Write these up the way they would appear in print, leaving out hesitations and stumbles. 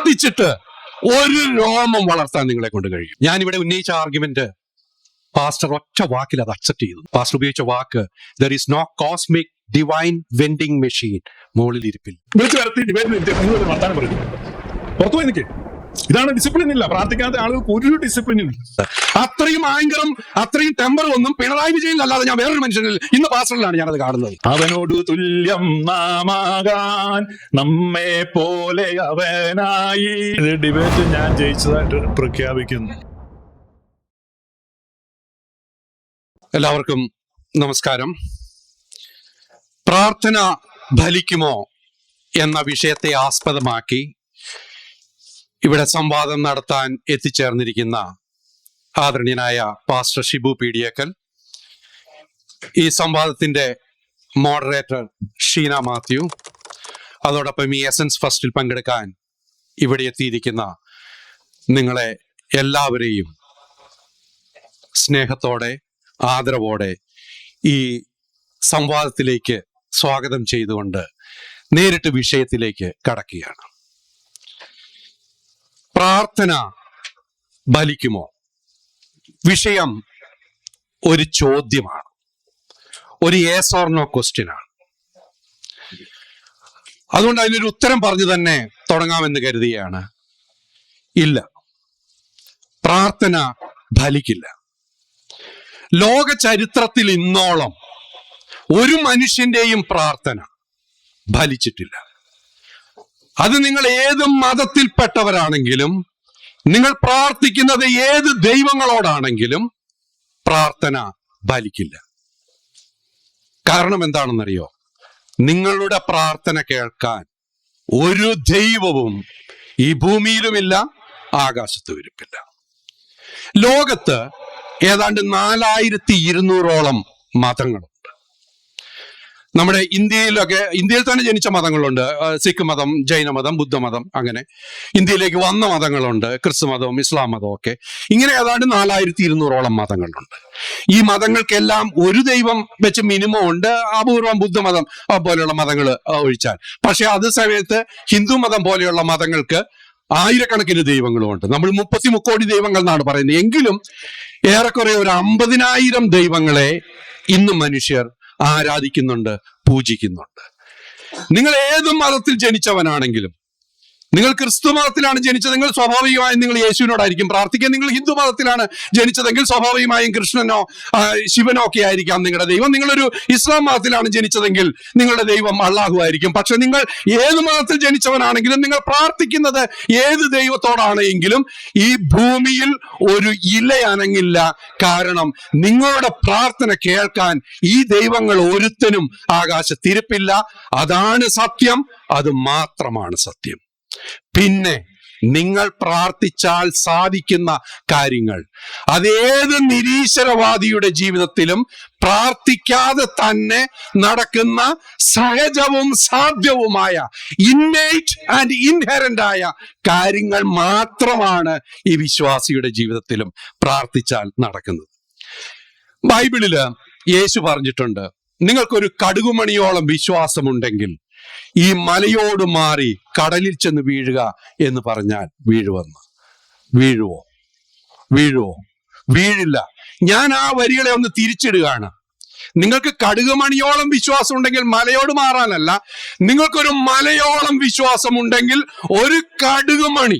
പ്രാർത്ഥിച്ചിട്ട് ഒരു രോമം വളർത്താൻ നിങ്ങളെ കൊണ്ട് കഴിയും. ഞാനിവിടെ ഉന്നയിച്ച ആർഗ്യുമെന്റ് പാസ്റ്റർ ഒറ്റ വാക്കിൽ അത് അക്സെപ്റ്റ് ചെയ്തു. പാസ്റ്റർ ഉപയോഗിച്ച വാക്ക് there is no cosmic divine vending machine മുകളിൽ ഇരിപ്പിൽ. വിളിച്ചു വരുത്തി ഡിബേറ്റ് വർത്താനം പറയും. പുറത്തുപോയി നിൽക്കേ. ഇതാണ് ഡിസിപ്ലിൻ. ഇല്ല, പ്രാർത്ഥിക്കാത്ത ആളുകൾക്ക് ഒരു ഡിസിപ്ലിൻ ഇല്ല. അത്രയും ആങ്കറും അത്രയും ടെമ്പർ ഒന്നും പിണറായി വിജയൻ അല്ലാതെ ഞാൻ വേറൊരു മനുഷ്യനിൽ ഇന്ന് പാസ്റ്ററിലാണ് ഞാനത് കാണുന്നത്. അവനോട് തുല്യം നാമാകാൻ നമ്മെ പോലെ അവനായി. ഡിബേറ്റ് ഞാൻ ജയിച്ചതായിട്ട് പ്രഖ്യാപിക്കുന്നു. എല്ലാവർക്കും നമസ്കാരം. പ്രാർത്ഥന ഫലിക്കുമോ എന്ന വിഷയത്തെ ആസ്പദമാക്കി ഇവിടെ സംവാദം നടത്താൻ എത്തിച്ചേർന്നിരിക്കുന്ന ആദരണീയനായ പാസ്റ്റർ ഷിബു പീഡിയക്കൽ, ഈ സംവാദത്തിന്റെ മോഡറേറ്റർ ഷീന മാത്യു, അതോടൊപ്പം ഈ എസൻസ് ഫസ്റ്റിൽ പങ്കെടുക്കാൻ ഇവിടെ എത്തിയിരിക്കുന്ന നിങ്ങളെ എല്ലാവരെയും സ്നേഹത്തോടെ ആദരവോടെ ഈ സംവാദത്തിലേക്ക് സ്വാഗതം ചെയ്തുകൊണ്ട് നേരിട്ട് വിഷയത്തിലേക്ക് കടക്കുകയാണ്. പ്രാർത്ഥന ഫലിക്കുമോ? വിഷയം ഒരു ചോദ്യമാണ്, ഒരു യെസ് ഓർ നോ ക്വസ്റ്റ്യൻ ആണ്. അതുകൊണ്ട് അതിനൊരു ഉത്തരം പറഞ്ഞു തന്നെ തുടങ്ങാമെന്ന് കരുതുകയാണ്. ഇല്ല, പ്രാർത്ഥന ഫലിക്കില്ല. ലോക ചരിത്രത്തിൽ ഇന്നോളം ഒരു മനുഷ്യന്റെയും പ്രാർത്ഥന ഫലിച്ചിട്ടില്ല. അത് നിങ്ങൾ ഏത് മതത്തിൽപ്പെട്ടവരാണെങ്കിലും, നിങ്ങൾ പ്രാർത്ഥിക്കുന്നത് ഏത് ദൈവങ്ങളോടാണെങ്കിലും പ്രാർത്ഥന ഫലിക്കില്ല. കാരണം എന്താണെന്നറിയോ? നിങ്ങളുടെ പ്രാർത്ഥന കേൾക്കാൻ ഒരു ദൈവവും ഈ ഭൂമിയിലുമില്ല, ആകാശത്തുമിരിപ്പില്ല. ലോകത്ത് ഏതാണ്ട് 4200ഓളം മതങ്ങളുണ്ട്. നമ്മുടെ ഇന്ത്യയിൽ തന്നെ ജനിച്ച മതങ്ങളുണ്ട്. സിഖ് മതം, ജൈനമതം, ബുദ്ധമതം, അങ്ങനെ ഇന്ത്യയിലേക്ക് വന്ന മതങ്ങളുണ്ട്. ക്രിസ്തു മതവും ഇസ്ലാം മതവും ഒക്കെ. ഇങ്ങനെ ഏതാണ്ട് 4200ഓളം മതങ്ങളുണ്ട്. ഈ മതങ്ങൾക്കെല്ലാം ഒരു ദൈവം വെച്ച് മിനിമം ഉണ്ട്, അപൂർവം ബുദ്ധമതം പോലെയുള്ള മതങ്ങൾ ഒഴിച്ചാൽ. പക്ഷെ അതേ സമയത്ത് ഹിന്ദു മതം പോലെയുള്ള മതങ്ങൾക്ക് ആയിരക്കണക്കിന് ദൈവങ്ങളുമുണ്ട്. നമ്മൾ 33 കോടി ദൈവങ്ങൾ എന്നാണ് പറയുന്നത്. എങ്കിലും ഏറെക്കുറെ ഒരു 50,000 ദൈവങ്ങളെ ഇന്ന് മനുഷ്യർ ആരാധിക്കുന്നുണ്ട്, പൂജിക്കുന്നുണ്ട്. നിങ്ങൾ ഏത് മതത്തിൽ ജനിച്ചവനാണെങ്കിലും, നിങ്ങൾ ക്രിസ്തു മതത്തിലാണ് ജനിച്ചതെങ്കിൽ സ്വാഭാവികമായും നിങ്ങൾ യേശുവിനോടായിരിക്കും പ്രാർത്ഥിക്കുക. നിങ്ങൾ ഹിന്ദു മതത്തിലാണ് ജനിച്ചതെങ്കിൽ സ്വാഭാവികമായും കൃഷ്ണനോ ശിവനോ ഒക്കെ ആയിരിക്കാം നിങ്ങളുടെ ദൈവം. നിങ്ങളൊരു ഇസ്ലാം മതത്തിലാണ് ജനിച്ചതെങ്കിൽ നിങ്ങളുടെ ദൈവം അള്ളാഹു ആയിരിക്കും. പക്ഷെ നിങ്ങൾ ഏത് മതത്തിൽ ജനിച്ചവനാണെങ്കിലും, നിങ്ങൾ പ്രാർത്ഥിക്കുന്നത് ഏത് ദൈവത്തോടാണെങ്കിലും ഈ ഭൂമിയിൽ ഒരു ഇല അനങ്ങില്ല. കാരണം നിങ്ങളുടെ പ്രാർത്ഥന കേൾക്കാൻ ഈ ദൈവങ്ങൾ ഒരുത്തനും ആകാശത്തിരിപ്പില്ല. അതാണ് സത്യം, അത് മാത്രമാണ് സത്യം. പിന്നെ നിങ്ങൾ പ്രാർത്ഥിച്ചാൽ സാധിക്കുന്ന കാര്യങ്ങൾ അതേത് നിരീശ്വരവാദിയുടെ ജീവിതത്തിലും പ്രാർത്ഥിക്കാതെ തന്നെ നടക്കുന്ന സഹജവും സാധ്യവുമായ ഇന്നേറ്റ് ആൻഡ് ഇൻഹെറന്റ് ആയ കാര്യങ്ങൾ മാത്രമാണ് ഈ വിശ്വാസിയുടെ ജീവിതത്തിലും പ്രാർത്ഥിച്ചാൽ നടക്കുന്നത്. ബൈബിളില് യേശു പറഞ്ഞിട്ടുണ്ട്, നിങ്ങൾക്കൊരു കടുകുമണിയോളം വിശ്വാസമുണ്ടെങ്കിൽ ഈ മലയോട് മാറി കടലിൽ ചെന്ന് വീഴുക എന്ന് പറഞ്ഞാൽ വീഴുവോ? വീഴില്ല. ഞാൻ ആ വരികളെ ഒന്ന് തിരിച്ചിടുകയാണ്. നിങ്ങൾക്ക് കടുകുമണിയോളം വിശ്വാസം ഉണ്ടെങ്കിൽ മലയോട് മാറാനല്ല, നിങ്ങൾക്കൊരു മലയോളം വിശ്വാസം ഉണ്ടെങ്കിൽ ഒരു കടുകുമണി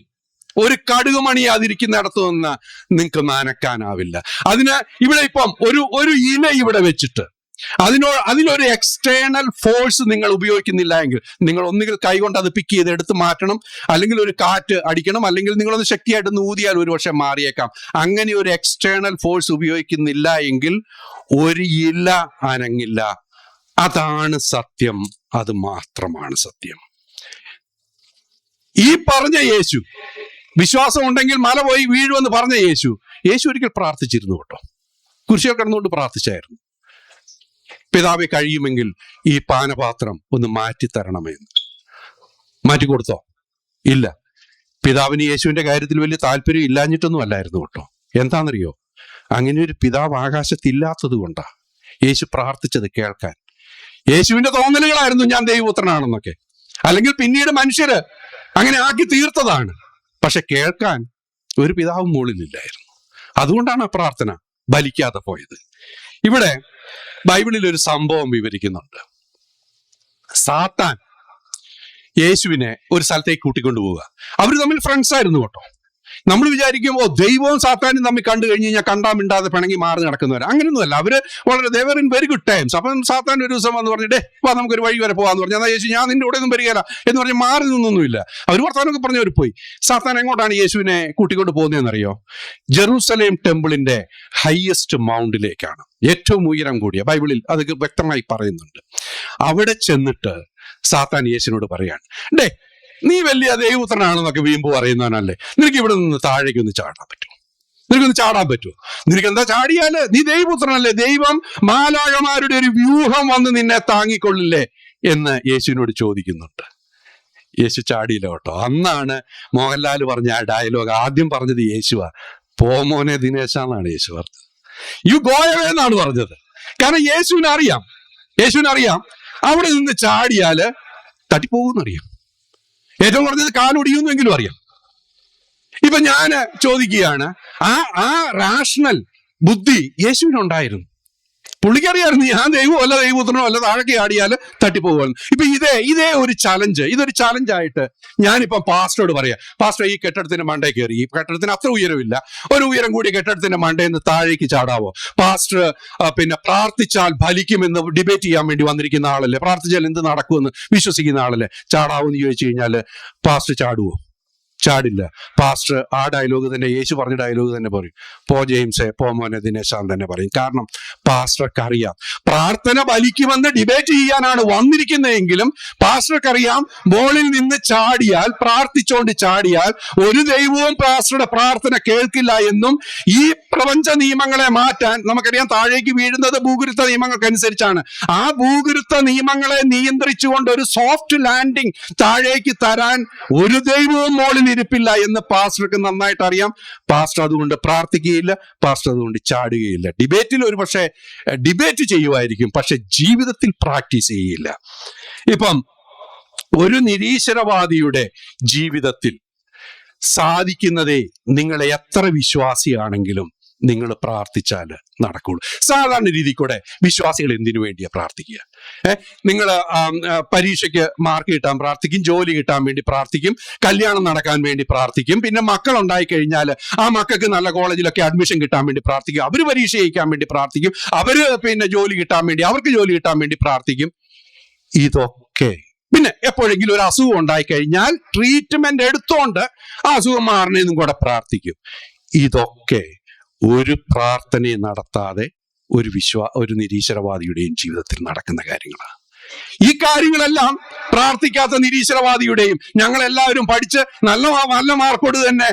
അതിരിക്കുന്നിടത്ത് നിന്ന് നിങ്ങൾക്ക് നനക്കാനാവില്ല. അതിന് ഇവിടെ ഇപ്പം ഒരു ഇല ഇവിടെ വെച്ചിട്ട് അതിനൊരു എക്സ്റ്റേണൽ ഫോഴ്സ് നിങ്ങൾ ഉപയോഗിക്കുന്നില്ല എങ്കിൽ, നിങ്ങൾ ഒന്നുകിൽ കൈകൊണ്ട് അത് പിക്ക് ചെയ്ത് എടുത്ത് മാറ്റണം, അല്ലെങ്കിൽ ഒരു കാറ്റ് അടിക്കണം, അല്ലെങ്കിൽ നിങ്ങളൊന്ന് ശക്തിയായിട്ട് ഊതിയാൽ ഒരു പക്ഷെ മാറിയേക്കാം. അങ്ങനെ ഒരു എക്സ്റ്റേണൽ ഫോഴ്സ് ഉപയോഗിക്കുന്നില്ല എങ്കിൽ ഒരു ഇല അനങ്ങില്ല. അതാണ് സത്യം, അത് മാത്രമാണ് സത്യം. ഈ പറഞ്ഞ യേശു, വിശ്വാസം ഉണ്ടെങ്കിൽ മല പോയി വീഴുമെന്ന് പറഞ്ഞ യേശു ഒരിക്കൽ പ്രാർത്ഥിച്ചിരുന്നു കേട്ടോ. കുരിശിൽ കിടന്നുകൊണ്ട് പ്രാർത്ഥിച്ചായിരുന്നു, പിതാവെ കഴിയുമെങ്കിൽ ഈ പാനപാത്രം ഒന്ന് മാറ്റിത്തരണമെന്ന്. മാറ്റിക്കൊടുത്തോ? ഇല്ല. പിതാവിന് യേശുവിന്റെ കാര്യത്തിൽ വലിയ താല്പര്യം ഇല്ലാഞ്ഞിട്ടൊന്നും അല്ലായിരുന്നു കേട്ടോ. എന്താണെന്നറിയോ? അങ്ങനെ ഒരു പിതാവ് ആകാശത്തില്ലാത്തത് കൊണ്ടാ യേശു പ്രാർത്ഥിച്ചത് കേൾക്കാൻ. യേശുവിന്റെ തോന്നലുകളായിരുന്നു ഞാൻ ദൈവപുത്രനാണെന്നൊക്കെ. അല്ലെങ്കിൽ പിന്നീട് മനുഷ്യര് അങ്ങനെ ആക്കി തീർത്തതാണ്. പക്ഷെ കേൾക്കാൻ ഒരു പിതാവും മുകളിലില്ലായിരുന്നു. അതുകൊണ്ടാണ് ആ പ്രാർത്ഥന ഫലിക്കാതെ പോയത്. ഇവിടെ ബൈബിളിൽ ഒരു സംഭവം വിവരിക്കുന്നുണ്ട്. സാത്താൻ യേശുവിനെ ഒരു സ്ഥലത്തേക്ക് കൂട്ടിക്കൊണ്ടു പോവുക. അവർ തമ്മിൽ ഫ്രണ്ട്സ് ആയിരുന്നു കേട്ടോ. നമ്മൾ വിചാരിക്കുമ്പോൾ ദൈവവും സാത്താനും തമ്മിൽ കണ്ടു കഴിഞ്ഞ് കഴിഞ്ഞാൽ കണ്ടാ മിണ്ടാതെ പിണങ്ങി മാറി നടക്കുന്നവർ. അങ്ങനെയൊന്നുമല്ല. അവര് വളരെ Devar in very good times. അപ്പം സാത്താൻ ഒരു ദിവസം വന്ന് പറഞ്ഞിട്ടേ വാ നമുക്കൊരു വഴി വരെ പോകാന്ന് പറഞ്ഞു. എന്നാൽ യേശു ഞാൻ നിന്റെ കൂടെ ഒന്നും വരികയില്ല എന്ന് പറഞ്ഞ് മാറി നിന്നൊന്നുമില്ല. അവർ വർത്താനൊക്കെ പറഞ്ഞവർ പോയി. സാത്താൻ എങ്ങോട്ടാണ് യേശുവിനെ കൂട്ടിക്കൊണ്ട് പോകുന്നതെന്നറിയോ? ജെറൂസലേം ടെമ്പിളിന്റെ ഹയസ്റ്റ് മൗണ്ടിലേക്കാണ്, ഏറ്റവും ഉയരം കൂടിയ. ബൈബിളിൽ അത് വ്യക്തമായി പറയുന്നുണ്ട്. അവിടെ ചെന്നിട്ട് സാത്താൻ യേശുവിനോട് പറയാണ്, ഡേ നീ വലിയ ദൈവപുത്രനാണെന്നൊക്കെ വീമ്പ് പറയുന്നവനല്ലേ, നിനക്ക് ഇവിടെ നിന്ന് താഴേക്കൊന്ന് ചാടാൻ പറ്റുമോ? നിനക്കൊന്ന് ചാടാൻ പറ്റുമോ? നിനക്ക് എന്താ ചാടിയാല്? നീ ദൈവപുത്രനല്ലേ, ദൈവം മാലാഖമാരുടെ ഒരു വ്യൂഹം വന്ന് നിന്നെ താങ്ങിക്കൊള്ളില്ലേ എന്ന് യേശുവിനോട് ചോദിക്കുന്നുണ്ട്. യേശു ചാടിയില്ല കേട്ടോ. അന്നാണ് മോഹൻലാൽ പറഞ്ഞ ആ ഡയലോഗ് ആദ്യം പറഞ്ഞത് യേശുവാ. പോമോനെ ദിനേശാന്നാണ് യേശു പറഞ്ഞത്. യു ഗോ അവേ എന്നാണ് പറഞ്ഞത്. കാരണം യേശുവിനറിയാം അവിടെ നിന്ന് ചാടിയാല് തട്ടിപ്പോകുന്നറിയാം. ഏറ്റവും കുറഞ്ഞത് കാലൊടിയുന്നെങ്കിലും അറിയാം. ഇപ്പൊ ഞാൻ ചോദിക്കുകയാണ്, ആ റാഷണൽ ബുദ്ധി യേശുവിനുണ്ടായിരുന്നു. പുള്ളിക്കറിയായിരുന്നു ഞാൻ ദൈവമോ അല്ല ദൈവപുത്രനോ അല്ല, താഴേക്ക് ആടിയാൽ തട്ടിപ്പോകുന്നു. ഇപ്പൊ ഇതൊരു ചലഞ്ചായിട്ട് ഞാനിപ്പം പാസ്റ്ററോട് പറയാം, പാസ്റ്റർ ഈ കെട്ടിടത്തിന്റെ മണ്ടേ കയറി, ഈ കെട്ടിടത്തിന് അത്ര ഉയരമില്ല, ഒരു ഉയരം കൂടി കെട്ടിടത്തിന്റെ മണ്ടയിൽ നിന്ന് താഴേക്ക് ചാടാവോ? പാസ്റ്റർ പിന്നെ പ്രാർത്ഥിച്ചാൽ ഫലിക്കുമെന്ന് ഡിബേറ്റ് ചെയ്യാൻ വേണ്ടി വന്നിരിക്കുന്ന ആളല്ലേ, പ്രാർത്ഥിച്ചാൽ എന്ത് നടക്കുമെന്ന് വിശ്വസിക്കുന്ന ആളല്ലേ, ചാടാവോ എന്ന് ചോദിച്ചു കഴിഞ്ഞാൽ പാസ്റ്റർ ചാടുവോ? ചാടില്ല. പാസ്റ്റർ ആ ഡയലോഗ് തന്നെ, യേശു പറഞ്ഞ ഡയലോഗ് തന്നെ പറയും, പോ ജെയിംസെ, പോ മോനെ ദിനേശാൻ തന്നെ പറയും. കാരണം പാസ്റ്റർക്ക് അറിയാം പ്രാർത്ഥന ഫലിക്കുമെന്ന് ഡിബേറ്റ് ചെയ്യാനാണ് വന്നിരിക്കുന്നതെങ്കിലും പാസ്റ്റർക്കറിയാം മോളിൽ നിന്ന് ചാടിയാൽ, പ്രാർത്ഥിച്ചുകൊണ്ട് ചാടിയാൽ ഒരു ദൈവവും പാസ്റ്ററുടെ പ്രാർത്ഥന കേൾക്കില്ല എന്നും ഈ പ്രപഞ്ച നിയമങ്ങളെ മാറ്റാൻ നമുക്കറിയാം താഴേക്ക് വീഴുന്നത് ഭൂഗുരുത്വ നിയമങ്ങൾക്കനുസരിച്ചാണ്. ആ ഭൂഗുരുത്വ നിയമങ്ങളെ നിയന്ത്രിച്ചുകൊണ്ട് ഒരു സോഫ്റ്റ് ലാൻഡിങ് താഴേക്ക് തരാൻ ഒരു ദൈവവും മോളിൽ ഇരിപ്പില്ല എന്ന് പാസ്റ്റർക്ക് നന്നായിട്ട് അറിയാം. പാസ്റ്റർ അതുകൊണ്ട് പ്രാർത്ഥിക്കുകയില്ല, പാസ്റ്റർ അതുകൊണ്ട് ചാടുകയില്ല. ഡിബേറ്റിൽ ഒരു പക്ഷേ ഡിബേറ്റ് ചെയ്യുമായിരിക്കും, പക്ഷെ ജീവിതത്തിൽ പ്രാക്ടീസ് ചെയ്യില്ല. ഇപ്പം ഒരു നിരീശ്വരവാദിയുടെ ജീവിതത്തിൽ സാധിക്കുന്നതേ നിങ്ങൾ എത്ര വിശ്വാസിയാണെങ്കിലും നിങ്ങൾ പ്രാർത്ഥിച്ചാൽ നടക്കുള്ളൂ. സാധാരണ രീതിയിൽ കൂടെ വിശ്വാസികൾ എന്തിനു വേണ്ടിയാ പ്രാർത്ഥിക്കുക? നിങ്ങൾ പരീക്ഷയ്ക്ക് മാർക്ക് കിട്ടാൻ പ്രാർത്ഥിക്കും, ജോലി കിട്ടാൻ വേണ്ടി പ്രാർത്ഥിക്കും, കല്യാണം നടക്കാൻ വേണ്ടി പ്രാർത്ഥിക്കും, പിന്നെ മക്കൾ ഉണ്ടായി കഴിഞ്ഞാൽ ആ മക്കൾക്ക് നല്ല കോളേജിലൊക്കെ അഡ്മിഷൻ കിട്ടാൻ വേണ്ടി പ്രാർത്ഥിക്കും, അവർ പരീക്ഷ ജയിക്കാൻ വേണ്ടി പ്രാർത്ഥിക്കും, അവര് പിന്നെ ജോലി കിട്ടാൻ വേണ്ടി, അവർക്ക് ജോലി കിട്ടാൻ വേണ്ടി പ്രാർത്ഥിക്കും. ഇതൊക്കെ പിന്നെ എപ്പോഴെങ്കിലും ഒരു അസുഖം ഉണ്ടായി കഴിഞ്ഞാൽ ട്രീറ്റ്മെന്റ് എടുത്തോണ്ട് ആ അസുഖം മാറണേന്നും കൂടെ പ്രാർത്ഥിക്കും. ഇതൊക്കെ ഒരു പ്രാർത്ഥനയും നടത്താതെ ഒരു നിരീശ്വരവാദിയുടെയും ജീവിതത്തിൽ നടക്കുന്ന കാര്യങ്ങളാണ്. ഈ കാര്യങ്ങളെല്ലാം പ്രാർത്ഥിക്കാത്ത നിരീശ്വരവാദിയുടെയും, ഞങ്ങളെല്ലാവരും പഠിച്ച് നല്ല മാർക്കോട് തന്നെ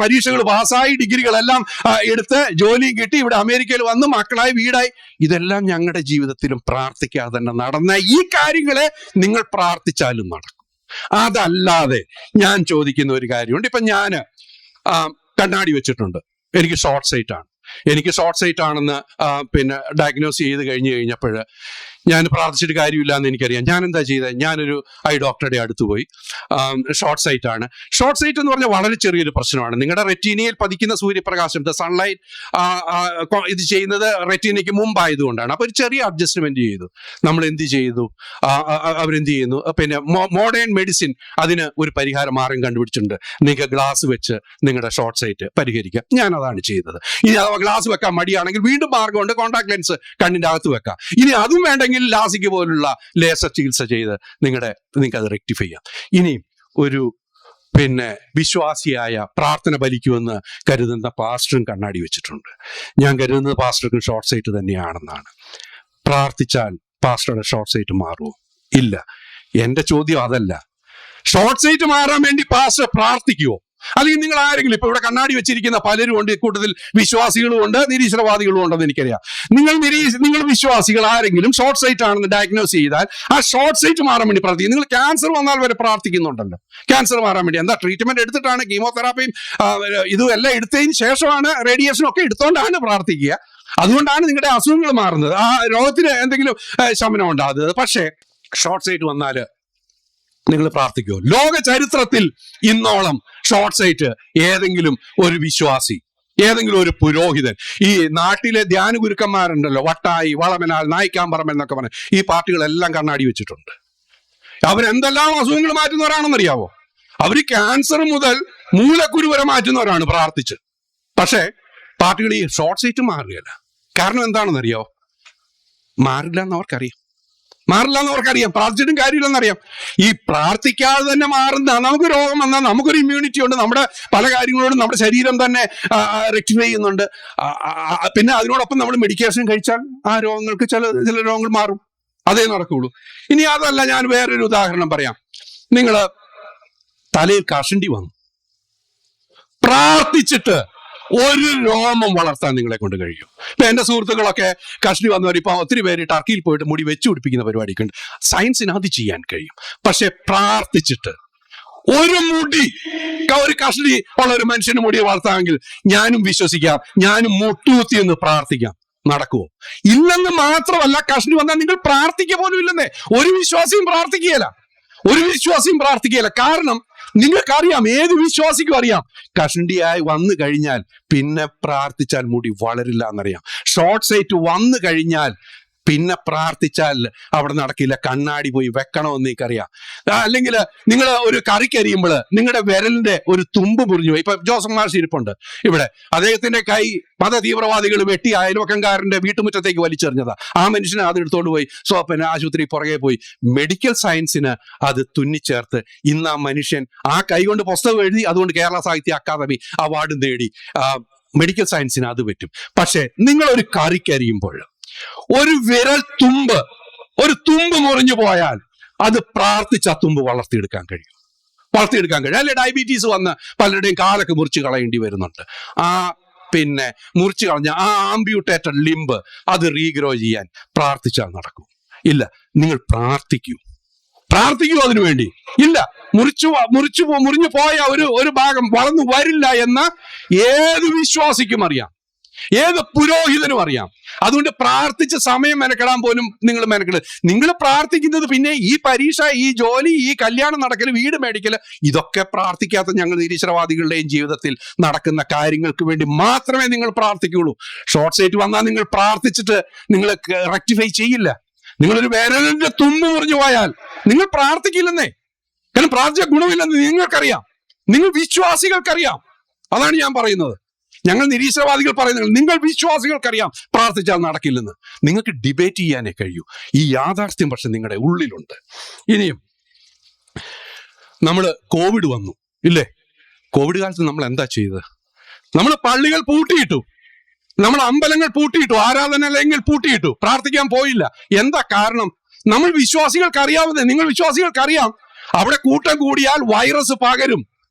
പരീക്ഷകൾ പാസ്സായി ഡിഗ്രികളെല്ലാം എടുത്ത് ജോലിയും കിട്ടി ഇവിടെ അമേരിക്കയിൽ വന്ന് മക്കളായി വീടായി, ഇതെല്ലാം ഞങ്ങളുടെ ജീവിതത്തിലും പ്രാർത്ഥിക്കാതെ തന്നെ നടന്ന ഈ കാര്യങ്ങളെ നിങ്ങൾ പ്രാർത്ഥിച്ചാലും നടക്കും. അതല്ലാതെ ഞാൻ ചോദിക്കുന്ന ഒരു കാര്യമുണ്ട്. ഇപ്പൊ ഞാൻ കണ്ണാടി വെച്ചിട്ടുണ്ട്, എനിക്ക് ഷോർട്ട് സൈറ്റ് ആണെന്ന് പിന്നെ ഡയഗ്നോസ് ചെയ്ത് കഴിഞ്ഞപ്പോൾ ഞാൻ പ്രാർത്ഥിച്ചിട്ട് കാര്യമില്ല എന്ന് എനിക്കറിയാം. ഞാൻ എന്താ ചെയ്തത്? ഞാനൊരു ഐ ഡോക്ടറുടെ അടുത്ത് പോയി, ഷോർട്ട് സൈറ്റ് എന്ന് പറഞ്ഞാൽ വളരെ ചെറിയൊരു പ്രശ്നമാണ്. നിങ്ങളുടെ റെറ്റീനയിൽ പതിക്കുന്ന സൂര്യപ്രകാശം, സൺലൈറ്റ് ഇത് ചെയ്യുന്നത് റെറ്റീനയ്ക്ക് മുമ്പായതുകൊണ്ടാണ്. അപ്പൊ ഒരു ചെറിയ അഡ്ജസ്റ്റ്മെന്റ് ചെയ്തു. നമ്മൾ എന്ത് ചെയ്തു? അവരെന്ത് ചെയ്യുന്നു? പിന്നെ മോഡേൺ മെഡിസിൻ അതിന് ഒരു പരിഹാര മാർഗം കണ്ടുപിടിച്ചിട്ടുണ്ട്. നിങ്ങൾക്ക് ഗ്ലാസ് വെച്ച് നിങ്ങളുടെ ഷോർട്ട് സൈറ്റ് പരിഹരിക്കാം. ഞാൻ അതാണ് ചെയ്തത്. ഇനി അഥവാ ഗ്ലാസ് വെക്കാൻ മടിയാണെങ്കിൽ വീണ്ടും മാർഗമുണ്ട്, കോൺടാക്ട് ലെൻസ് കണ്ണിന്റെ അകത്ത് വെക്കാം. ഇനി അതും വേണ്ടെങ്കിൽ ലാസിക് പോലുള്ള ലേസർ ചികിത്സ ചെയ്ത് നിങ്ങൾക്ക് അത് റെക്ടിഫൈ ചെയ്യാം. ഇനി ഒരു പിന്നെ വിശ്വാസിയായ പ്രാർത്ഥന ഫലിക്കുമെന്ന് കരുതുന്ന പാസ്റ്ററും കണ്ണാടി വെച്ചിട്ടുണ്ട്. ഞാൻ കരുതുന്നത് പാസ്റ്റർക്കും ഷോർട്ട് സൈറ്റ് തന്നെയാണെന്നാണ്. പ്രാർത്ഥിച്ചാൽ പാസ്റ്ററുടെ ഷോർട്ട് സൈറ്റ് മാറുമോ? ഇല്ല. എന്റെ ചോദ്യം അതല്ല. ഷോർട്ട് സൈറ്റ് മാറാൻ വേണ്ടി പാസ്റ്റർ പ്രാർത്ഥിക്കുമോ? അല്ലെങ്കിൽ നിങ്ങൾ ആരെങ്കിലും, ഇപ്പൊ ഇവിടെ കണ്ണാടി വെച്ചിരിക്കുന്ന പലരും ഉണ്ട്, കൂട്ടത്തിൽ വിശ്വാസികളും ഉണ്ട്, നിരീശ്വരവാദികളും ഉണ്ടെന്ന് എനിക്കറിയാം. നിങ്ങൾ വിശ്വാസികൾ ആരെങ്കിലും ഷോർട്ട് സൈറ്റ് ആണെന്ന് ഡയഗ്നോസ് ചെയ്താൽ ആ ഷോർട്ട് സൈറ്റ് മാറാൻ വേണ്ടി പ്രാർത്ഥിക്കും. നിങ്ങൾ ക്യാൻസർ വന്നാൽ വരെ പ്രാർത്ഥിക്കുന്നുണ്ടല്ലോ. ക്യാൻസർ മാറാൻ വേണ്ടി എന്താ ട്രീറ്റ്മെന്റ് എടുത്തിട്ടാണ്, കീമോതെറാപ്പിയും ഇതും എല്ലാം എടുത്തതിന് ശേഷമാണ്, റേഡിയേഷനും ഒക്കെ എടുത്തോണ്ടാണ് പ്രാർത്ഥിക്കുക. അതുകൊണ്ടാണ് നിങ്ങളുടെ അസുഖങ്ങൾ മാറുന്നത്, ആ രോഗത്തിന് എന്തെങ്കിലും ശമനം ഉണ്ടാകുന്നത്. പക്ഷേ ഷോർട്ട് സൈറ്റ് വന്നാൽ നിങ്ങൾ പ്രാർത്ഥിക്കുമോ? ലോക ചരിത്രത്തിൽ ഇന്നോളം ഷോർട്ട് സൈറ്റ് ഏതെങ്കിലും ഒരു വിശ്വാസി, ഏതെങ്കിലും ഒരു പുരോഹിതൻ, ഈ നാട്ടിലെ ധ്യാന ഗുരുക്കന്മാരുണ്ടല്ലോ, വട്ടായി, വളമനാൽ, നായിക്കാമ്പറമ്പൻ എന്നൊക്കെ പറഞ്ഞ ഈ പാർട്ടികളെല്ലാം കണ്ണാടി വെച്ചിട്ടുണ്ട്. അവരെന്തെല്ലാം അസുഖങ്ങൾ മാറ്റുന്നവരാണെന്നറിയാവോ? അവര് ക്യാൻസർ മുതൽ മൂലക്കുരു വരെ മാറ്റുന്നവരാണ് പ്രാർത്ഥിച്ച്. പക്ഷേ പാർട്ടികൾ ഈ ഷോർട്ട് സൈറ്റ് മാറുകയല്ല. കാരണം എന്താണെന്നറിയാവോ? മാറില്ല എന്നവർക്കറിയാം. പ്രാർത്ഥിച്ചിട്ടും കാര്യമില്ലെന്നറിയാം. ഈ പ്രാർത്ഥിക്കാതെ തന്നെ മാറുന്ന, നമുക്ക് രോഗം വന്നാൽ നമുക്കൊരു ഇമ്മ്യൂണിറ്റി ഉണ്ട്, നമ്മുടെ പല കാര്യങ്ങളോടും നമ്മുടെ ശരീരം തന്നെ റെക്ടിഫൈ ചെയ്യുന്നുണ്ട്. പിന്നെ അതിനോടൊപ്പം നമ്മൾ മെഡിക്കേഷൻ കഴിച്ചാൽ ആ രോഗങ്ങൾക്ക് ചില രോഗങ്ങൾ മാറും. അതേ നടക്കുള്ളൂ. ഇനി അതല്ല, ഞാൻ വേറൊരു ഉദാഹരണം പറയാം. നിങ്ങൾ തലയിൽ കഷണ്ടി വന്നു, പ്രാർത്ഥിച്ചിട്ട് ഒരു രോമം വളർത്താൻ നിങ്ങളെ കൊണ്ട് കഴിയും. ഇപ്പൊ എന്റെ സുഹൃത്തുക്കളൊക്കെ കഷണ്ടി വന്നവർ ഇപ്പൊ ഒത്തിരി പേര് ടർക്കിയിൽ പോയിട്ട് മുടി വെച്ചു പിടിപ്പിക്കുന്ന പരിപാടിയൊക്കെ ഉണ്ട്. സയൻസിന് അത് ചെയ്യാൻ കഴിയും. പക്ഷെ പ്രാർത്ഥിച്ചിട്ട് ഒരു കഷണ്ടി ഉള്ള ഒരു മനുഷ്യന് മുടി വളർത്താമെങ്കിൽ ഞാനും വിശ്വസിക്കാം, ഞാനും മുട്ടുകുത്തി എന്ന് പ്രാർത്ഥിക്കാം. നടക്കുവോ? ഇല്ലെന്ന് മാത്രമല്ല, കഷണ്ടി വന്നാൽ നിങ്ങൾ പ്രാർത്ഥിക്കുക പോലും ഇല്ലെന്നേ. ഒരു വിശ്വാസിയും പ്രാർത്ഥിക്കുകയില്ല. കാരണം നിങ്ങൾക്കറിയാം, ഏത് വിശ്വാസിക്കും അറിയാം, കഷണ്ടിയായി വന്നു കഴിഞ്ഞാൽ പിന്നെ പ്രാർത്ഥിച്ചാൽ മുടി വളരില്ല എന്നറിയാം. ഷോർട്ട് സൈറ്റ് വന്നു കഴിഞ്ഞാൽ പിന്നെ പ്രാർത്ഥിച്ചാൽ അവിടെ നടക്കില്ല. കണ്ണാടി പോയി വെക്കണമെന്ന് എനിക്കറിയാം. അല്ലെങ്കിൽ നിങ്ങൾ ഒരു കറിക്കരിയുമ്പോൾ നിങ്ങളുടെ വിരലിന്റെ ഒരു തുമ്പ് മുറിഞ്ഞു പോയി. ഇപ്പൊ ജോസഫ് മാഷ് ഇരിപ്പുണ്ട് ഇവിടെ, അദ്ദേഹത്തിന്റെ കൈ മത തീവ്രവാദികൾ വെട്ടി അയൽവക്കംകാരന്റെ വീട്ടുമുറ്റത്തേക്ക് വലിച്ചെറിഞ്ഞതാ. ആ മനുഷ്യനെ അത് എടുത്തോണ്ട് പോയി പിന്നെ ആശുപത്രി പുറകെ പോയി. മെഡിക്കൽ സയൻസിന് അത് തുന്നിച്ചേർത്ത് ഇന്ന് ആ മനുഷ്യൻ ആ കൈ കൊണ്ട് പുസ്തകം എഴുതി, അതുകൊണ്ട് കേരള സാഹിത്യ അക്കാദമി അവാർഡ് നേടി. മെഡിക്കൽ സയൻസിന് അത് പറ്റും. പക്ഷെ നിങ്ങളൊരു കറിക്കരിയുമ്പോൾ ഒരു വിരൽ തുമ്പ് മുറിഞ്ഞു പോയാൽ അത് പ്രാർത്ഥിച്ച ആ തുമ്പ് വളർത്തിയെടുക്കാൻ കഴിയും. അല്ലെ, ഡയബറ്റീസ് വന്ന് പലരുടെയും കാലൊക്കെ മുറിച്ച് കളയേണ്ടി വരുന്നുണ്ട്. പിന്നെ മുറിച്ചു കളഞ്ഞ ആ ആംബ്യൂട്ടേറ്റഡ് ലിംബ് അത് റീഗ്രോ ചെയ്യാൻ പ്രാർത്ഥിച്ചാൽ നടക്കും? ഇല്ല. നിങ്ങൾ പ്രാർത്ഥിക്കൂ അതിനു വേണ്ടി. ഇല്ല, മുറിഞ്ഞു പോയ ഒരു ഭാഗം വളർന്നു വരില്ല എന്ന ഏത് വിശ്വാസിക്കും അറിയാം, ഏത് പുരോഹിതനും അറിയാം. അതുകൊണ്ട് പ്രാർത്ഥിച്ച് സമയം മെനക്കെടാൻ പോലും നിങ്ങൾ പ്രാർത്ഥിക്കുന്നത് പിന്നെ ഈ പരീക്ഷ, ഈ ജോലി, ഈ കല്യാണം നടക്കല്, വീട് മേടിക്കല്, ഇതൊക്കെ പ്രാർത്ഥിക്കാത്ത ഞങ്ങൾ നിരീശ്വരവാദികളുടെയും ജീവിതത്തിൽ നടക്കുന്ന കാര്യങ്ങൾക്ക് വേണ്ടി മാത്രമേ നിങ്ങൾ പ്രാർത്ഥിക്കുള്ളൂ. ഷോർട്ട് സൈറ്റ് വന്നാൽ നിങ്ങൾ പ്രാർത്ഥിച്ചിട്ട് നിങ്ങൾ റെക്ടിഫൈ ചെയ്യില്ല. നിങ്ങളൊരു വിരലിന്റെ തുമ്പ് മുറിഞ്ഞു പോയാൽ നിങ്ങൾ പ്രാർത്ഥിക്കില്ലെന്നേ. കാരണം പ്രാർത്ഥിച്ച ഗുണമില്ലെന്ന് നിങ്ങൾക്കറിയാം, നിങ്ങൾ വിശ്വാസികൾക്കറിയാം. അതാണ് ഞാൻ പറയുന്നത്. ഞങ്ങൾ നിരീശ്വരവാദികൾ പറയുന്നത് നിങ്ങൾ വിശ്വാസികൾക്കറിയാം പ്രാർത്ഥിച്ചാൽ നടക്കില്ലെന്ന്. നിങ്ങൾക്ക് ഡിബേറ്റ് ചെയ്യാനേ കഴിയൂ. ഈ യാഥാർത്ഥ്യം പക്ഷെ നിങ്ങളുടെ ഉള്ളിലുണ്ട്. ഇനിയും നമ്മൾ കോവിഡ് വന്നു ഇല്ലേ? കോവിഡ് കാലത്ത് നമ്മൾ എന്താ ചെയ്തത്? നമ്മൾ പള്ളികൾ പൂട്ടിയിട്ടു, നമ്മൾ അമ്പലങ്ങൾ പൂട്ടിയിട്ടു, ആരാധനാലയങ്ങൾ പൂട്ടിയിട്ടു, പ്രാർത്ഥിക്കാൻ പോയില്ല. എന്താ കാരണം? നമ്മൾ വിശ്വാസികൾക്കറിയാവുന്നത്, നിങ്ങൾ വിശ്വാസികൾക്കറിയാം, അവിടെ കൂട്ടം കൂടിയാൽ വൈറസ് പകരും,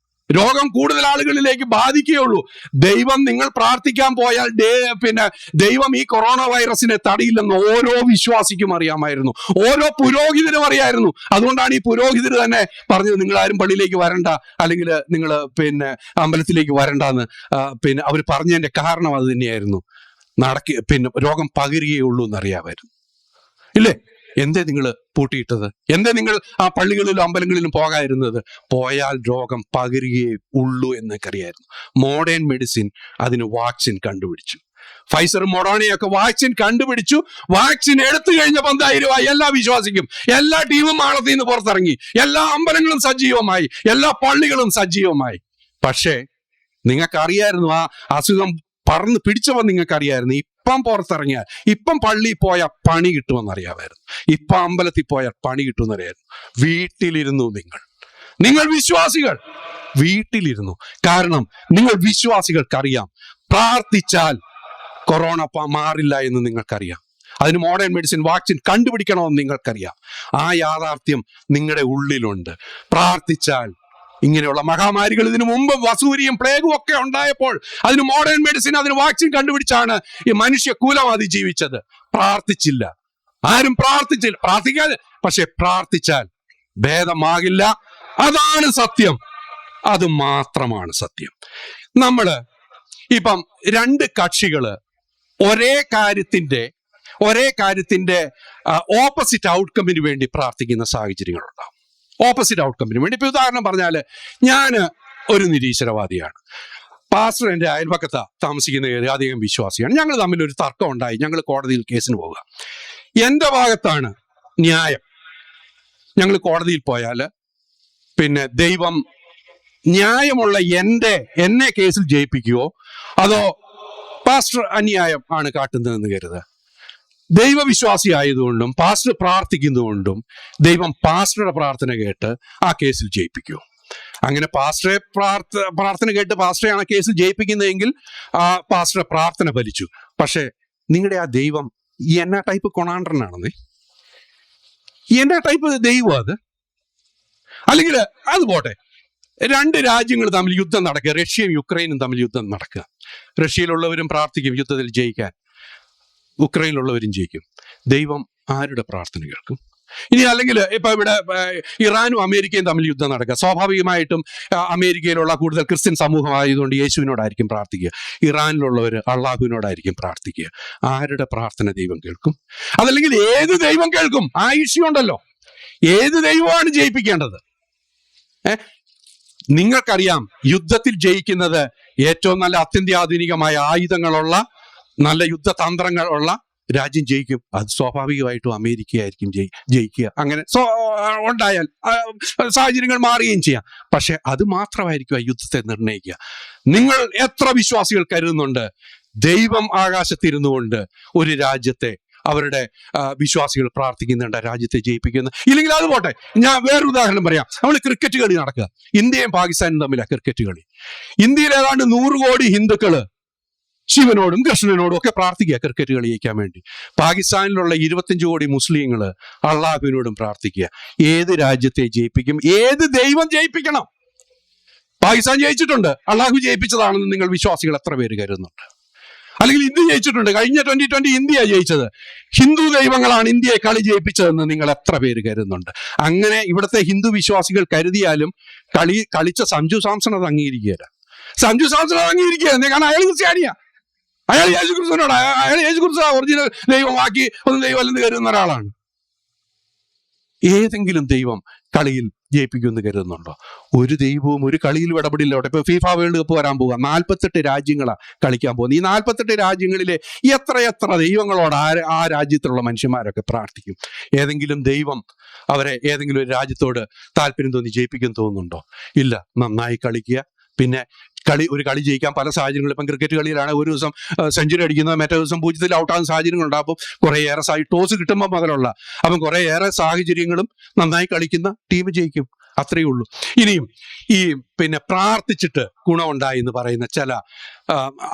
രോഗം കൂടുതൽ ആളുകളിലേക്ക് ബാധിക്കുകയുള്ളൂ. ദൈവം നിങ്ങൾ പ്രാർത്ഥിക്കാൻ പോയാൽ പിന്നെ ദൈവം ഈ കൊറോണ വൈറസിനെ തടയില്ലെന്ന് ഓരോ വിശ്വാസിക്കും അറിയാമായിരുന്നു, ഓരോ പുരോഹിതനും അറിയായിരുന്നു. അതുകൊണ്ടാണ് ഈ പുരോഹിതർ തന്നെ പറഞ്ഞത് നിങ്ങൾ ആരും പള്ളിയിലേക്ക് വരണ്ട, അല്ലെങ്കിൽ നിങ്ങൾ പിന്നെ അമ്പലത്തിലേക്ക് വരണ്ടെന്ന്. പിന്നെ അവർ പറഞ്ഞതിന്റെ കാരണം അത് തന്നെയായിരുന്നു. പിന്നെ രോഗം പകരുകയുള്ളൂ എന്നറിയാമായിരുന്നു. ഇല്ലേ? എന്തേ നിങ്ങൾ പൂട്ടിയിട്ടത്? എന്തേ നിങ്ങൾ ആ പള്ളികളിലും അമ്പലങ്ങളിലും പോകാതിരുന്നത്? പോയാൽ രോഗം പകരുകയേ ഉള്ളൂ എന്നൊക്കെ അറിയായിരുന്നു. മോഡേൺ മെഡിസിൻ അതിന് വാക്സിൻ കണ്ടുപിടിച്ചു. ഫൈസറും മൊഡോണയൊക്കെ വാക്സിൻ കണ്ടുപിടിച്ചു. വാക്സിൻ എടുത്തു കഴിഞ്ഞപ്പോൾ എന്തായിരുന്നു? എല്ലാ വിശ്വാസിക്കും, എല്ലാ ടീമും മാളത്തിൽ നിന്ന് പുറത്തിറങ്ങി, എല്ലാ അമ്പലങ്ങളും സജീവമായി, എല്ലാ പള്ളികളും സജീവമായി. പക്ഷേ നിങ്ങൾക്കറിയായിരുന്നു ആ അസുഖം പറന്ന് പിടിച്ചപ്പോൾ നിങ്ങൾക്കറിയായിരുന്നു ഇപ്പം പുറത്തിറങ്ങിയാൽ, ഇപ്പം പള്ളിയിൽ പോയാൽ പണി കിട്ടുമെന്നറിയാമായിരുന്നു, ഇപ്പം അമ്പലത്തിൽ പോയാൽ പണി കിട്ടുമെന്നറിയായിരുന്നു. വീട്ടിലിരുന്നു നിങ്ങൾ വിശ്വാസികൾ വീട്ടിലിരുന്നു. കാരണം നിങ്ങൾ വിശ്വാസികൾക്കറിയാം പ്രാർത്ഥിച്ചാൽ കൊറോണ മാറില്ല എന്ന് നിങ്ങൾക്കറിയാം. അതിന് മോഡേൺ മെഡിസിൻ വാക്സിൻ കണ്ടുപിടിക്കണമെന്ന് നിങ്ങൾക്കറിയാം. ആ യാഥാർത്ഥ്യം നിങ്ങളുടെ ഉള്ളിലുണ്ട്. പ്രാർത്ഥിച്ചാൽ ഇങ്ങനെയുള്ള മഹാമാരികൾ ഇതിനു മുമ്പ് വസൂരിയും പ്ലേഗും ഒക്കെ ഉണ്ടായപ്പോൾ അതിന് മോഡേൺ മെഡിസിൻ, അതിന് വാക്സിൻ കണ്ടുപിടിച്ചാണ് ഈ മനുഷ്യകുലം അതിജീവിച്ചത്. പ്രാർത്ഥിച്ചില്ല, ആരും പ്രാർത്ഥിക്കാതെ. പക്ഷെ പ്രാർത്ഥിച്ചാൽ ഭേദമാകില്ല. അതാണ് സത്യം, അത് മാത്രമാണ് സത്യം. നമ്മള് ഇപ്പം രണ്ട് കക്ഷികള് ഒരേ കാര്യത്തിന്റെ ഓപ്പോസിറ്റ് ഔട്ട്കമ്മിന് വേണ്ടി പ്രാർത്ഥിക്കുന്ന സാഹചര്യങ്ങളുണ്ടാവും. ഓപ്പോസിറ്റ് ഔട്ട്കമ്മിന് വേണ്ടി. ഇപ്പൊ ഉദാഹരണം പറഞ്ഞാൽ, ഞാൻ ഒരു നിരീശ്വരവാദിയാണ്, പാസ്റ്റർ എൻ്റെ അയൽപക്കത്ത് താമസിക്കുന്ന അധികം വിശ്വാസിയാണ്. ഞങ്ങൾ തമ്മിൽ ഒരു തർക്കം ഉണ്ടായി, ഞങ്ങൾ കോടതിയിൽ കേസിന് പോവുക. എൻ്റെ ഭാഗത്താണ് ന്യായം. ഞങ്ങൾ കോടതിയിൽ പോയാൽ പിന്നെ ദൈവം ന്യായമുള്ള എന്നെ കേസിൽ ജയിപ്പിക്കുവോ, അതോ പാസ്റ്റർ അന്യായം ആണ് കാട്ടുന്നതെന്ന് കരുതുക. ദൈവവിശ്വാസി ആയതുകൊണ്ടും പാസ്റ്റർ പ്രാർത്ഥിക്കുന്നതുകൊണ്ടും ദൈവം പാസ്റ്ററുടെ പ്രാർത്ഥന കേട്ട് ആ കേസിൽ ജയിപ്പിക്കുമോ? അങ്ങനെ പാസ്റ്ററെ പ്രാർത്ഥന കേട്ട് പാസ്റ്ററെയാണ് കേസിൽ ജയിപ്പിക്കുന്നതെങ്കിൽ ആ പാസ്റ്ററുടെ പ്രാർത്ഥന ഫലിച്ചു. പക്ഷെ നിങ്ങളുടെ ആ ദൈവം എന്നാ ടൈപ്പ് കൊണാണ്ടറിനാണെന്നേ, എന്നാ ടൈപ്പ് ദൈവം അത്? അല്ലെങ്കിൽ അത് പോട്ടെ, രണ്ട് രാജ്യങ്ങൾ തമ്മിൽ യുദ്ധം നടക്കുക, റഷ്യയും യുക്രൈനും തമ്മിൽ യുദ്ധം നടക്കുക. റഷ്യയിലുള്ളവരും പ്രാർത്ഥിക്കും യുദ്ധത്തിൽ ജയിക്കാൻ, ഉക്രൈനിലുള്ളവരും ജയിക്കും. ദൈവം ആരുടെ പ്രാർത്ഥന കേൾക്കും? ഇനി അല്ലെങ്കിൽ ഇപ്പൊ ഇവിടെ ഇറാനും അമേരിക്കയും തമ്മിൽ യുദ്ധം നടക്കുക. സ്വാഭാവികമായിട്ടും അമേരിക്കയിലുള്ള കൂടുതൽ ക്രിസ്ത്യൻ സമൂഹമായതുകൊണ്ട് യേശുവിനോടായിരിക്കും പ്രാർത്ഥിക്കുക, ഇറാനിലുള്ളവർ അള്ളാഹുവിനോടായിരിക്കും പ്രാർത്ഥിക്കുക. ആരുടെ പ്രാർത്ഥന ദൈവം കേൾക്കും? അതല്ലെങ്കിൽ ഏത് ദൈവം കേൾക്കും? ആ ഇഷ്യൂ ഉണ്ടല്ലോ, ഏത് ദൈവമാണ് ജയിപ്പിക്കേണ്ടത്? നിങ്ങൾക്കറിയാം, യുദ്ധത്തിൽ ജയിക്കുന്നത് ഏറ്റവും നല്ല അത്യന്താധുനികമായ ആയുധങ്ങളുള്ള, നല്ല യുദ്ധതന്ത്രങ്ങളുള്ള രാജ്യം ജയിക്കും. അത് സ്വാഭാവികമായിട്ടും അമേരിക്കയായിരിക്കും ജയിക്കുക. അങ്ങനെ ഉണ്ടായാൽ സാഹചര്യങ്ങൾ മാറുകയും ചെയ്യാം. പക്ഷെ അത് മാത്രമായിരിക്കും ആ യുദ്ധത്തെ നിർണ്ണയിക്കുക. നിങ്ങൾ എത്ര വിശ്വാസികൾ കരുതുന്നുണ്ട് ദൈവം ആകാശത്തിരുന്നു കൊണ്ട് ഒരു രാജ്യത്തെ, അവരുടെ വിശ്വാസികൾ പ്രാർത്ഥിക്കുന്നുണ്ട്, രാജ്യത്തെ ജയിപ്പിക്കുന്നു? ഇല്ലെങ്കിൽ അത് പോട്ടെ, ഞാൻ വേറൊരു ഉദാഹരണം പറയാം. നമ്മൾ ക്രിക്കറ്റ് കളി നടക്കുക, ഇന്ത്യയും പാകിസ്ഥാനും തമ്മിലാണ് ക്രിക്കറ്റ് കളി. ഇന്ത്യയിൽ ഏതാണ്ട് 100 കോടി ഹിന്ദുക്കള് ശിവനോടും കൃഷ്ണനോടും ഒക്കെ പ്രാർത്ഥിക്കുക ക്രിക്കറ്റ് കളി ജയിക്കാൻ വേണ്ടി. പാകിസ്ഥാനിലുള്ള 25 കോടി മുസ്ലിങ്ങൾ അള്ളാഹുവിനോടും പ്രാർത്ഥിക്കുക. ഏത് രാജ്യത്തെ ജയിപ്പിക്കും? ഏത് ദൈവം ജയിപ്പിക്കണം? പാകിസ്ഥാൻ ജയിച്ചിട്ടുണ്ട്, അള്ളാഹു ജയിപ്പിച്ചതാണെന്ന് നിങ്ങൾ വിശ്വാസികൾ എത്ര പേര് കരുതുന്നുണ്ട്? അല്ലെങ്കിൽ ഇന്ത്യ ജയിച്ചിട്ടുണ്ട്, കഴിഞ്ഞ 2020 ഇന്ത്യ ജയിച്ചത്, ഹിന്ദു ദൈവങ്ങളാണ് ഇന്ത്യയെ കളി ജയിപ്പിച്ചതെന്ന് നിങ്ങൾ എത്ര പേര് കരുതുന്നുണ്ട്? അങ്ങനെ ഇവിടുത്തെ ഹിന്ദു വിശ്വാസികൾ കരുതിയാലും കളിച്ച സഞ്ജു സാംസൺ അത് അംഗീകരിക്കുകയില്ല. സഞ്ജു സാംസൺ അത് അംഗീകരിക്കുകയാണ്, കാരണം അയാൾ ക്രിസ്ത്യാനിയാ, അയാൾ യേശുക്രിസ്തുവിനോട്, അയാൾ യേശുക്രിസ്തു ഒറിജിനൽ ദൈവമാക്കി ഒന്ന് ദൈവമല്ലെന്ന് കരുതുന്ന ഒരാളാണ്. ഏതെങ്കിലും ദൈവം കളിയിൽ ജയിപ്പിക്കുമെന്ന് കരുതുന്നുണ്ടോ? ഒരു ദൈവവും ഒരു കളിയിലും ഇടപെടില്ല. ഇപ്പൊ ഫിഫ വേൾഡ് കപ്പ് വരാൻ പോവുക, 48 രാജ്യങ്ങളാണ് കളിക്കാൻ പോകുന്നത്. ഈ 48 രാജ്യങ്ങളിലെ എത്ര ദൈവങ്ങളോട് ആ രാജ്യത്തിലുള്ള മനുഷ്യന്മാരൊക്കെ പ്രാർത്ഥിക്കും? ഏതെങ്കിലും ദൈവം അവരെ ഏതെങ്കിലും ഒരു രാജ്യത്തോട് താല്പര്യം തോന്നി ജയിപ്പിക്കും തോന്നുന്നുണ്ടോ? ഇല്ല. നന്നായി കളിക്കുക. പിന്നെ ഒരു കളി ജയിക്കാൻ പല സാഹചര്യങ്ങളും, ഇപ്പം ക്രിക്കറ്റ് കളിയിലാണ് ഒരു ദിവസം സെഞ്ചുറി അടിക്കുന്നത്, മറ്റേ ദിവസം 0 ഔട്ടാകുന്ന സാഹചര്യങ്ങളുണ്ട്. അപ്പം കുറേയേറെ ടോസ് കിട്ടുമ്പോൾ മുതലുള്ള, അപ്പം കുറേയേറെ സാഹചര്യങ്ങളും നന്നായി കളിക്കുന്ന ടീം ജയിക്കും. അത്രയേ ഉള്ളൂ. ഇനിയും ഈ പിന്നെ പ്രാർത്ഥിച്ചിട്ട് ഗുണമുണ്ടായി എന്ന് പറയുന്ന ചില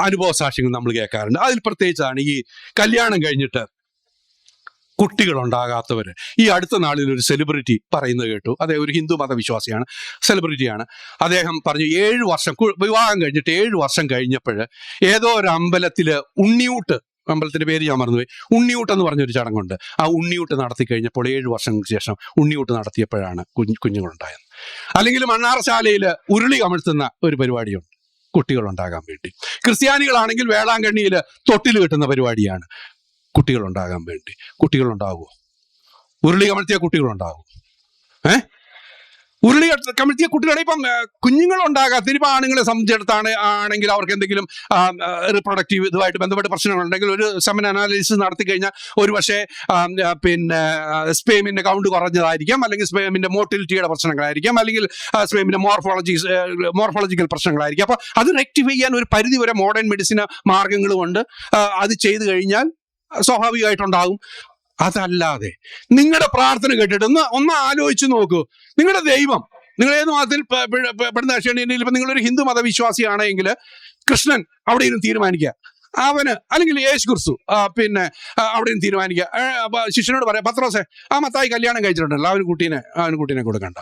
അനുഭവ സാക്ഷ്യങ്ങൾ നമ്മൾ കേൾക്കാറുണ്ട്. അതിൽ പ്രത്യേകിച്ചാണ് ഈ കല്യാണം കഴിഞ്ഞിട്ട് കുട്ടികളുണ്ടാകാത്തവർ. ഈ അടുത്ത നാളിൽ ഒരു സെലിബ്രിറ്റി പറയുന്നത് കേട്ടു. അദ്ദേഹം ഒരു ഹിന്ദു മതവിശ്വാസിയാണ്, സെലിബ്രിറ്റിയാണ്. അദ്ദേഹം പറഞ്ഞു 7 വർഷം വിവാഹം കഴിഞ്ഞിട്ട് 7 വർഷം കഴിഞ്ഞപ്പോൾ ഏതോ ഒരു അമ്പലത്തിൽ ഉണ്ണിയൂട്ട്, അമ്പലത്തിന്റെ പേര് ഞാൻ മറന്നുപോയി, ഉണ്ണിയൂട്ട് എന്ന് പറഞ്ഞൊരു ചടങ്ങുണ്ട്. ആ ഉണ്ണിയൂട്ട് നടത്തി കഴിഞ്ഞപ്പോൾ 7 വർഷങ്ങൾക്ക് ശേഷം ഉണ്ണിയൂട്ട് നടത്തിയപ്പോഴാണ് കുഞ്ഞുങ്ങളുണ്ടായത്. അല്ലെങ്കിൽ മണ്ണാറശാലയിൽ ഉരുളി കമഴ്ത്തുന്ന ഒരു പരിപാടിയുണ്ട് കുട്ടികളുണ്ടാകാൻ വേണ്ടി. ക്രിസ്ത്യാനികളാണെങ്കിൽ വേളാങ്കണ്ണിയിൽ തൊട്ടിൽ കെട്ടുന്ന പരിപാടിയാണ് കുട്ടികളുണ്ടാകാൻ വേണ്ടി. കുട്ടികളുണ്ടാകുമോ? ഉരുളി കമഴ്ത്തിയ കുട്ടികളുണ്ടാകും? ഉരുളി കമഴ്ത്തിയ കുട്ടികളെ ഇപ്പം കുഞ്ഞുങ്ങളുണ്ടാകാത്ത, ഇപ്പം ആണുങ്ങളെ സംബന്ധിച്ചിടത്താണ് അവർക്ക് എന്തെങ്കിലും റിപ്രൊഡക്റ്റീവ് ഇതുമായിട്ട് ബന്ധപ്പെട്ട പ്രശ്നങ്ങളുണ്ടെങ്കിൽ ഒരു സെമൻ അനാലിസിസ് നടത്തി കഴിഞ്ഞാൽ ഒരു പക്ഷേ പിന്നെ സ്പേമിന്റെ കൗണ്ട് കുറഞ്ഞതായിരിക്കാം, അല്ലെങ്കിൽ സ്പേമിന്റെ മോട്ടിലിറ്റിയുടെ പ്രശ്നങ്ങളായിരിക്കാം, അല്ലെങ്കിൽ സ്പേമിന്റെ മോർഫോളജിക്കൽ പ്രശ്നങ്ങളായിരിക്കും. അപ്പൊ അത് റെക്ടിഫൈ ചെയ്യാൻ ഒരു പരിധി വരെ മോഡേൺ മെഡിസിൻ മാർഗങ്ങളുമുണ്ട്. അത് ചെയ്തു കഴിഞ്ഞാൽ സ്വാഭാവികമായിട്ടുണ്ടാകും. അതല്ലാതെ നിങ്ങളുടെ പ്രാർത്ഥന കേട്ടിട്ട് ഒന്ന് ആലോചിച്ച് നോക്കൂ. നിങ്ങളുടെ ദൈവം, നിങ്ങൾ ഏത് മതത്തിൽ പെടുന്ന ക്ഷണിയിൽ, ഇപ്പം നിങ്ങളൊരു ഹിന്ദു മതവിശ്വാസിയാണെങ്കിൽ കൃഷ്ണൻ അവിടെ ഇരുന്ന് തീരുമാനിക്കുക, അവന്, അല്ലെങ്കിൽ യേശു ക്രിസ്തു പിന്നെ അവിടെ നിന്ന് തീരുമാനിക്കുക. ശിഷ്യനോട് പറയാം, പത്രോസേ ആ മത്തായി കല്യാണം കഴിച്ചിട്ടുണ്ടല്ലോ, അവന് കുട്ടീനെ കൊടുക്കണ്ട.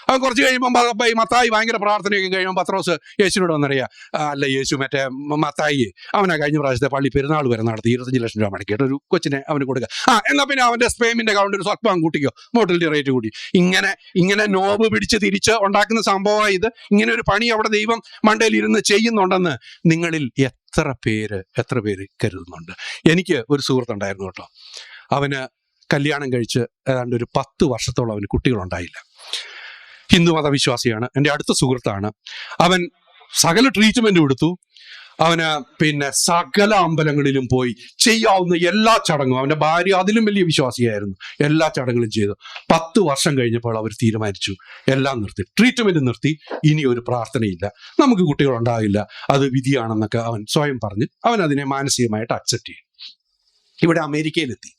അവൻ കുറച്ച് കഴിയുമ്പോൾ ഈ മത്തായി ഭയങ്കര പ്രാർത്ഥനയൊക്കെ കഴിയുമ്പോൾ പത്രോസ് യേശുവിനോട് വന്നറിയാം, അല്ല യേശു മറ്റേ മത്തായി അവനാ കഴിഞ്ഞ പ്രാവശ്യത്തെ പള്ളി പെരുന്നാൾ വരെ നടത്തി 25 ലക്ഷം രൂപ മടക്കിയിട്ട് ഒരു കൊച്ചിനെ അവന് കൊടുക്കുക. എന്നാൽ പിന്നെ അവന്റെ സ്പേമിന്റെ കൗണ്ട് ഒരു സ്വല്പം കൂട്ടിക്കോ, മോട്ടിലിറ്റി റേറ്റ് കൂടി. ഇങ്ങനെ നോബ് പിടിച്ച് തിരിച്ച് ഉണ്ടാക്കുന്ന സംഭവം ഇത്. ഇങ്ങനെ ഒരു പണി അവിടെ ദൈവം മണ്ടയിൽ ഇരുന്ന് ചെയ്യുന്നുണ്ടെന്ന് നിങ്ങളിൽ എത്ര പേര് കരുതുന്നുണ്ട്? എനിക്ക് ഒരു സുഹൃത്തുണ്ടായിരുന്നു കേട്ടോ. അവന് കല്യാണം കഴിച്ച് ഏതാണ്ട് ഒരു 10 വർഷത്തോളം അവന് കുട്ടികളുണ്ടായില്ല. ഹിന്ദു മതവിശ്വാസിയാണ്, എൻ്റെ അടുത്ത സുഹൃത്താണ്. അവൻ സകല ട്രീറ്റ്മെന്റും എടുത്തു. അവന് പിന്നെ സകല അമ്പലങ്ങളിലും പോയി ചെയ്യാവുന്ന എല്ലാ ചടങ്ങും, അവന്റെ ഭാര്യ അതിലും വലിയ വിശ്വാസിയായിരുന്നു, എല്ലാ ചടങ്ങുകളും ചെയ്തു. 10 വർഷം കഴിഞ്ഞപ്പോൾ അവർ തീരുമാനിച്ചു എല്ലാം നിർത്തി, ട്രീറ്റ്മെന്റ് നിർത്തി, ഇനി ഒരു പ്രാർത്ഥനയില്ല, നമുക്ക് കുട്ടികൾ ഉണ്ടാകില്ല, അത് വിധിയാണെന്നൊക്കെ അവൻ സ്വയം പറഞ്ഞ് അവൻ അതിനെ മാനസികമായിട്ട് അക്സെപ്റ്റ് ചെയ്തു. ഇവിടെ അമേരിക്കയിലെത്തി.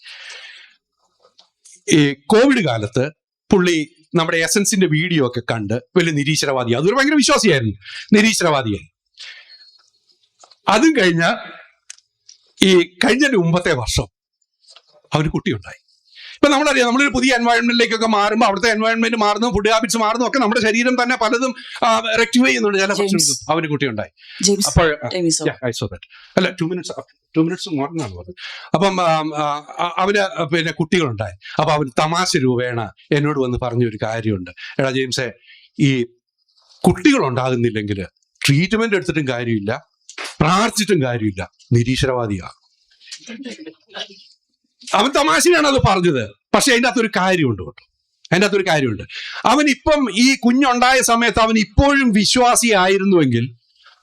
ഈ കോവിഡ് കാലത്ത് പുള്ളി നമ്മുടെ എസൻസിന്റെ വീഡിയോ ഒക്കെ കണ്ട് വലിയ നിരീശ്വരവാദിയായി. അതൊരു ഭയങ്കര വിശ്വാസിയായിരുന്നു, നിരീശ്വരവാദിയായി. അതും കഴിഞ്ഞ മുമ്പത്തെ വർഷം അവന് കുട്ടിയുണ്ടായി. ഇപ്പൊ നമ്മളറിയാം, നമ്മളൊരു പുതിയ എൻവയോൺമെന്റിലേക്കൊക്കെ മാറുമ്പോൾ അവിടുത്തെ എൻവയോൺമെന്റ് മാറുന്നു, ഫുഡ് ഹാബിറ്റ്സ് മാറുന്നു, ഒക്കെ നമ്മുടെ ശരീരം തന്നെ പലതും റെക്ടിഫൈ ചെയ്യുന്നുണ്ട്. ചില പ്രശ്നങ്ങൾ അവന് കുട്ടിയുണ്ടായി. അപ്പോൾ അല്ല 2 minutes മാറുന്നാണ് പറഞ്ഞത്. അപ്പം അവന് പിന്നെ കുട്ടികളുണ്ടായി. അപ്പൊ അവന് തമാശ രൂപേണ എന്നോട് വന്ന് പറഞ്ഞൊരു കാര്യമുണ്ട്. എടാ ജെയിംസേ, ഈ കുട്ടികൾ ഉണ്ടാകുന്നില്ലെങ്കിൽ ട്രീറ്റ്മെന്റ് എടുത്തിട്ടും കാര്യമില്ല, പ്രാർത്ഥിച്ചിട്ടും കാര്യമില്ല, നിരീശ്വരവാദിയാണ്. അവൻ തമാശയാണ് അത് പറഞ്ഞത്, പക്ഷെ അതിൻ്റെ അകത്തൊരു കാര്യമുണ്ട് കേട്ടോ, അതിൻ്റെ അകത്തൊരു കാര്യമുണ്ട്. അവൻ ഇപ്പം ഈ കുഞ്ഞുണ്ടായ സമയത്ത് അവൻ ഇപ്പോഴും വിശ്വാസിയായിരുന്നുവെങ്കിൽ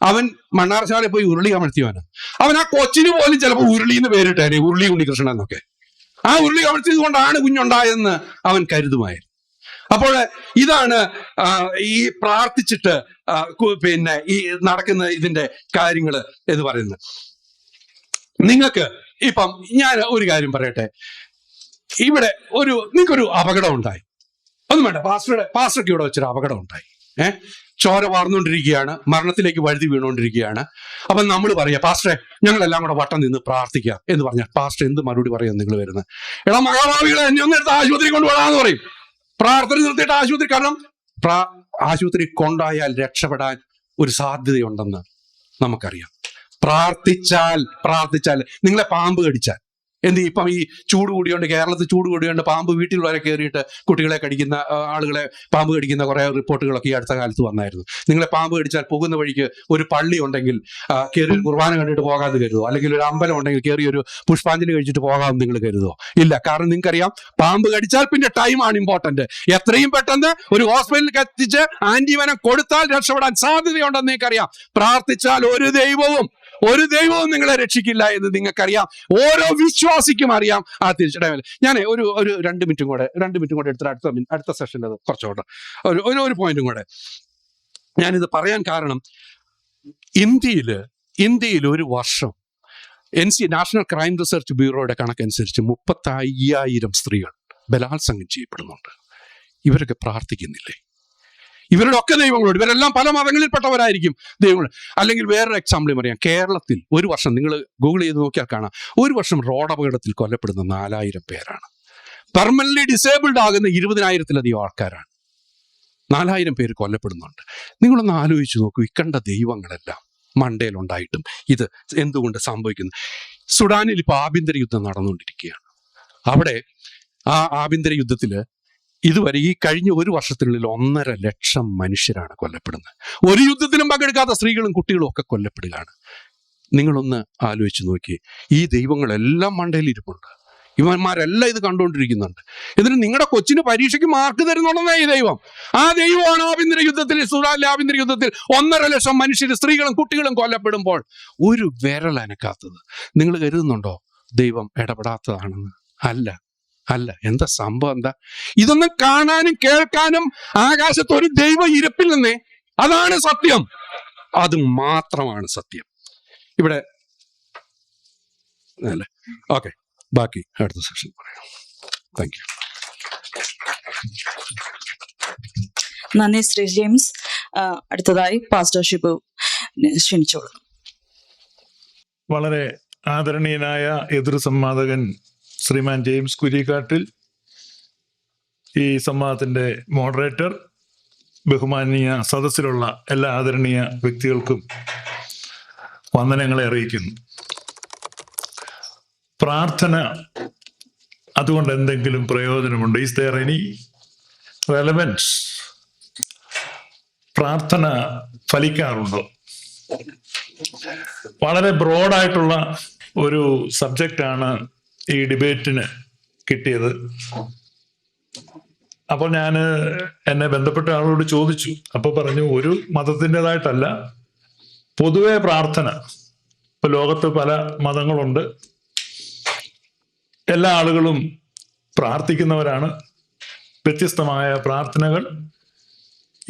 അവൻ മണ്ണാർശാലയിൽ പോയി ഉരുളി കമഴ്ത്തിയവന്. അവൻ ആ കൊച്ചിന് പോലും ചിലപ്പോൾ ഉരുളി എന്ന് പേരിട്ടേനെ, ഉരുളി ഉണ്ണികൃഷ്ണൻ എന്നൊക്കെ. ആ ഉരുളി കമഴ്ത്തിയത് കൊണ്ടാണ് കുഞ്ഞുണ്ടായതെന്ന് അവൻ കരുതുമായിരുന്നു. അപ്പോൾ ഇതാണ് ഈ പ്രാർത്ഥിച്ചിട്ട് പിന്നെ ഈ നടക്കുന്ന ഇതിന്റെ കാര്യങ്ങൾ എന്ന് പറയുന്നത്. നിങ്ങൾക്ക് ഇപ്പം ഞാൻ ഒരു കാര്യം പറയട്ടെ, ഇവിടെ നിങ്ങൾക്കൊരു അപകടം ഉണ്ടായി, ഒന്നും വേണ്ട, പാസ്റ്റർക്ക് ഇവിടെ വെച്ചൊരു അപകടം ഉണ്ടായി. ചോര വാർന്നുകൊണ്ടിരിക്കുകയാണ്, മരണത്തിലേക്ക് വഴുതി വീണുകൊണ്ടിരിക്കുകയാണ്. അപ്പം നമ്മൾ പറയാം, പാസ്റ്ററെ ഞങ്ങളെല്ലാം കൂടെ വട്ടം നിന്ന് പ്രാർത്ഥിക്കാം എന്ന് പറഞ്ഞാൽ പാസ്റ്റർ എന്ത് മറുപടി പറയാൻ നിങ്ങൾ വരുന്നത്? എടാ മഹാഭാവികളെ, എന്നെ ഒന്ന് എടുത്ത് ആശുപത്രി കൊണ്ടുപോകാന്ന് പറയും. പ്രാർത്ഥന നിർത്തിയിട്ട് ആശുപത്രി, കാരണം ആശുപത്രി കൊണ്ടായാൽ രക്ഷപ്പെടാൻ ഒരു സാധ്യതയുണ്ടെന്ന് നമുക്കറിയാം. പ്രാർത്ഥിച്ചാൽ നിങ്ങളെ പാമ്പ് കടിച്ചാൽ എന്ത്? ഇപ്പം ഈ ചൂട് കൂടിയോണ്ട്, കേരളത്തിൽ ചൂട് കൂടിയോണ്ട് പാമ്പ് വീട്ടിൽ വരെ കയറിയിട്ട് കുട്ടികളെ കടിക്കുന്ന, ആളുകളെ പാമ്പ് കടിക്കുന്ന കുറെ റിപ്പോർട്ടുകളൊക്കെ ഈ അടുത്ത കാലത്ത് വന്നായിരുന്നു. നിങ്ങളെ പാമ്പ് കടിച്ചാൽ പോകുന്ന വഴിക്ക് ഒരു പള്ളി ഉണ്ടെങ്കിൽ കയറി ഒരു കുർബാന കണ്ടിട്ട് പോകാമെന്ന് കരുതോ? അല്ലെങ്കിൽ ഒരു അമ്പലം ഉണ്ടെങ്കിൽ കയറി ഒരു പുഷ്പാഞ്ജലി കഴിച്ചിട്ട് പോകാമെന്ന് നിങ്ങൾ കരുതോ? ഇല്ല. കാരണം നിങ്ങൾക്കറിയാം, പാമ്പ് കടിച്ചാൽ പിന്നെ ടൈമാണ് ഇമ്പോർട്ടന്റ്. എത്രയും പെട്ടെന്ന് ഒരു ഹോസ്പിറ്റലിൽ എത്തിച്ച് ആന്റിവനം കൊടുത്താൽ രക്ഷപ്പെടാൻ സാധ്യതയുണ്ടെന്ന് നിങ്ങൾക്കറിയാം. പ്രാർത്ഥിച്ചാൽ ഒരു ദൈവവും നിങ്ങളെ രക്ഷിക്കില്ല എന്ന് നിങ്ങൾക്കറിയാം. ഓരോ വിശ്വാസിക്കും അറിയാം ആ തിരിച്ചടവിൽ. ഞാൻ ഒരു 2 മിനിറ്റും കൂടെ എടുത്തിട്ട് അടുത്ത സെഷനിൽ അത് കുറച്ചുകൂടെ ഒരു പോയിന്റും കൂടെ ഞാനിത് പറയാൻ കാരണം, ഇന്ത്യയിൽ ഒരു വർഷം നാഷണൽ ക്രൈം റിസർച്ച് ബ്യൂറോയുടെ കണക്കനുസരിച്ച് 35,000 സ്ത്രീകൾ ബലാത്സംഗം ചെയ്യപ്പെടുന്നുണ്ട്. ഇവരൊക്കെ പ്രാർത്ഥിക്കുന്നില്ലേ? ഇവരുടെ ഒക്കെ ദൈവങ്ങളോട്, ഇവരെല്ലാം പല മതങ്ങളിൽപ്പെട്ടവരായിരിക്കും ദൈവങ്ങൾ. അല്ലെങ്കിൽ വേറൊരു എക്സാമ്പിൾ പറയാം. കേരളത്തിൽ ഒരു വർഷം, നിങ്ങൾ ഗൂഗിൾ ചെയ്ത് നോക്കിയാൽ കാണാം, ഒരു വർഷം റോഡ് അപകടത്തിൽ കൊല്ലപ്പെടുന്ന 4,000 പേരാണ്. പെർമനന്റ്ലി ഡിസേബിൾഡ് ആകുന്ന 20,000-ലധികം ആൾക്കാരാണ്. 4,000 പേര് കൊല്ലപ്പെടുന്നുണ്ട്. നിങ്ങളൊന്ന് ആലോചിച്ച് നോക്കൂ, ഇക്കണ്ട ദൈവങ്ങളെല്ലാം മണ്ടയിലുണ്ടായിട്ടും ഇത് എന്തുകൊണ്ട് സംഭവിക്കുന്നു? സുഡാനിൽ ഇപ്പോൾ ആഭ്യന്തര യുദ്ധം നടന്നുകൊണ്ടിരിക്കുകയാണ്. അവിടെ ആ ആഭ്യന്തര യുദ്ധത്തിൽ ഇതുവരെ ഈ കഴിഞ്ഞ ഒരു വർഷത്തിനുള്ളിൽ 1.5 ലക്ഷം മനുഷ്യരാണ് കൊല്ലപ്പെടുന്നത്. ഒരു യുദ്ധത്തിലും പങ്കെടുക്കാത്ത സ്ത്രീകളും കുട്ടികളും ഒക്കെ കൊല്ലപ്പെടുകയാണ്. നിങ്ങളൊന്ന് ആലോചിച്ച് നോക്കി, ഈ ദൈവങ്ങളെല്ലാം മണ്ടയിൽ ഇരിപ്പുണ്ട്, ഇവന്മാരെല്ലാം ഇത് കണ്ടുകൊണ്ടിരിക്കുന്നുണ്ട്. എന്നിട്ട് നിങ്ങളുടെ കൊച്ചിന് പരീക്ഷയ്ക്ക് മാർക്ക് തരുന്നുണ്ടെന്നേ ഈ ദൈവം. ആ ദൈവമാണ് ആഭ്യന്തര യുദ്ധത്തിൽ, സുഡാനിലെ ആഭ്യന്തര യുദ്ധത്തിൽ 1.5 ലക്ഷം മനുഷ്യർ, സ്ത്രീകളും കുട്ടികളും കൊല്ലപ്പെടുമ്പോൾ ഒരു വിരൽ അനക്കാത്തത്. നിങ്ങൾ കരുതുന്നുണ്ടോ ദൈവം ഇടപെടാത്തതാണെന്ന്? അല്ല. എന്താ സംഭവം? എന്താ? ഇതൊന്നും കാണാനും കേൾക്കാനും ആകാശത്ത് ഒരു ദൈവം ഇരിപ്പില്ലെന്നേ. അതാണ് സത്യം, അത് മാത്രമാണ് സത്യം. ഇവിടെ അല്ലേ? ഓക്കെ, ബാക്കി അടുത്ത സെഷൻ പറയാം. Thank you. നന്ദി ശ്രീ ജെയിംസ്. അടുത്തതായി പാസ്റ്റർ ഷിബു ക്ഷണിച്ചോളൂ. വളരെ ആദരണീയനായ എതിർ സംവാദകൻ ശ്രീമാൻ ജെയിംസ് കുരിക്കാട്ടിൽ, ഈ സംവാദത്തിന്റെ മോഡറേറ്റർ, ബഹുമാനീയ സദസ്സിലുള്ള എല്ലാ ആദരണീയ വ്യക്തികൾക്കും വന്ദനങ്ങളെ അറിയിക്കുന്നു. പ്രാർത്ഥന അതുകൊണ്ട് എന്തെങ്കിലും പ്രയോജനമുണ്ട്? Is there any relevance? പ്രാർത്ഥന ഫലിക്കാറുണ്ടോ? വളരെ ബ്രോഡായിട്ടുള്ള ഒരു സബ്ജക്റ്റാണ് ഈ ഡിബേറ്റിന് കിട്ടിയത്. അപ്പോൾ ഞാൻ എന്നെ ബന്ധപ്പെട്ട ആളോട് ചോദിച്ചു. അപ്പോൾ പറഞ്ഞു, ഒരു മതത്തിൻ്റെതായിട്ടല്ല, പൊതുവെ പ്രാർത്ഥന. ഇപ്പൊ ലോകത്ത് പല മതങ്ങളുണ്ട്, എല്ലാ ആളുകളും പ്രാർത്ഥിക്കുന്നവരാണ്. വ്യത്യസ്തമായ പ്രാർത്ഥനകൾ,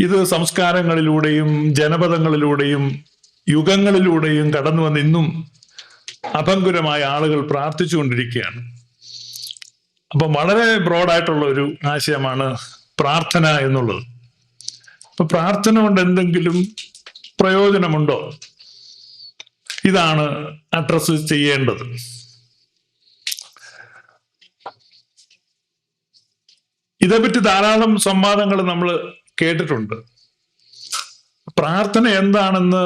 ഇത് സംസ്കാരങ്ങളിലൂടെയും ജനപദങ്ങളിലൂടെയും യുഗങ്ങളിലൂടെയും കടന്നു വന്ന് ഇന്നും അഭംഗുരമായ ആളുകൾ പ്രാർത്ഥിച്ചുകൊണ്ടിരിക്കുകയാണ്. അപ്പം വളരെ ബ്രോഡായിട്ടുള്ള ഒരു ആശയമാണ് പ്രാർത്ഥന എന്നുള്ളത്. അപ്പൊ പ്രാർത്ഥന കൊണ്ട് എന്തെങ്കിലും പ്രയോജനമുണ്ടോ? ഇതാണ് അഡ്രസ് ചെയ്യേണ്ടത്. ഇതേപ്പറ്റി ധാരാളം സംവാദങ്ങൾ നമ്മൾ കേട്ടിട്ടുണ്ട്. പ്രാർത്ഥന എന്താണെന്ന്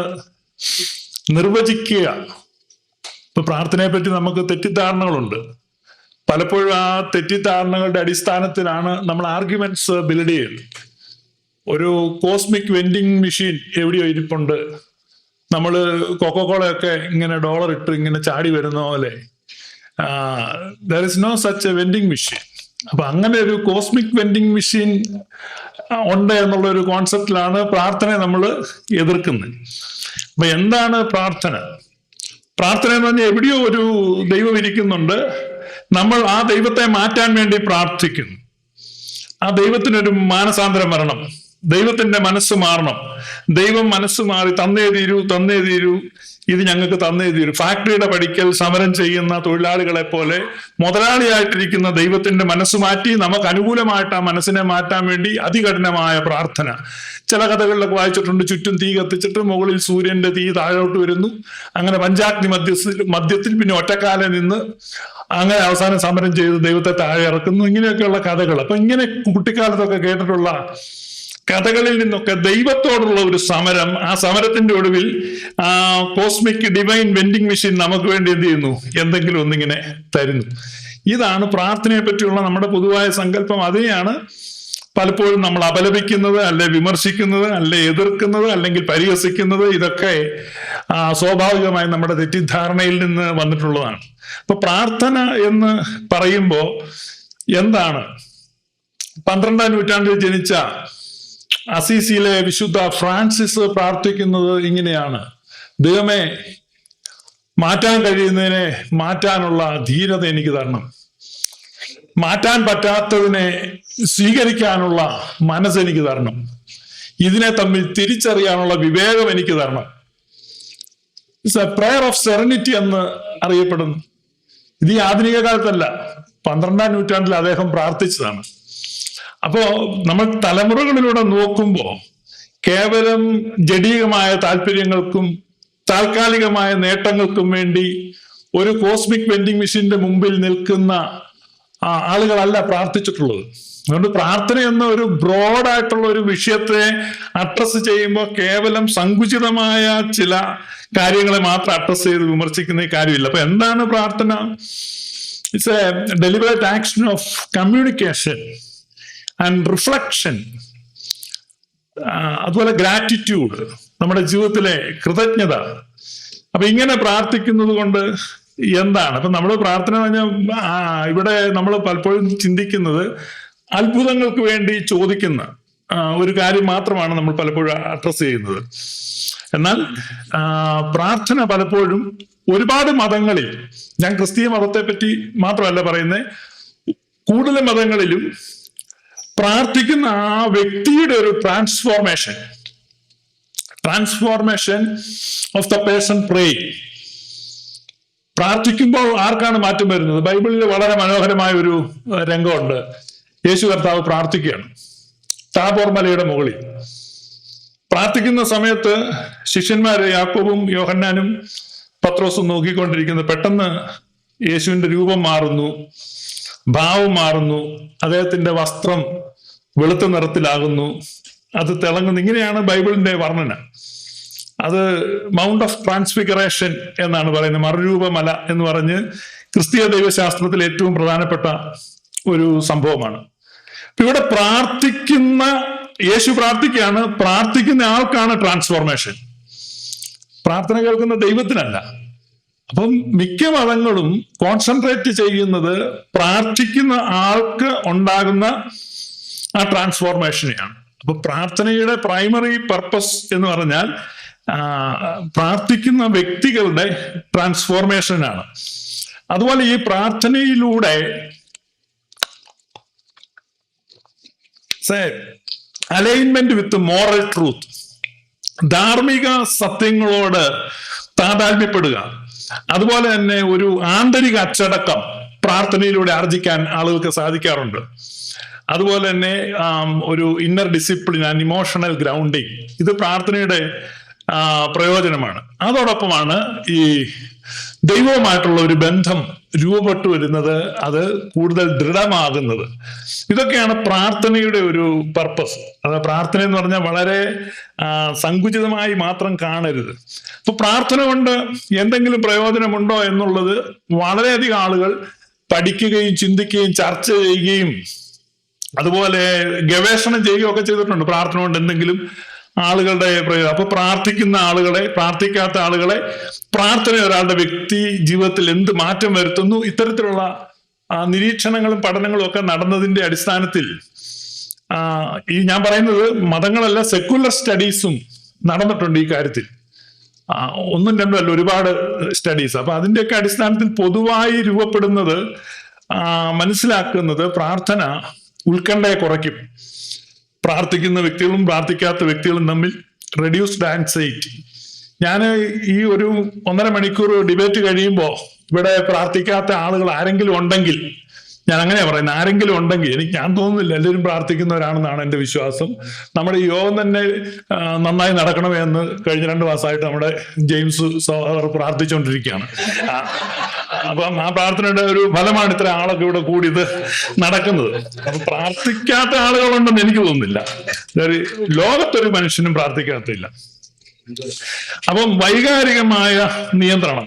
നിർവചിക്കുക. ഇപ്പൊ പ്രാർത്ഥനയെ പറ്റി നമുക്ക് തെറ്റിദ്ധാരണകളുണ്ട്. പലപ്പോഴും ആ തെറ്റിദ്ധാരണകളുടെ അടിസ്ഥാനത്തിലാണ് നമ്മൾ ആർഗ്യുമെന്റ്സ് ബിൽഡ് ചെയ്യുന്നത്. ഒരു കോസ്മിക് വെൻഡിങ് മെഷീൻ എവിടെയോ ഇരിപ്പുണ്ട്, നമ്മൾ കൊക്കോക്കോളയൊക്കെ ഇങ്ങനെ ഡോളർ ഇട്ട് ഇങ്ങനെ ചാടി വരുന്ന പോലെ, there is no such a vending machine. അപ്പൊ അങ്ങനെ ഒരു കോസ്മിക് വെൻഡിങ് മെഷീൻ ഉണ്ട് എന്നുള്ള ഒരു കോൺസെപ്റ്റിലാണ് പ്രാർത്ഥനയെ നമ്മൾ എതിർക്കുന്നത്. അപ്പൊ എന്താണ് പ്രാർത്ഥന? പ്രാർത്ഥന എന്ന് പറഞ്ഞാൽ എവിടെയോ ഒരു ദൈവം ഇരിക്കുന്നുണ്ട്, നമ്മൾ ആ ദൈവത്തെ മാറ്റാൻ വേണ്ടി പ്രാർത്ഥിക്കുന്നു. ആ ദൈവത്തിനൊരു മാനസാന്തരം വരണം, ദൈവത്തിന്റെ മനസ്സ് മാറണം. ദൈവം മനസ്സ് മാറി തന്നേ തീരൂ, ഇത് ഞങ്ങൾക്ക് തന്നേ തീരൂ. ഫാക്ടറിയുടെ പടിക്കൽ സമരം ചെയ്യുന്ന തൊഴിലാളികളെ പോലെ മുതലാളിയായിട്ടിരിക്കുന്ന ദൈവത്തിന്റെ മനസ്സ് മാറ്റി നമുക്ക് അനുകൂലമായിട്ട് ആ മനസ്സിനെ മാറ്റാൻ വേണ്ടി അതികഠിനമായ പ്രാർത്ഥന. ചില കഥകളിലൊക്കെ വായിച്ചിട്ടുണ്ട്, ചുറ്റും തീ കത്തിച്ചിട്ട് മുകളിൽ സൂര്യന്റെ തീ താഴോട്ട് വരുന്നു, അങ്ങനെ പഞ്ചാഗ്നി മധ്യത്തിൽ പിന്നെ ഒറ്റക്കാലെ നിന്ന് അങ്ങനെ അവസാനം സമരം ചെയ്ത് ദൈവത്തെ താഴെ ഇറക്കുന്നു. ഇങ്ങനെയൊക്കെയുള്ള കഥകൾ. അപ്പൊ ഇങ്ങനെ കുട്ടിക്കാലത്തൊക്കെ കേട്ടിട്ടുള്ള കഥകളിൽ നിന്നൊക്കെ ദൈവത്തോടുള്ള ഒരു സമരം, ആ സമരത്തിന്റെ ഒടുവിൽ ആ കോസ്മിക് ഡിവൈൻ വെൻഡിങ് മെഷീൻ നമുക്ക് വേണ്ടി എന്ത് ചെയ്യുന്നു, എന്തെങ്കിലും ഒന്നിങ്ങനെ തരുന്നു. ഇതാണ് പ്രാർത്ഥനയെ പറ്റിയുള്ള നമ്മുടെ പൊതുവായ സങ്കല്പം. അതിനെയാണ് പലപ്പോഴും നമ്മൾ അപലപിക്കുന്നത്, അല്ലെ വിമർശിക്കുന്നത്, അല്ലെ എതിർക്കുന്നത്, അല്ലെങ്കിൽ പരിഹസിക്കുന്നത്. ഇതൊക്കെ സ്വാഭാവികമായി നമ്മുടെ തെറ്റിദ്ധാരണയിൽ നിന്ന് വന്നിട്ടുള്ളതാണ്. അപ്പൊ പ്രാർത്ഥന എന്ന് പറയുമ്പോ എന്താണ്? 12ാം നൂറ്റാണ്ടിൽ ജനിച്ച അസീസിയിലെ വിശുദ്ധ ഫ്രാൻസിസ് പ്രാർത്ഥിക്കുന്നത് ഇങ്ങനെയാണ്: ദൈവമേ, മാറ്റാൻ കഴിയുന്നതിനെ മാറ്റാനുള്ള ധീരത എനിക്ക് തരണം, മാറ്റാൻ പറ്റാത്തതിനെ സ്വീകരിക്കാനുള്ള മനസ്സെനിക്ക് തരണം, ഇതിനെ തമ്മിൽ തിരിച്ചറിയാനുള്ള വിവേകം എനിക്ക് തരണം. It's a prayer of serenity എന്ന് അറിയപ്പെടുന്നു. ഇത് ഈ ആധുനിക കാലത്തല്ല, 12ാം നൂറ്റാണ്ടിൽ അദ്ദേഹം പ്രാർത്ഥിച്ചതാണ്. അപ്പോ നമ്മൾ തലമുറകളിലൂടെ നോക്കുമ്പോൾ കേവലം ജഡീകമായ താല്പര്യങ്ങൾക്കും താൽക്കാലികമായ നേട്ടങ്ങൾക്കും വേണ്ടി ഒരു കോസ്മിക് വെൻഡിങ് മെഷീന്റെ മുമ്പിൽ നിൽക്കുന്ന ആളുകളല്ല പ്രാർത്ഥിച്ചിട്ടുള്ളത്. അതുകൊണ്ട് പ്രാർത്ഥന എന്ന ഒരു ബ്രോഡായിട്ടുള്ള ഒരു വിഷയത്തെ അഡ്രസ് ചെയ്യുമ്പോൾ കേവലം സങ്കുചിതമായ ചില കാര്യങ്ങളെ മാത്രം അഡ്രസ് ചെയ്ത് വിമർശിക്കുന്ന കാര്യമില്ല. അപ്പൊ എന്താണ് പ്രാർത്ഥന? It's A deliberate action of communication and reflection. അതുപോലെ ഗ്രാറ്റിറ്റ്യൂഡ്, നമ്മുടെ ജീവിതത്തിലെ കൃതജ്ഞത. അപ്പൊ ഇങ്ങനെ പ്രാർത്ഥിക്കുന്നത് കൊണ്ട് എന്താണ്? അപ്പൊ നമ്മൾ പ്രാർത്ഥന പറഞ്ഞാൽ ഇവിടെ നമ്മൾ പലപ്പോഴും ചിന്തിക്കുന്നത് അത്ഭുതങ്ങൾക്ക് വേണ്ടി ചോദിക്കുന്ന ഒരു കാര്യം മാത്രമാണ് നമ്മൾ പലപ്പോഴും അഡ്രസ് ചെയ്യുന്നത്. എന്നാൽ പ്രാർത്ഥന പലപ്പോഴും ഒരുപാട് മതങ്ങളിൽ, ഞാൻ ക്രിസ്തീയ മതത്തെ പറ്റി മാത്രമല്ല പറയുന്നത്, കൂടുതൽ മതങ്ങളിലും പ്രാർത്ഥിക്കുന്ന ആ വ്യക്തിയുടെ ഒരു transformation of the person praying. പ്രാർത്ഥിക്കുമ്പോൾ ആർക്കാണ് മാറ്റം വരുന്നത്? ബൈബിളിൽ വളരെ മനോഹരമായ ഒരു രംഗമുണ്ട്. യേശു കർത്താവ് പ്രാർത്ഥിക്കുകയാണ് താബോർ മലയുടെ മുകളിൽ. പ്രാർത്ഥിക്കുന്ന സമയത്ത് ശിഷ്യന്മാര് യാക്കോബും യോഹന്നാനും പത്രോസും നോക്കിക്കൊണ്ടിരിക്കുന്നത്. പെട്ടെന്ന് യേശുവിന്റെ രൂപം മാറുന്നു, ഭാവം മാറുന്നു, അദ്ദേഹത്തിന്റെ വസ്ത്രം വെളുത്ത നിറത്തിലാകുന്നു, അത് തിളങ്ങുന്നു. ഇങ്ങനെയാണ് ബൈബിളിന്റെ വർണ്ണന. അത് മൗണ്ട് ഓഫ് ട്രാൻസ്ഫിഗറേഷൻ എന്നാണ് പറയുന്നത്, മറുരൂപമല എന്ന് പറഞ്ഞ് ക്രിസ്തീയ ദൈവശാസ്ത്രത്തിൽ ഏറ്റവും പ്രധാനപ്പെട്ട ഒരു സംഭവമാണ്. ഇവിടെ പ്രാർത്ഥിക്കുന്ന യേശു പ്രാർത്ഥിക്കുകയാണ്, പ്രാർത്ഥിക്കുന്ന ആൾക്കാണ് ട്രാൻസ്ഫോർമേഷൻ, പ്രാർത്ഥന കേൾക്കുന്ന ദൈവത്തിനല്ല. അപ്പം മിക്ക മതങ്ങളും കോൺസെൻട്രേറ്റ് ചെയ്യുന്നത് പ്രാർത്ഥിക്കുന്ന ആൾക്ക് ഉണ്ടാകുന്ന ആ ട്രാൻസ്ഫോർമേഷനെയാണ്. അപ്പൊ പ്രാർത്ഥനയുടെ പ്രൈമറി പർപ്പസ് എന്ന് പറഞ്ഞാൽ പ്രാർത്ഥിക്കുന്ന വ്യക്തികളുടെ ട്രാൻസ്ഫോർമേഷനാണ്. അതുപോലെ ഈ പ്രാർത്ഥനയിലൂടെ അലൈൻമെന്റ് വിത്ത് മോറൽ ട്രൂത്ത്, ധാർമ്മിക സത്യങ്ങളോട് താതാത്മ്യപ്പെടുക, അതുപോലെ തന്നെ ഒരു ആന്തരിക അച്ചടക്കം പ്രാർത്ഥനയിലൂടെ ആർജിക്കാൻ ആളുകൾക്ക് സാധിക്കാറുണ്ട്. അതുപോലെ തന്നെ ഒരു inner discipline and emotional grounding, ഇത് പ്രാർത്ഥനയുടെ പ്രയോജനമാണ്. അതോടൊപ്പമാണ് ഈ ദൈവവുമായിട്ടുള്ള ഒരു ബന്ധം രൂപപ്പെട്ടു വരുന്നത്, അത് കൂടുതൽ ദൃഢമാകുന്നത്. ഇതൊക്കെയാണ് പ്രാർത്ഥനയുടെ ഒരു പർപ്പസ്. അത് പ്രാർത്ഥന എന്ന് പറഞ്ഞാൽ വളരെ സങ്കുചിതമായി മാത്രം കാണരുത്. അപ്പൊ പ്രാർത്ഥന കൊണ്ട് എന്തെങ്കിലും പ്രയോജനമുണ്ടോ എന്നുള്ളത് വളരെയധികം ആളുകൾ പഠിക്കുകയും ചിന്തിക്കുകയും ചർച്ച ചെയ്യുകയും അതുപോലെ ഗവേഷണം ചെയ്യുകയും ഒക്കെ ചെയ്തിട്ടുണ്ട്. പ്രാർത്ഥന കൊണ്ട് എന്തെങ്കിലും ആളുകളുടെ പ്രയോജനം. അപ്പൊ പ്രാർത്ഥിക്കുന്ന ആളുകളെ, പ്രാർത്ഥിക്കാത്ത ആളുകളെ, പ്രാർത്ഥന ഒരാളുടെ വ്യക്തി ജീവിതത്തിൽ എന്ത് മാറ്റം വരുത്തുന്നു, ഇത്തരത്തിലുള്ള നിരീക്ഷണങ്ങളും പഠനങ്ങളും ഒക്കെ നടന്നതിന്റെ അടിസ്ഥാനത്തിൽ ഈ ഞാൻ പറയുന്നത് മതങ്ങളല്ല, സെക്കുലർ സ്റ്റഡീസും നടന്നിട്ടുണ്ട് ഈ കാര്യത്തിൽ. ഒന്നും രണ്ടും അല്ല, ഒരുപാട് സ്റ്റഡീസ്. അപ്പൊ അതിന്റെയൊക്കെ അടിസ്ഥാനത്തിൽ പൊതുവായി രൂപപ്പെടുന്നത്, മനസ്സിലാക്കുന്നത്, പ്രാർത്ഥന ഉത്കണ്ഠയെ കുറയ്ക്കും. പ്രാർത്ഥിക്കുന്ന വ്യക്തികളും പ്രാർത്ഥിക്കാത്ത വ്യക്തികളും തമ്മിൽ റെഡ്യൂസ്ഡ് ആൻസൈറ്റി. ഞാൻ ഈ ഒരു 1.5 മണിക്കൂർ ഡിബേറ്റ് കഴിയുമ്പോൾ ഇവിടെ പ്രാർത്ഥിക്കാത്ത ആളുകൾ ആരെങ്കിലും ഉണ്ടെങ്കിൽ, ഞാൻ അങ്ങനെയാ പറയുന്നത്, ആരെങ്കിലും ഉണ്ടെങ്കിൽ, ഞാൻ തോന്നുന്നില്ല എല്ലാവരും പ്രാർത്ഥിക്കുന്നവരാണെന്നാണ് എൻ്റെ വിശ്വാസം. നമ്മുടെ ഈ യോഗം തന്നെ നന്നായി നടക്കണമേ എന്ന് കഴിഞ്ഞ 2 മാസമായിട്ട് നമ്മുടെ ജെയിംസ് അവർ പ്രാർത്ഥിച്ചുകൊണ്ടിരിക്കുകയാണ്. അപ്പം ആ പ്രാർത്ഥനയുടെ ഒരു ഫലമാണ് ഇത്ര ആളൊക്കെ ഇവിടെ കൂടി ഇത് നടക്കുന്നത്. അപ്പൊ പ്രാർത്ഥിക്കാത്ത ആളുകളുണ്ടെന്ന് എനിക്ക് തോന്നുന്നില്ല. ലോകത്തൊരു മനുഷ്യനും പ്രാർത്ഥിക്കാത്തില്ല. അപ്പം വൈകാരികമായ നിയന്ത്രണം,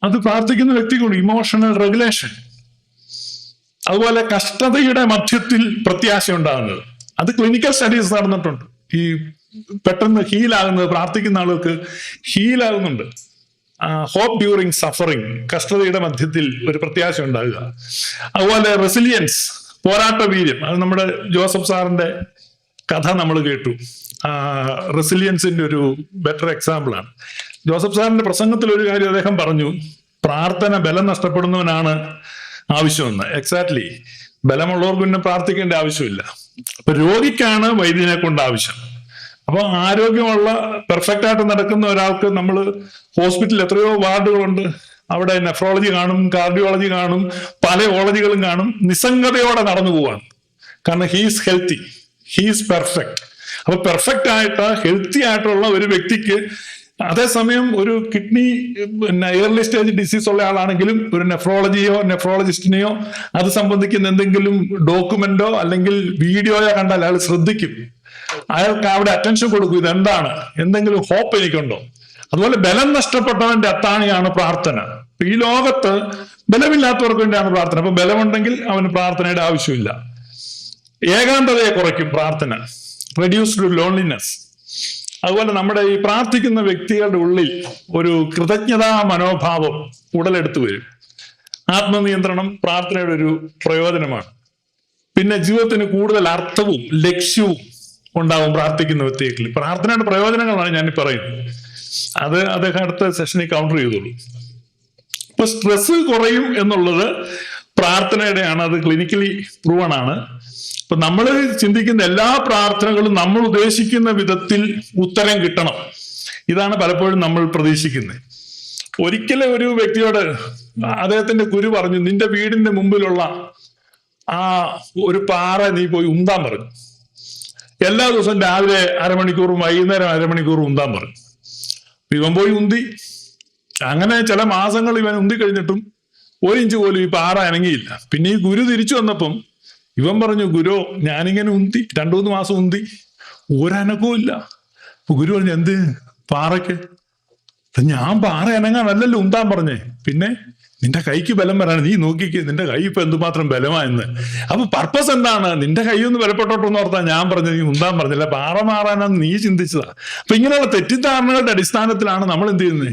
അത് പ്രാർത്ഥിക്കുന്ന വ്യക്തിക്കുണ്ട്. ഇമോഷണൽ റെഗുലേഷൻ, അതുപോലെ കഷ്ടതയുടെ മധ്യത്തിൽ പ്രത്യാശ ഉണ്ടാകുന്നത്, അത് ക്ലിനിക്കൽ സ്റ്റഡീസ് നടന്നിട്ടുണ്ട്. ഈ പെട്ടെന്ന് ഹീലാകുന്നത്, പ്രാർത്ഥിക്കുന്ന ആളുകൾക്ക് ഹീലാകുന്നുണ്ട്. ഹോപ്പ് ഡ്യൂറിങ് സഫറിങ്, കഷ്ടതയുടെ മധ്യത്തിൽ ഒരു പ്രത്യാശ ഉണ്ടാകുക. അതുപോലെ റെസിലിയൻസ്, പോരാട്ട വീര്യം, അത് നമ്മുടെ ജോസഫ് സാറിന്റെ കഥ നമ്മൾ കേട്ടു. റെസിലിയൻസിന്റെ ഒരു ബെറ്റർ എക്സാമ്പിൾ ആണ്. ജോസഫ് സാറിന്റെ പ്രസംഗത്തിൽ ഒരു കാര്യം അദ്ദേഹം പറഞ്ഞു, പ്രാർത്ഥന ബലം നഷ്ടപ്പെടുന്നവനാണ് ആവശ്യമെന്ന്. എക്സാക്ട്ലി, ബലമുള്ളവർക്ക് പിന്നെ പ്രാർത്ഥിക്കേണ്ട ആവശ്യമില്ല. അപ്പൊ രോഗിക്കാണ് വൈദ്യനെ കൊണ്ട് ആവശ്യം. അപ്പൊ ആരോഗ്യമുള്ള പെർഫെക്റ്റ് ആയിട്ട് നടക്കുന്ന ഒരാൾക്ക് നമ്മൾ ഹോസ്പിറ്റലിൽ എത്രയോ വാർഡുകളുണ്ട്, അവിടെ നെഫ്രോളജി കാണും, കാർഡിയോളജി കാണും, പല ഓളജികളും കാണും. നിസ്സംഗതയോടെ നടന്നു പോവാണ്. കാരണം ഹീസ് ഹെൽത്തി, ഹീസ് പെർഫെക്റ്റ്. അപ്പൊ പെർഫെക്റ്റ് ആയിട്ട് ഹെൽത്തി ആയിട്ടുള്ള ഒരു വ്യക്തിക്ക്, അതേസമയം ഒരു കിഡ്നി ഏർലി സ്റ്റേജ് ഡിസീസ് ഉള്ള ആളാണെങ്കിലും ഒരു നെഫ്രോളജിയോ നെഫ്രോളജിസ്റ്റിനെയോ അത് സംബന്ധിക്കുന്ന എന്തെങ്കിലും ഡോക്യുമെന്റോ അല്ലെങ്കിൽ വീഡിയോയോ കണ്ടാൽ അയാൾ ശ്രദ്ധിക്കും. അയാൾക്ക് അവിടെ അറ്റൻഷൻ കൊടുക്കും, ഇതെന്താണ്, എന്തെങ്കിലും ഹോപ്പ് എനിക്കുണ്ടോ. അതുപോലെ ബലം നഷ്ടപ്പെട്ടവന്റെ അത്താണിയാണ് പ്രാർത്ഥന. ഈ ലോകത്ത് ബലമില്ലാത്തവർക്ക് വേണ്ടിയാണ് പ്രാർത്ഥന. അപ്പൊ ബലമുണ്ടെങ്കിൽ അവന് പ്രാർത്ഥനയുടെ ആവശ്യമില്ല. ഏകാന്തതയെ കുറയ്ക്കും പ്രാർത്ഥന, റെഡ്യൂസ്ഡ് ലോൺലിനെസ്. അതുപോലെ നമ്മുടെ ഈ പ്രാർത്ഥിക്കുന്ന വ്യക്തികളുടെ ഉള്ളിൽ ഒരു കൃതജ്ഞതാ മനോഭാവം ഉടലെടുത്തു വരും. ആത്മനിയന്ത്രണം പ്രാർത്ഥനയുടെ ഒരു പ്രയോജനമാണ്. പിന്നെ ജീവിതത്തിന് കൂടുതൽ അർത്ഥവും ലക്ഷ്യവും ഉണ്ടാവും പ്രാർത്ഥിക്കുന്ന വ്യക്തികളിൽ. പ്രാർത്ഥനയുടെ പ്രയോജനങ്ങളാണ് ഞാൻ പറയുന്നത്. അത് അദ്ദേഹം അടുത്ത സെഷനിൽ കൗണ്ടർ ചെയ്തോളൂ. ഇപ്പൊ സ്ട്രെസ് കുറയും എന്നുള്ളത് പ്രാർത്ഥനയുടെയാണ്, അത് ക്ലിനിക്കലി പ്രൂവൺ ആണ്. ഇപ്പൊ നമ്മൾ ചിന്തിക്കുന്ന എല്ലാ പ്രാർത്ഥനകളും നമ്മൾ ഉദ്ദേശിക്കുന്ന വിധത്തിൽ ഉത്തരം കിട്ടണം, ഇതാണ് പലപ്പോഴും നമ്മൾ പ്രതീക്ഷിക്കുന്നത്. ഒരിക്കലും ഒരു വ്യക്തിയോട് അദ്ദേഹത്തിന്റെ ഗുരു പറഞ്ഞു, നിന്റെ വീടിന്റെ മുമ്പിലുള്ള ആ ഒരു പാറ നീ പോയി ഉന്താൻ പറഞ്ഞു. എല്ലാ ദിവസവും രാവിലെ 1/2 മണിക്കൂറും വൈകുന്നേരം 1/2 മണിക്കൂറും ഉന്താൻ പറഞ്ഞു. ഇവൻ പോയി ഉന്തി. അങ്ങനെ ചില മാസങ്ങൾ ഇവൻ ഉന്തി കഴിഞ്ഞിട്ടും 1 ഇഞ്ച് പോലും ഈ പാറ അനങ്ങിയില്ല. പിന്നെ ഈ ഗുരു തിരിച്ചു വന്നപ്പം ഇവൻ പറഞ്ഞു, ഗുരു ഞാനിങ്ങനെ ഉന്തി 2-3 മാസം ഉന്തി, ഒരനക്കവും ഇല്ല. ഗുരു പറഞ്ഞു, എന്ത് പാറയ്ക്ക്? ഞാൻ പാറ അനങ്ങാനല്ലല്ലോ ഉന്താൻ പറഞ്ഞേ, പിന്നെ നിന്റെ കൈക്ക് ബലം വരാണ്, നീ നോക്കിക്ക് നിന്റെ കൈ ഇപ്പൊ എന്തുമാത്രം ബലമായെന്ന്. അപ്പൊ പർപ്പസ് എന്താണ്? നിന്റെ കൈ ഒന്ന് ബലപ്പെട്ടോട്ടെന്ന് ഓർത്താ ഞാൻ പറഞ്ഞത്, നീ ഉന്താൻ പറഞ്ഞില്ല, പാറ മാറാനാന്ന് നീ ചിന്തിച്ചതാ. അപ്പൊ ഇങ്ങനെയുള്ള തെറ്റിദ്ധാരണകളുടെ അടിസ്ഥാനത്തിലാണ് നമ്മൾ എന്ത് ചെയ്യുന്നത്,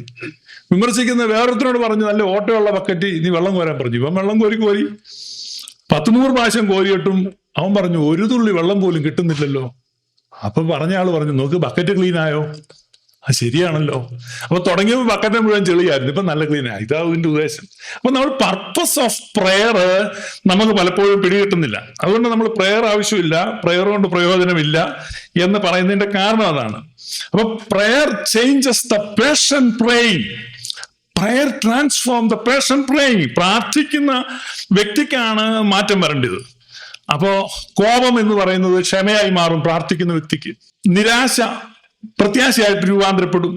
വിമർശിക്കുന്നത്. വേറൊരുത്തരോട് പറഞ്ഞു, നല്ല ഓട്ടയുള്ള ബക്കറ്റ് നീ വെള്ളം കോരാൻ പറഞ്ഞു. ഇവൻ വെള്ളം കോരി 10-100 പ്രാവശ്യം കോരിയിട്ടും അവൻ പറഞ്ഞു, ഒരു തുള്ളി വെള്ളം പോലും കിട്ടുന്നില്ലല്ലോ. അപ്പൊ പറഞ്ഞ ആള് പറഞ്ഞു, നോക്ക് ബക്കറ്റ് ക്ലീൻ ആയോ? ശരിയാണല്ലോ. അപ്പൊ തുടങ്ങിയപ്പോൾ ബക്കറ്റ് മുഴുവൻ ചെളിയായിരുന്നു, ഇപ്പൊ നല്ല ക്ലീൻ ആയി. ഇതാ ഇതിന്റെ ഉദ്ദേശം. അപ്പൊ നമ്മൾ പർപ്പസ് ഓഫ് പ്രെയർ നമുക്ക് പലപ്പോഴും പിടികിട്ടുന്നില്ല. അതുകൊണ്ട് നമ്മൾ പ്രെയർ ആവശ്യമില്ല, പ്രെയർ കൊണ്ട് പ്രയോജനമില്ല എന്ന് പറയുന്നതിന്റെ കാരണം അതാണ്. അപ്പൊ prayer changes the person praying. Prayer transform the person praying. പ്രാർത്ഥിക്കുന്ന വ്യക്തിക്കാണ് മാറ്റം വരേണ്ടത്. അപ്പോ കോപം എന്ന് പറയുന്നത് ക്ഷമയായി മാറും പ്രാർത്ഥിക്കുന്ന വ്യക്തിക്ക്. നിരാശ പ്രത്യാശയായിട്ട് രൂപാന്തരപ്പെടും.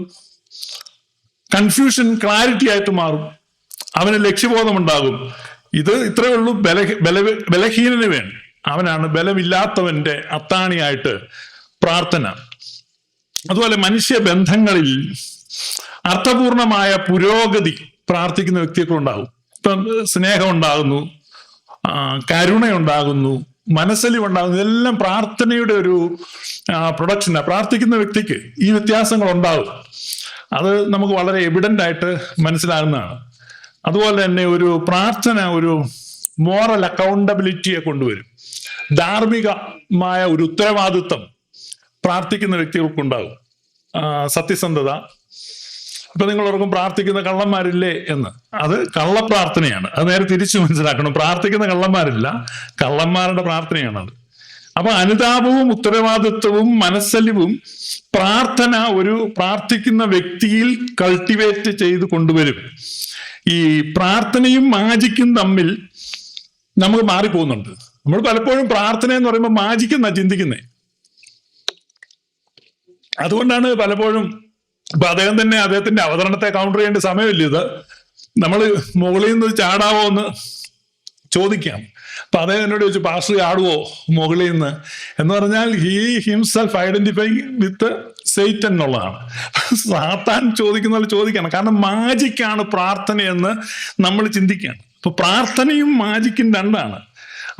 കൺഫ്യൂഷൻ ക്ലാരിറ്റി ആയിട്ട് മാറും. അവന് ലക്ഷ്യബോധമുണ്ടാകും. ഇത് ഇത്രയേ ഉള്ളൂ. ബലഹീനന് വേണ്ടി അവനാണ് ബലമില്ലാത്തവന്റെ അത്താണിയായിട്ട് പ്രാർത്ഥന. അതുപോലെ മനുഷ്യബന്ധങ്ങളിൽ അർത്ഥപൂർണമായ പുരോഗതി പ്രാർത്ഥിക്കുന്ന വ്യക്തികളുണ്ടാകും. ഇപ്പം സ്നേഹം ഉണ്ടാകുന്നു, കരുണയുണ്ടാകുന്നു, മനസ്സലിവുണ്ടാകുന്നു. ഇതെല്ലാം പ്രാർത്ഥനയുടെ ഒരു പ്രൊഡക്ഷനാണ്. പ്രാർത്ഥിക്കുന്ന വ്യക്തിക്ക് ഈ വ്യത്യാസങ്ങൾ ഉണ്ടാകും. അത് നമുക്ക് വളരെ എവിഡന്റ് ആയിട്ട് മനസ്സിലാകുന്നതാണ്. അതുപോലെ തന്നെ ഒരു പ്രാർത്ഥന ഒരു മോറൽ അക്കൗണ്ടബിലിറ്റിയെ കൊണ്ടുവരും. ധാർമ്മികമായ ഒരു ഉത്തരവാദിത്വം പ്രാർത്ഥിക്കുന്ന വ്യക്തികൾക്കുണ്ടാകും. സത്യസന്ധത. ഇപ്പൊ നിങ്ങൾ ഓർക്കും പ്രാർത്ഥിക്കുന്ന കള്ളന്മാരില്ലേ എന്ന്. അത് കള്ളപ്രാർത്ഥനയാണ്. അത് നേരെ തിരിച്ചു മനസ്സിലാക്കണം. പ്രാർത്ഥിക്കുന്ന കള്ളന്മാരില്ല, കള്ളന്മാരുടെ പ്രാർത്ഥനയാണത്. അപ്പൊ അനുതാപവും ഉത്തരവാദിത്വവും മനസ്സലിവും പ്രാർത്ഥന ഒരു പ്രാർത്ഥിക്കുന്ന വ്യക്തിയിൽ കൾട്ടിവേറ്റ് ചെയ്ത് കൊണ്ടുവരും. ഈ പ്രാർത്ഥനയും മാജിക്കും തമ്മിൽ നമുക്ക് മാറിപ്പോകുന്നുണ്ട്. നമ്മൾ പലപ്പോഴും പ്രാർത്ഥന എന്ന് പറയുമ്പോൾ മാജിക്കെന്നാ ചിന്തിക്കുന്നേ. അതുകൊണ്ടാണ് പലപ്പോഴും ഇപ്പൊ അദ്ദേഹം തന്നെ അദ്ദേഹത്തിന്റെ അവതരണത്തെ കൗണ്ടർ ചെയ്യേണ്ട സമയമില്ല. ഇത് നമ്മൾ മുകളിൽ നിന്ന് ചാടാവോ എന്ന് ചോദിക്കാം. അപ്പൊ അദ്ദേഹം എന്നോട് ചോദിച്ചു, പാസ്റ്റർ ചാടുവോ മുകളിൽ നിന്ന് എന്ന് പറഞ്ഞാൽ he himself identify with Satan എന്നുള്ളതാണ്. സാത്താൻ ചോദിക്കുന്ന പോലെ ചോദിക്കണം. കാരണം മാജിക്കാണ് പ്രാർത്ഥനയെന്ന് നമ്മൾ ചിന്തിക്കുകയാണ്. അപ്പൊ പ്രാർത്ഥനയും മാജിക്കും രണ്ടാണ്.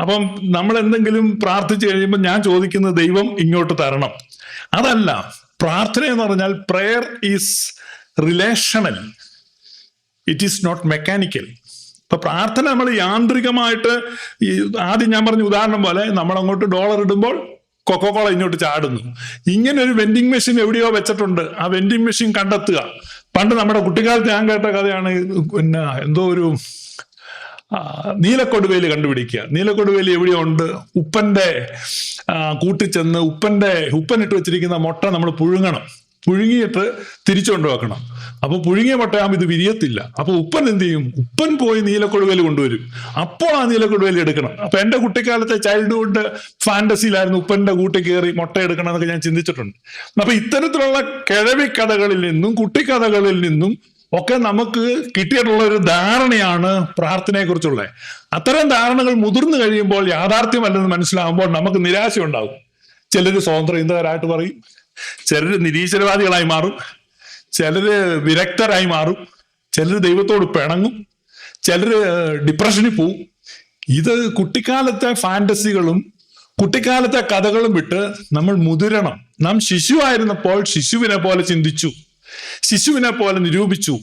അപ്പം നമ്മൾ എന്തെങ്കിലും പ്രാർത്ഥിച്ചു കഴിയുമ്പോൾ ഞാൻ ചോദിക്കുന്നത് ദൈവം ഇങ്ങോട്ട് തരണം അതല്ല. പ്രാർത്ഥന എന്ന് പറഞ്ഞാൽ prayer is relational, it is not mechanical. ഇപ്പൊ പ്രാർത്ഥന നമ്മൾ യാന്ത്രികമായിട്ട് ഈ ആദ്യം ഞാൻ പറഞ്ഞ ഉദാഹരണം പോലെ നമ്മൾ അങ്ങോട്ട് ഡോളർ ഇടുമ്പോൾ കൊക്കോകോള ഇങ്ങോട്ട് ചാടുന്നു. ഇങ്ങനെ ഒരു വെൻഡിങ് മെഷീൻ എവിടെയോ വെച്ചിട്ടുണ്ട്. ആ വെൻഡിങ് മെഷീൻ കണ്ടെത്തുക. പണ്ട് നമ്മുടെ കുട്ടിക്കാലത്ത് ഞാൻ കേട്ട കഥയാണ്. പിന്നെ എന്തോ ഒരു നീലക്കൊടുവേലി കണ്ടുപിടിക്കുക. നീലക്കൊടുവേലി എവിടെയോ ഉണ്ട്. ഉപ്പന്റെ കൂട്ടിച്ചെന്ന് ഉപ്പനിട്ട് വെച്ചിരിക്കുന്ന മുട്ട നമ്മൾ പുഴുങ്ങണം. പുഴുങ്ങിയിട്ട് തിരിച്ചുകൊണ്ട് വെക്കണം. അപ്പൊ പുഴുങ്ങിയ മുട്ടയാകുമ്പോൾ ഇത് വിരിയത്തില്ല. അപ്പൊ ഉപ്പൻ എന്ത് ചെയ്യും? ഉപ്പൻ പോയി നീലക്കൊടുവേലി കൊണ്ടുവരും. അപ്പോൾ ആ നീലക്കൊടുവേലി എടുക്കണം. അപ്പൊ എന്റെ കുട്ടിക്കാലത്തെ ചൈൽഡ്ഹുഡ് ഫാന്റസിയിലായിരുന്നു ഉപ്പന്റെ കൂട്ടിൽ കയറി മുട്ട എടുക്കണം എന്നൊക്കെ ഞാൻ ചിന്തിച്ചിട്ടുണ്ട്. അപ്പൊ ഇത്തരത്തിലുള്ള കിഴവിക്കഥകളിൽ നിന്നും കുട്ടിക്കഥകളിൽ നിന്നും ഒക്കെ നമുക്ക് കിട്ടിയിട്ടുള്ള ഒരു ധാരണയാണ് പ്രാർത്ഥനയെ കുറിച്ചുള്ളത്. അത്തരം ധാരണകൾ മുതിർന്നു കഴിയുമ്പോൾ യാഥാർത്ഥ്യമല്ലെന്ന് മനസ്സിലാകുമ്പോൾ നമുക്ക് നിരാശ ഉണ്ടാകും. ചിലര് സ്വതന്ത്ര ചിന്തകരായിട്ട് പറയും, ചിലര് നിരീശ്വരവാദികളായി മാറും, ചിലര് വിരക്തരായി മാറും, ചിലര് ദൈവത്തോട് പിണങ്ങും, ചിലര് ഡിപ്രഷനിൽ പോവും. ഇത് കുട്ടിക്കാലത്തെ ഫാന്റസികളും കുട്ടിക്കാലത്തെ കഥകളും വിട്ട് നമ്മൾ മുതിരണം. നാം ശിശുവായിരുന്നപ്പോൾ ശിശുവിനെ പോലെ ചിന്തിച്ചു, ശിശുവിനെ പോലെ നിരൂപിച്ചു.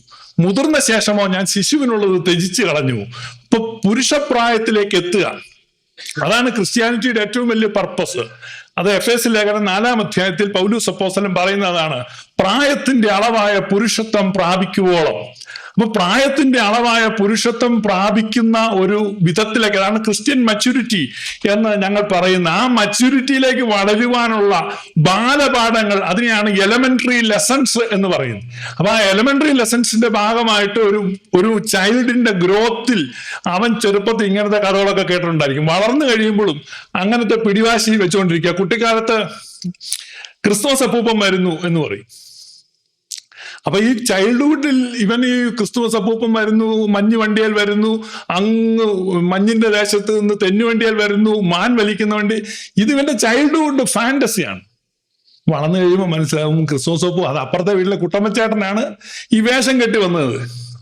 മുതിർന്ന ശേഷമോ ഞാൻ ശിശുവിനുള്ളത് ത്യജിച്ചു കളഞ്ഞു. ഇപ്പൊ പുരുഷപ്രായത്തിലേക്ക് എത്തുക, അതാണ് ക്രിസ്ത്യാനിറ്റിയുടെ ഏറ്റവും വലിയ പർപ്പസ്. അത് എഫേസ്യ ലേഖനം 4-ാം അധ്യായത്തിൽ പൗലോസ് അപ്പോസ്തലൻ പറയുന്നതാണ്. പ്രായത്തിന്റെ അളവായ പുരുഷത്വം പ്രാപിക്കുവോളം. അപ്പൊ പ്രായത്തിന്റെ അളവായ പുരുഷത്വം പ്രാപിക്കുന്ന ഒരു വിധത്തിലേക്ക്, അതാണ് ക്രിസ്ത്യൻ മച്യൂരിറ്റി എന്ന് ഞങ്ങൾ പറയുന്ന. ആ മച്യൂരിറ്റിയിലേക്ക് വളരുവാനുള്ള ബാലപാഠങ്ങൾ, അതിനെയാണ് എലമെന്ററി ലെസൺസ് എന്ന് പറയുന്നത്. അപ്പൊ ആ എലമെന്ററി ലെസൺസിന്റെ ഭാഗമായിട്ട് ഒരു ചൈൽഡിന്റെ ഗ്രോത്തിൽ അവൻ ചെറുപ്പത്തിൽ ഇങ്ങനത്തെ കഥകളൊക്കെ കേട്ടിട്ടുണ്ടായിരിക്കും. വളർന്നു കഴിയുമ്പോഴും അങ്ങനത്തെ പിടിവാശി വെച്ചുകൊണ്ടിരിക്കുക. കുട്ടിക്കാലത്ത് ക്രിസ്തുമസ് അപ്പൂപ്പൻ വരുന്നു എന്ന് പറയും. അപ്പൊ ഈ ചൈൽഡ്ഹുഡിൽ ഇവൻ ഈ ക്രിസ്തുമസ് അപ്പൂപ്പൻ വരുന്നു, മഞ്ഞ് വണ്ടിയാൽ വരുന്നു, അങ്ങ് മഞ്ഞിന്റെ ദേശത്ത് നിന്ന് തെന്നു വണ്ടിയാൽ വരുന്നു, മാൻ വലിക്കുന്ന വണ്ടി, ഇത് ഇവന്റെ ചൈൽഡ്ഹുഡ് ഫാന്റസിയാണ്. വളർന്നു കഴിയുമ്പോൾ മനസ്സിലാവും ക്രിസ്തുമസ് അപ്പൂ അത് അപ്പുറത്തെ വീട്ടിലെ കുട്ടമ്മച്ചേട്ടനാണ് ഈ വേഷം കെട്ടി വന്നത്.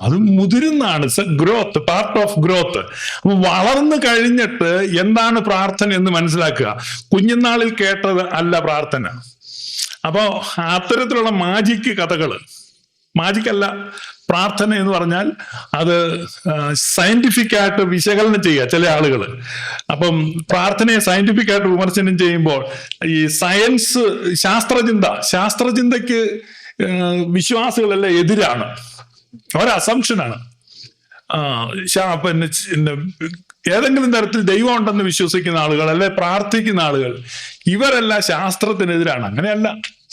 അത് മുതിരുന്നാണ്. It's a growth, part of growth. അപ്പൊ വളർന്നു കഴിഞ്ഞിട്ട് എന്താണ് പ്രാർത്ഥന എന്ന് മനസ്സിലാക്കുക. കുഞ്ഞുനാളിൽ കേട്ടത് അല്ല പ്രാർത്ഥന. അപ്പോ അത്തരത്തിലുള്ള മാജിക് കഥകള്, മാജിക്കല്ല. പ്രാർത്ഥന എന്ന് പറഞ്ഞാൽ അത് സയന്റിഫിക് ആയിട്ട് വിശകലനം ചെയ്യുക ചില ആളുകൾ. അപ്പം പ്രാർത്ഥനയെ സയന്റിഫിക് ആയിട്ട് വിമർശനം ചെയ്യുമ്പോൾ ഈ സയൻസ്, ശാസ്ത്രചിന്തയ്ക്ക് വിശ്വാസികളെല്ലാം എതിരാണ്. ഒരസംഷനാണ്. പിന്നെ ഏതെങ്കിലും തരത്തിൽ ദൈവം ഉണ്ടെന്ന് വിശ്വസിക്കുന്ന ആളുകൾ, അല്ലെ പ്രാർത്ഥിക്കുന്ന ആളുകൾ, ഇവരെല്ലാം ശാസ്ത്രത്തിനെതിരാണ്. അങ്ങനെയല്ല.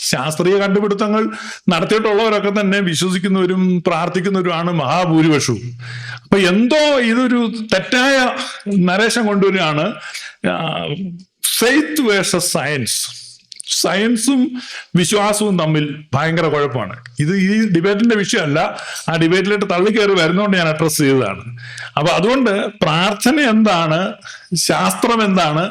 ശാസ്ത്രീയ കണ്ടുപിടുത്തങ്ങൾ നടത്തിയിട്ടുള്ളവരൊക്കെ തന്നെ വിശ്വസിക്കുന്നവരും പ്രാർത്ഥിക്കുന്നവരുമാണ് മഹാഭൂരിപക്ഷവും. അപ്പൊ എന്തോ ഇതൊരു തെറ്റായ നരേഷൻ കൊണ്ടുവരികയാണ്. Faith versus science. സയൻസും വിശ്വാസവും തമ്മിൽ ഭയങ്കര കുഴപ്പമാണ്. ഇത് ഈ ഡിബേറ്റിന്റെ വിഷയമല്ല. ആ ഡിബേറ്റിലോട്ട് തള്ളിക്കയറി വരുന്നതുകൊണ്ട് ഞാൻ അഡ്രസ് ചെയ്തതാണ്. അപ്പൊ അതുകൊണ്ട് പ്രാർത്ഥന എന്താണ്, ശാസ്ത്രം എന്താണ്,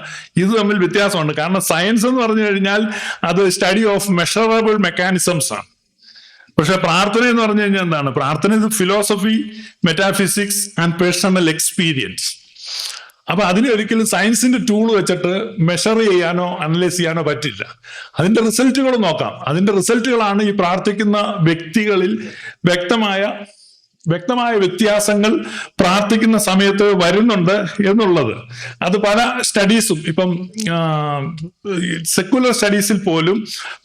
ഇത് തമ്മിൽ വ്യത്യാസമുണ്ട്. കാരണം സയൻസ് എന്ന് പറഞ്ഞു കഴിഞ്ഞാൽ അത് സ്റ്റഡി ഓഫ് മെഷറബിൾ മെക്കാനിസംസ് ആണ്. പക്ഷെ പ്രാർത്ഥന എന്ന് പറഞ്ഞു കഴിഞ്ഞാൽ എന്താണ്? പ്രാർത്ഥന ഇത് philosophy, metaphysics and personal experience. അപ്പൊ അതിനെ ഒരിക്കലും സയൻസിന്റെ ടൂൾ വെച്ചിട്ട് മെഷർ ചെയ്യാനോ അനലൈസ് ചെയ്യാനോ പറ്റില്ല. അതിന്റെ റിസൾട്ടുകൾ നോക്കാം. അതിന്റെ റിസൾട്ടുകളാണ് ഈ പ്രാർത്ഥിക്കുന്ന വ്യക്തികളിൽ വ്യക്തമായ വ്യത്യാസങ്ങൾ പ്രാർത്ഥിക്കുന്ന സമയത്ത് വരുന്നുണ്ട് എന്നുള്ളത്. അത് പല സ്റ്റഡീസും, ഇപ്പം സെക്കുലർ സ്റ്റഡീസിൽ പോലും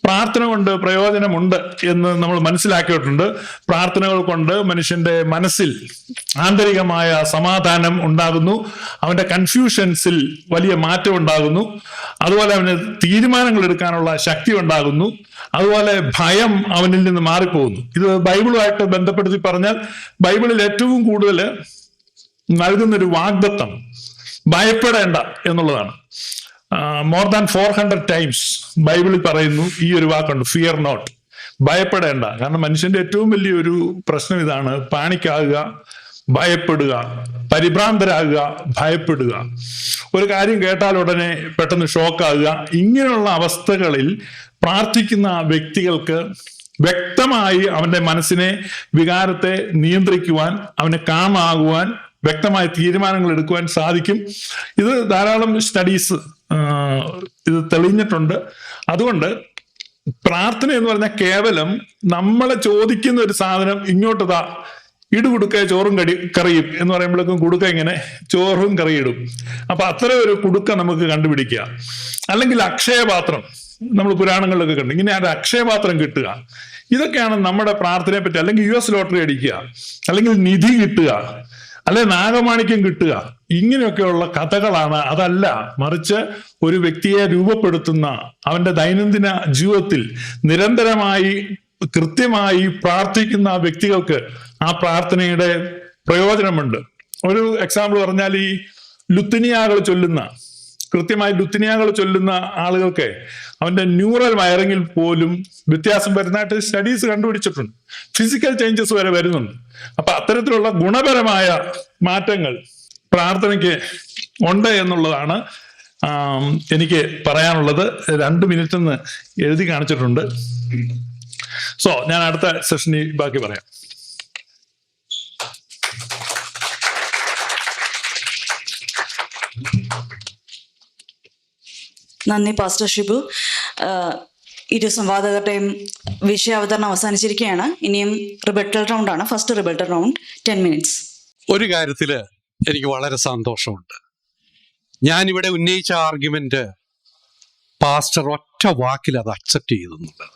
പ്രാർത്ഥന കൊണ്ട് പ്രയോജനമുണ്ട് എന്ന് നമ്മൾ മനസ്സിലാക്കിയിട്ടുണ്ട്. പ്രാർത്ഥനകൾ കൊണ്ട് മനുഷ്യന്റെ മനസ്സിൽ ആന്തരികമായ സമാധാനം ഉണ്ടാകുന്നു, അവന്റെ കൺഫ്യൂഷൻസിൽ വലിയ മാറ്റം ഉണ്ടാകുന്നു, അതുപോലെ അവന് തീരുമാനങ്ങൾ എടുക്കാനുള്ള ശക്തി ഉണ്ടാകുന്നു, അതുപോലെ ഭയം അവനിൽ നിന്ന് മാറിപ്പോകുന്നു. ഇത് ബൈബിളുമായിട്ട് ബന്ധപ്പെടുത്തി പറഞ്ഞാൽ ബൈബിളിൽ ഏറ്റവും കൂടുതൽ നൽകുന്നൊരു വാഗ്ദത്തം ഭയപ്പെടേണ്ട എന്നുള്ളതാണ്. മോർ ദാൻ 400 ടൈംസ് ബൈബിളിൽ പറയുന്നു ഈ ഒരു വാക്കുണ്ട്, ഫിയർ നോട്ട്, ഭയപ്പെടേണ്ട. കാരണം മനുഷ്യന്റെ ഏറ്റവും വലിയൊരു പ്രശ്നം ഇതാണ്, പാനിക്കാകുക, ഭയപ്പെടുക, പരിഭ്രാന്തരാകുക, ഭയപ്പെടുക, ഒരു കാര്യം കേട്ടാൽ ഉടനെ പെട്ടെന്ന് ഷോക്കാകുക. ഇങ്ങനെയുള്ള അവസ്ഥകളിൽ പ്രാർത്ഥിക്കുന്ന വ്യക്തികൾക്ക് വ്യക്തമായി അവന്റെ മനസ്സിനെ, വികാരത്തെ നിയന്ത്രിക്കുവാൻ, അവന് കാമാകുവാൻ, വ്യക്തമായ തീരുമാനങ്ങൾ എടുക്കുവാൻ സാധിക്കും. ഇത് ധാരാളം സ്റ്റഡീസ് ഇത് തെളിഞ്ഞിട്ടുണ്ട്. അതുകൊണ്ട് പ്രാർത്ഥന എന്ന് പറഞ്ഞാൽ കേവലം നമ്മളെ ചോദിക്കുന്ന ഒരു സാധനം ഇങ്ങോട്ട് താ, ഇടുകുടുക്ക ചോറും കറിയും എന്ന് പറയുമ്പോഴേക്കും കുടുക്ക ഇങ്ങനെ ചോറും കറിയിടും. അപ്പൊ അത്തരം ഒരു കുടുക്ക നമുക്ക് കണ്ടുപിടിക്കുക. അല്ലെങ്കിൽ അക്ഷയപാത്രം, നമ്മൾ പുരാണങ്ങളിലൊക്കെ കണ്ടു, ഇങ്ങനെ ഒരു അക്ഷയപാത്രം കിട്ടുക. ഇതൊക്കെയാണ് നമ്മുടെ പ്രാർത്ഥനയെ പറ്റി. അല്ലെങ്കിൽ US ലോട്ടറി അടിക്കുക, അല്ലെങ്കിൽ നിധി കിട്ടുക, അല്ലെ നാഗമാണിക്യം കിട്ടുക, ഇങ്ങനെയൊക്കെയുള്ള കഥകളാണ്. അതല്ല, മറിച്ച് ഒരു വ്യക്തിയെ രൂപപ്പെടുത്തുന്ന, അവന്റെ ദൈനംദിന ജീവിതത്തിൽ നിരന്തരമായി കൃത്യമായി പ്രാർത്ഥിക്കുന്ന വ്യക്തികൾക്ക് ആ പ്രാർത്ഥനയുടെ പ്രയോജനമുണ്ട്. ഒരു എക്സാമ്പിൾ പറഞ്ഞാൽ, ഈ ലുത്തിനിയാകൾ ചൊല്ലുന്ന, കൃത്യമായി ലുത്തിനിയാകൾ ചൊല്ലുന്ന ആളുകൾക്ക് അവന്റെ ന്യൂറൽ വയറിങ്ങിൽ പോലും വ്യത്യാസം വരുന്നതായിട്ട് സ്റ്റഡീസ് കണ്ടുപിടിച്ചിട്ടുണ്ട്. ഫിസിക്കൽ ചേഞ്ചസ് വരെ വരുന്നുണ്ട്. അപ്പൊ അത്തരത്തിലുള്ള ഗുണപരമായ മാറ്റങ്ങൾ പ്രാർത്ഥനയ്ക്ക് ഉണ്ട് എന്നുള്ളതാണ് എനിക്ക് പറയാനുള്ളത്. 2 മിനിറ്റ് എന്ന് എഴുതി കാണിച്ചിട്ടുണ്ട്. സോ ഞാൻ അടുത്ത സെഷനിൽ ബാക്കി പറയാം. നന്ദി പാസ്റ്റർ ഷിബു. ഇരു സംവാദകരുടെയും വിഷയാവതരണം അവസാനിച്ചിരിക്കുകയാണ്. ഇനിയും റിബട്ടൽ റൗണ്ട് ആണ്. First rebuttal round 10 minutes. ഒരു കാര്യത്തില് എനിക്ക് വളരെ സന്തോഷമുണ്ട്. ഞാനിവിടെ ഉന്നയിച്ച ആർഗ്യുമെന്റ് പാസ്റ്റർ ഒറ്റ വാക്കിൽ അത് അക്സെപ്റ്റ് ചെയ്തെന്നുള്ളത്.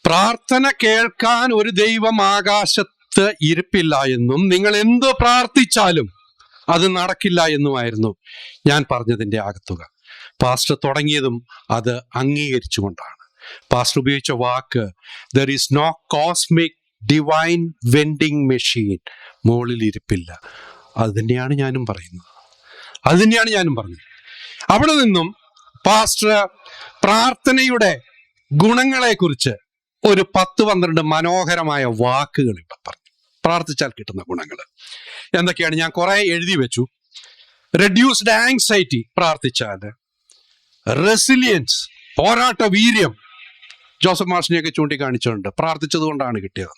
പ്രാർത്ഥന കേൾക്കാൻ ഒരു ദൈവം ആകാശത്ത് ഇരിപ്പില്ല എന്നും നിങ്ങൾ എന്ത് പ്രാർത്ഥിച്ചാലും അത് നടക്കില്ല എന്നുമായിരുന്നു ഞാൻ പറഞ്ഞതിൻ്റെ ആകത്തുക. പാസ്റ്റർ തുടങ്ങിയതും അത് അംഗീകരിച്ചുകൊണ്ടാണ്. പാസ്റ്റർ ഉപയോഗിച്ച വാക്ക് there is no cosmic divine vending machine, മുകളിൽ ഇരിപ്പില്ല. അത് തന്നെയാണ് ഞാനും പറയുന്നത്. അവിടെ നിന്നും പാസ്റ്റർ പ്രാർത്ഥനയുടെ ഗുണങ്ങളെക്കുറിച്ച് ഒരു 10-12 മനോഹരമായ വാക്കുകൾ ഇവിടെ പറഞ്ഞു. പ്രാർത്ഥിച്ചാൽ കിട്ടുന്ന ഗുണങ്ങൾ എന്തൊക്കെയാണ് ഞാൻ കുറെ എഴുതി വെച്ചു. റെഡ്യൂസ്ഡ് ആങ്സൈറ്റി പ്രാർത്ഥിച്ചാൽ, റെസിലിയൻസ് പോരാട്ട വീര്യം, ജോസഫ് മാഷിനെയൊക്കെ ചൂണ്ടിക്കാണിച്ചിട്ടുണ്ട്, പ്രാർത്ഥിച്ചത് കൊണ്ടാണ് കിട്ടിയത്.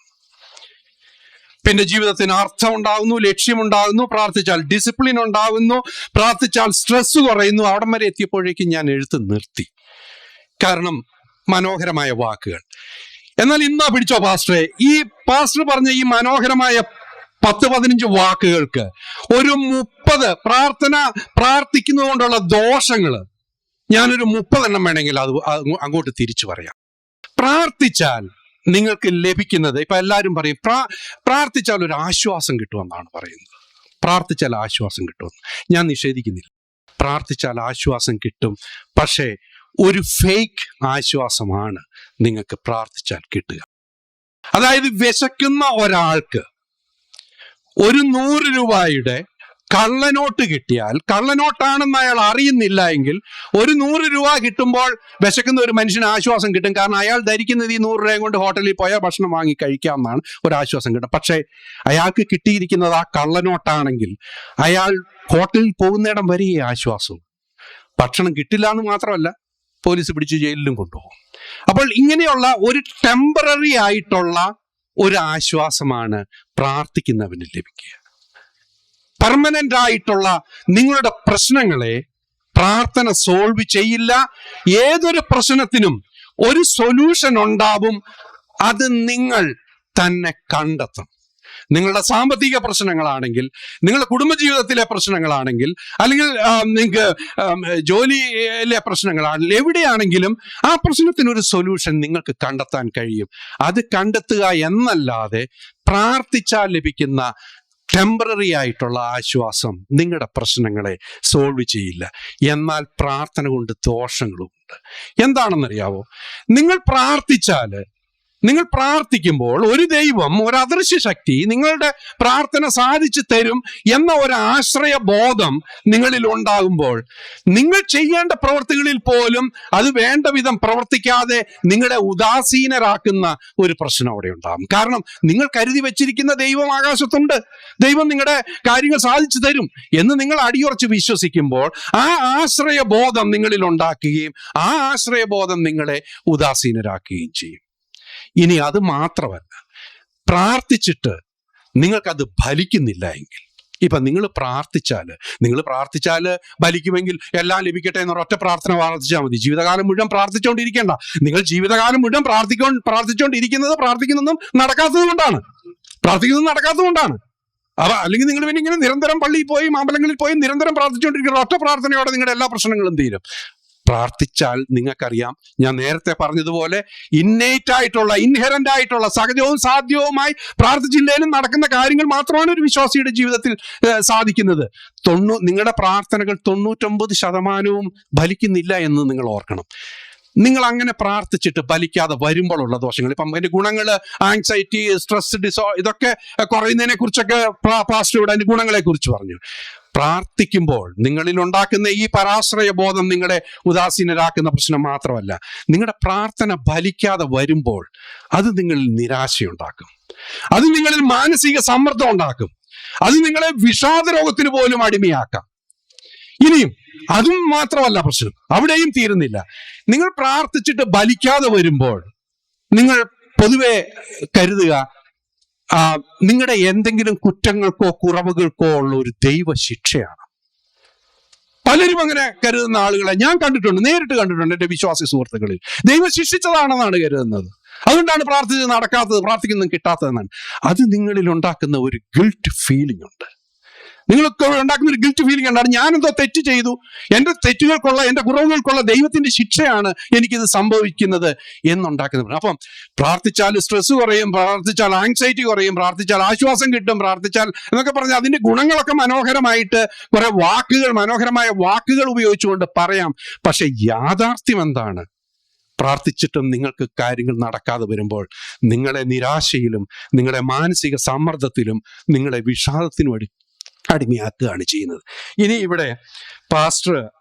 പിന്നെ ജീവിതത്തിന് അർത്ഥം ഉണ്ടാകുന്നു, ലക്ഷ്യമുണ്ടാകുന്നു പ്രാർത്ഥിച്ചാൽ, ഡിസിപ്ലിൻ ഉണ്ടാകുന്നു പ്രാർത്ഥിച്ചാൽ, സ്ട്രെസ് കുറയുന്നു. അവിടം വരെ എത്തിയപ്പോഴേക്കും ഞാൻ എഴുത്ത് നിർത്തി. കാരണം മനോഹരമായ വാക്കുകൾ. എന്നാൽ ഇന്നാ പിടിച്ചോ പാസ്റ്ററെ, ഈ പാസ്റ്റർ പറഞ്ഞ ഈ മനോഹരമായ 10-15 വാക്കുകൾക്ക് ഒരു 30 പ്രാർത്ഥിക്കുന്നത് കൊണ്ടുള്ള ദോഷങ്ങൾ ഞാനൊരു 30 എണ്ണം വേണമെങ്കിൽ അത് അങ്ങോട്ട് തിരിച്ചു പറയാം. പ്രാർത്ഥിച്ചാൽ നിങ്ങൾക്ക് ലഭിക്കുന്നത്, ഇപ്പൊ എല്ലാവരും പറയും പ്രാർത്ഥിച്ചാൽ ഒരു ആശ്വാസം കിട്ടുമെന്നാണ് പറയുന്നത്. പ്രാർത്ഥിച്ചാൽ ആശ്വാസം കിട്ടുമെന്ന് ഞാൻ നിഷേധിക്കുന്നില്ല. പ്രാർത്ഥിച്ചാൽ ആശ്വാസം കിട്ടും. പക്ഷേ ഒരു ഫേക്ക് ആശ്വാസമാണ് നിങ്ങൾക്ക് പ്രാർത്ഥിച്ചാൽ കിട്ടുക. അതായത് വിശക്കുന്ന ഒരാൾക്ക് ഒരു 100 രൂപയുടെ കള്ളനോട്ട് കിട്ടിയാൽ, കള്ളനോട്ടാണെന്ന് അയാൾ അറിയുന്നില്ല എങ്കിൽ, ഒരു 100 രൂപ കിട്ടുമ്പോൾ വിശക്കുന്ന ഒരു മനുഷ്യന് ആശ്വാസം കിട്ടും. കാരണം അയാൾ ധരിക്കുന്നത് ഈ 100 രൂപയും കൊണ്ട് ഹോട്ടലിൽ പോയാൽ ഭക്ഷണം വാങ്ങി കഴിക്കാമെന്നാണ്, ഒരു ആശ്വാസം കിട്ടും. പക്ഷേ അയാൾക്ക് കിട്ടിയിരിക്കുന്നത് ആ കള്ളനോട്ടാണെങ്കിൽ അയാൾ ഹോട്ടലിൽ പോകുന്നിടം വരെ ഈ ആശ്വാസവും. ഭക്ഷണം കിട്ടില്ല എന്ന് മാത്രമല്ല, പോലീസ് പിടിച്ച് ജയിലിലും കൊണ്ടുപോകും. അപ്പോൾ ഇങ്ങനെയുള്ള ഒരു ടെമ്പററി ആയിട്ടുള്ള ഒരു ആശ്വാസമാണ് പ്രാർത്ഥിക്കുന്നവന് ലഭിക്കുക. പെർമനന്റ് ആയിട്ടുള്ള നിങ്ങളുടെ പ്രശ്നങ്ങളെ പ്രാർത്ഥന സോൾവ് ചെയ്യില്ല. ഏതൊരു പ്രശ്നത്തിനും ഒരു സൊല്യൂഷൻ ഉണ്ടാവും. അത് നിങ്ങൾ തന്നെ കണ്ടെത്തണം. നിങ്ങളുടെ സാമ്പത്തിക പ്രശ്നങ്ങളാണെങ്കിൽ, നിങ്ങളുടെ കുടുംബജീവിതത്തിലെ പ്രശ്നങ്ങളാണെങ്കിൽ, അല്ലെങ്കിൽ നിങ്ങൾക്ക് ജോലിയിലെ പ്രശ്നങ്ങളാണെങ്കിൽ, എവിടെയാണെങ്കിലും ആ പ്രശ്നത്തിനൊരു സൊല്യൂഷൻ നിങ്ങൾക്ക് കണ്ടെത്താൻ കഴിയും. അത് കണ്ടെത്തുക എന്നല്ലാതെ പ്രാർത്ഥിച്ചാൽ ലഭിക്കുന്ന ടെമ്പററി ആയിട്ടുള്ള ആശ്വാസം നിങ്ങളുടെ പ്രശ്നങ്ങളെ സോൾവ് ചെയ്യില്ല. എന്നാൽ പ്രാർത്ഥന കൊണ്ട് ദോഷങ്ങളുമുണ്ട്. എന്താണെന്നറിയാവോ? നിങ്ങൾ പ്രാർത്ഥിക്കുമ്പോൾ ഒരു ദൈവം, ഒരു അദൃശ്യ ശക്തി നിങ്ങളുടെ പ്രാർത്ഥന സാധിച്ചു തരും എന്ന ഒരു ആശ്രയ ബോധം നിങ്ങളിൽ ഉണ്ടാകുമ്പോൾ, നിങ്ങൾ ചെയ്യേണ്ട പ്രവൃത്തികളിൽ പോലും അത് വേണ്ട വിധം പ്രവർത്തിക്കാതെ നിങ്ങളെ ഉദാസീനരാക്കുന്ന ഒരു പ്രശ്നം അവിടെ ഉണ്ടാകും. കാരണം നിങ്ങൾ കരുതി വെച്ചിരിക്കുന്ന ദൈവം ആകാശത്തുണ്ട്, ദൈവം നിങ്ങളുടെ കാര്യങ്ങൾ സാധിച്ചു തരും എന്ന് നിങ്ങൾ അടിയുറച്ച് വിശ്വസിക്കുമ്പോൾ ആ ആശ്രയ ബോധം നിങ്ങളിൽ ഉണ്ടാക്കുകയും ആ ആശ്രയ ബോധം നിങ്ങളെ ഉദാസീനരാക്കുകയും ചെയ്യും. ഇനി അത് മാത്രമല്ല, പ്രാർത്ഥിച്ചിട്ട് നിങ്ങൾക്കത് ഫലിക്കുന്നില്ല എങ്കിൽ, ഇപ്പൊ നിങ്ങൾ പ്രാർത്ഥിച്ചാൽ ഫലിക്കുമെങ്കിൽ എല്ലാം ലഭിക്കട്ടെ എന്നൊരു ഒറ്റ പ്രാർത്ഥന പ്രാർത്ഥിച്ചാൽ മതി. ജീവിതകാലം മുഴുവൻ പ്രാർത്ഥിച്ചുകൊണ്ടിരിക്കേണ്ട. നിങ്ങൾ ജീവിതകാലം മുഴുവൻ പ്രാർത്ഥിക്കുന്നതും നടക്കാത്തത് കൊണ്ടാണ്. അല്ലെങ്കിൽ നിങ്ങൾ പിന്നെ ഇങ്ങനെ നിരന്തരം പള്ളിയിൽ പോയി അമ്പലങ്ങളിൽ പോയി നിരന്തരം പ്രാർത്ഥിച്ചുകൊണ്ടിരിക്കുന്ന ഒറ്റ പ്രാർത്ഥനയോടെ നിങ്ങളുടെ എല്ലാ പ്രശ്നങ്ങളും തീരും. പ്രാർത്ഥിച്ചാൽ നിങ്ങൾക്കറിയാം, ഞാൻ നേരത്തെ പറഞ്ഞതുപോലെ ഇൻഹെറന്റ് ആയിട്ടുള്ള സഹജവും സാധ്യവുമായി പ്രാർത്ഥിച്ചില്ലേലും നടക്കുന്ന കാര്യങ്ങൾ മാത്രമാണ് ഒരു വിശ്വാസിയുടെ ജീവിതത്തിൽ സാധിക്കുന്നത്. നിങ്ങളുടെ പ്രാർത്ഥനകൾ 99% ഫലിക്കുന്നില്ല എന്ന് നിങ്ങൾ ഓർക്കണം. നിങ്ങൾ അങ്ങനെ പ്രാർത്ഥിച്ചിട്ട് ഫലിക്കാതെ വരുമ്പോഴുള്ള ദോഷങ്ങൾ, ഇപ്പം അതിന്റെ ഗുണങ്ങൾ, ആങ്സൈറ്റി, സ്ട്രെസ് ഇതൊക്കെ കുറയുന്നതിനെ കുറിച്ചൊക്കെ പാസ്റ്റർ ഇവിടെ അതിന്റെ ഗുണങ്ങളെ കുറിച്ച് പറഞ്ഞു. പ്രാർത്ഥിക്കുമ്പോൾ നിങ്ങളിൽ ഉണ്ടാക്കുന്ന ഈ പരാശ്രയ ബോധം നിങ്ങളെ ഉദാസീനരാക്കുന്ന പ്രശ്നം മാത്രമല്ല, നിങ്ങളുടെ പ്രാർത്ഥന ഫലിക്കാതെ വരുമ്പോൾ അത് നിങ്ങളിൽ നിരാശയുണ്ടാക്കും, അത് നിങ്ങളിൽ മാനസിക സമ്മർദ്ദം ഉണ്ടാക്കും, അത് നിങ്ങളെ വിഷാദ രോഗത്തിന് പോലും അടിമയാക്കാം. ഇനിയും അതും മാത്രമല്ല പ്രശ്നം, അവിടെയും തീരുന്നില്ല. നിങ്ങൾ പ്രാർത്ഥിച്ചിട്ട് ഫലിക്കാതെ വരുമ്പോൾ നിങ്ങൾ പൊതുവെ കരുതുക നിങ്ങളുടെ എന്തെങ്കിലും കുറ്റങ്ങൾക്കോ കുറവുകൾക്കോ ഉള്ള ഒരു ദൈവശിക്ഷയാണ്. പലരും അങ്ങനെ കരുതുന്ന ആളുകളെ ഞാൻ നേരിട്ട് കണ്ടിട്ടുണ്ട് എൻ്റെ വിശ്വാസി സുഹൃത്തുക്കളിൽ. ദൈവം ശിക്ഷിച്ചതാണെന്നാണ് കരുതുന്നത്. അതുകൊണ്ടാണ് പ്രാർത്ഥിക്കുന്നത് കിട്ടാത്തതെന്നാണ്. അത് നിങ്ങളിൽ ഉണ്ടാക്കുന്ന ഒരു ഗിൽറ്റ് ഫീലിംഗ് ഉണ്ട്. നിങ്ങൾക്ക് ഉണ്ടാക്കുന്ന ഒരു ഗിൽറ്റ് ഫീലിംഗ് ഉണ്ടാണ്. ഞാനെന്തോ തെറ്റ് ചെയ്തു, എൻ്റെ തെറ്റുകൾക്കുള്ള, എൻ്റെ കുറവുകൾക്കുള്ള ദൈവത്തിന്റെ ശിക്ഷയാണ് എനിക്കിത് സംഭവിക്കുന്നത് എന്നുണ്ടാക്കുന്നത്. അപ്പം പ്രാർത്ഥിച്ചാൽ സ്ട്രെസ് കുറയും, പ്രാർത്ഥിച്ചാൽ ആങ്സൈറ്റി കുറയും, പ്രാർത്ഥിച്ചാൽ ആശ്വാസം കിട്ടും, പ്രാർത്ഥിച്ചാൽ എന്നൊക്കെ പറഞ്ഞാൽ അതിന്റെ ഗുണങ്ങളൊക്കെ മനോഹരമായിട്ട് കുറെ മനോഹരമായ വാക്കുകൾ ഉപയോഗിച്ചുകൊണ്ട് പറയാം. പക്ഷെ യാഥാർത്ഥ്യം എന്താണ്? പ്രാർത്ഥിച്ചിട്ടും നിങ്ങൾക്ക് കാര്യങ്ങൾ നടക്കാതെ വരുമ്പോൾ നിങ്ങളെ നിരാശയിലും നിങ്ങളെ മാനസിക സമ്മർദ്ദത്തിലും നിങ്ങളെ വിഷാദത്തിനും അടിമയാക്കുകയാണ് ചെയ്യുന്നത്. ഇനി ഇവിടെ പാസ്റ്റർ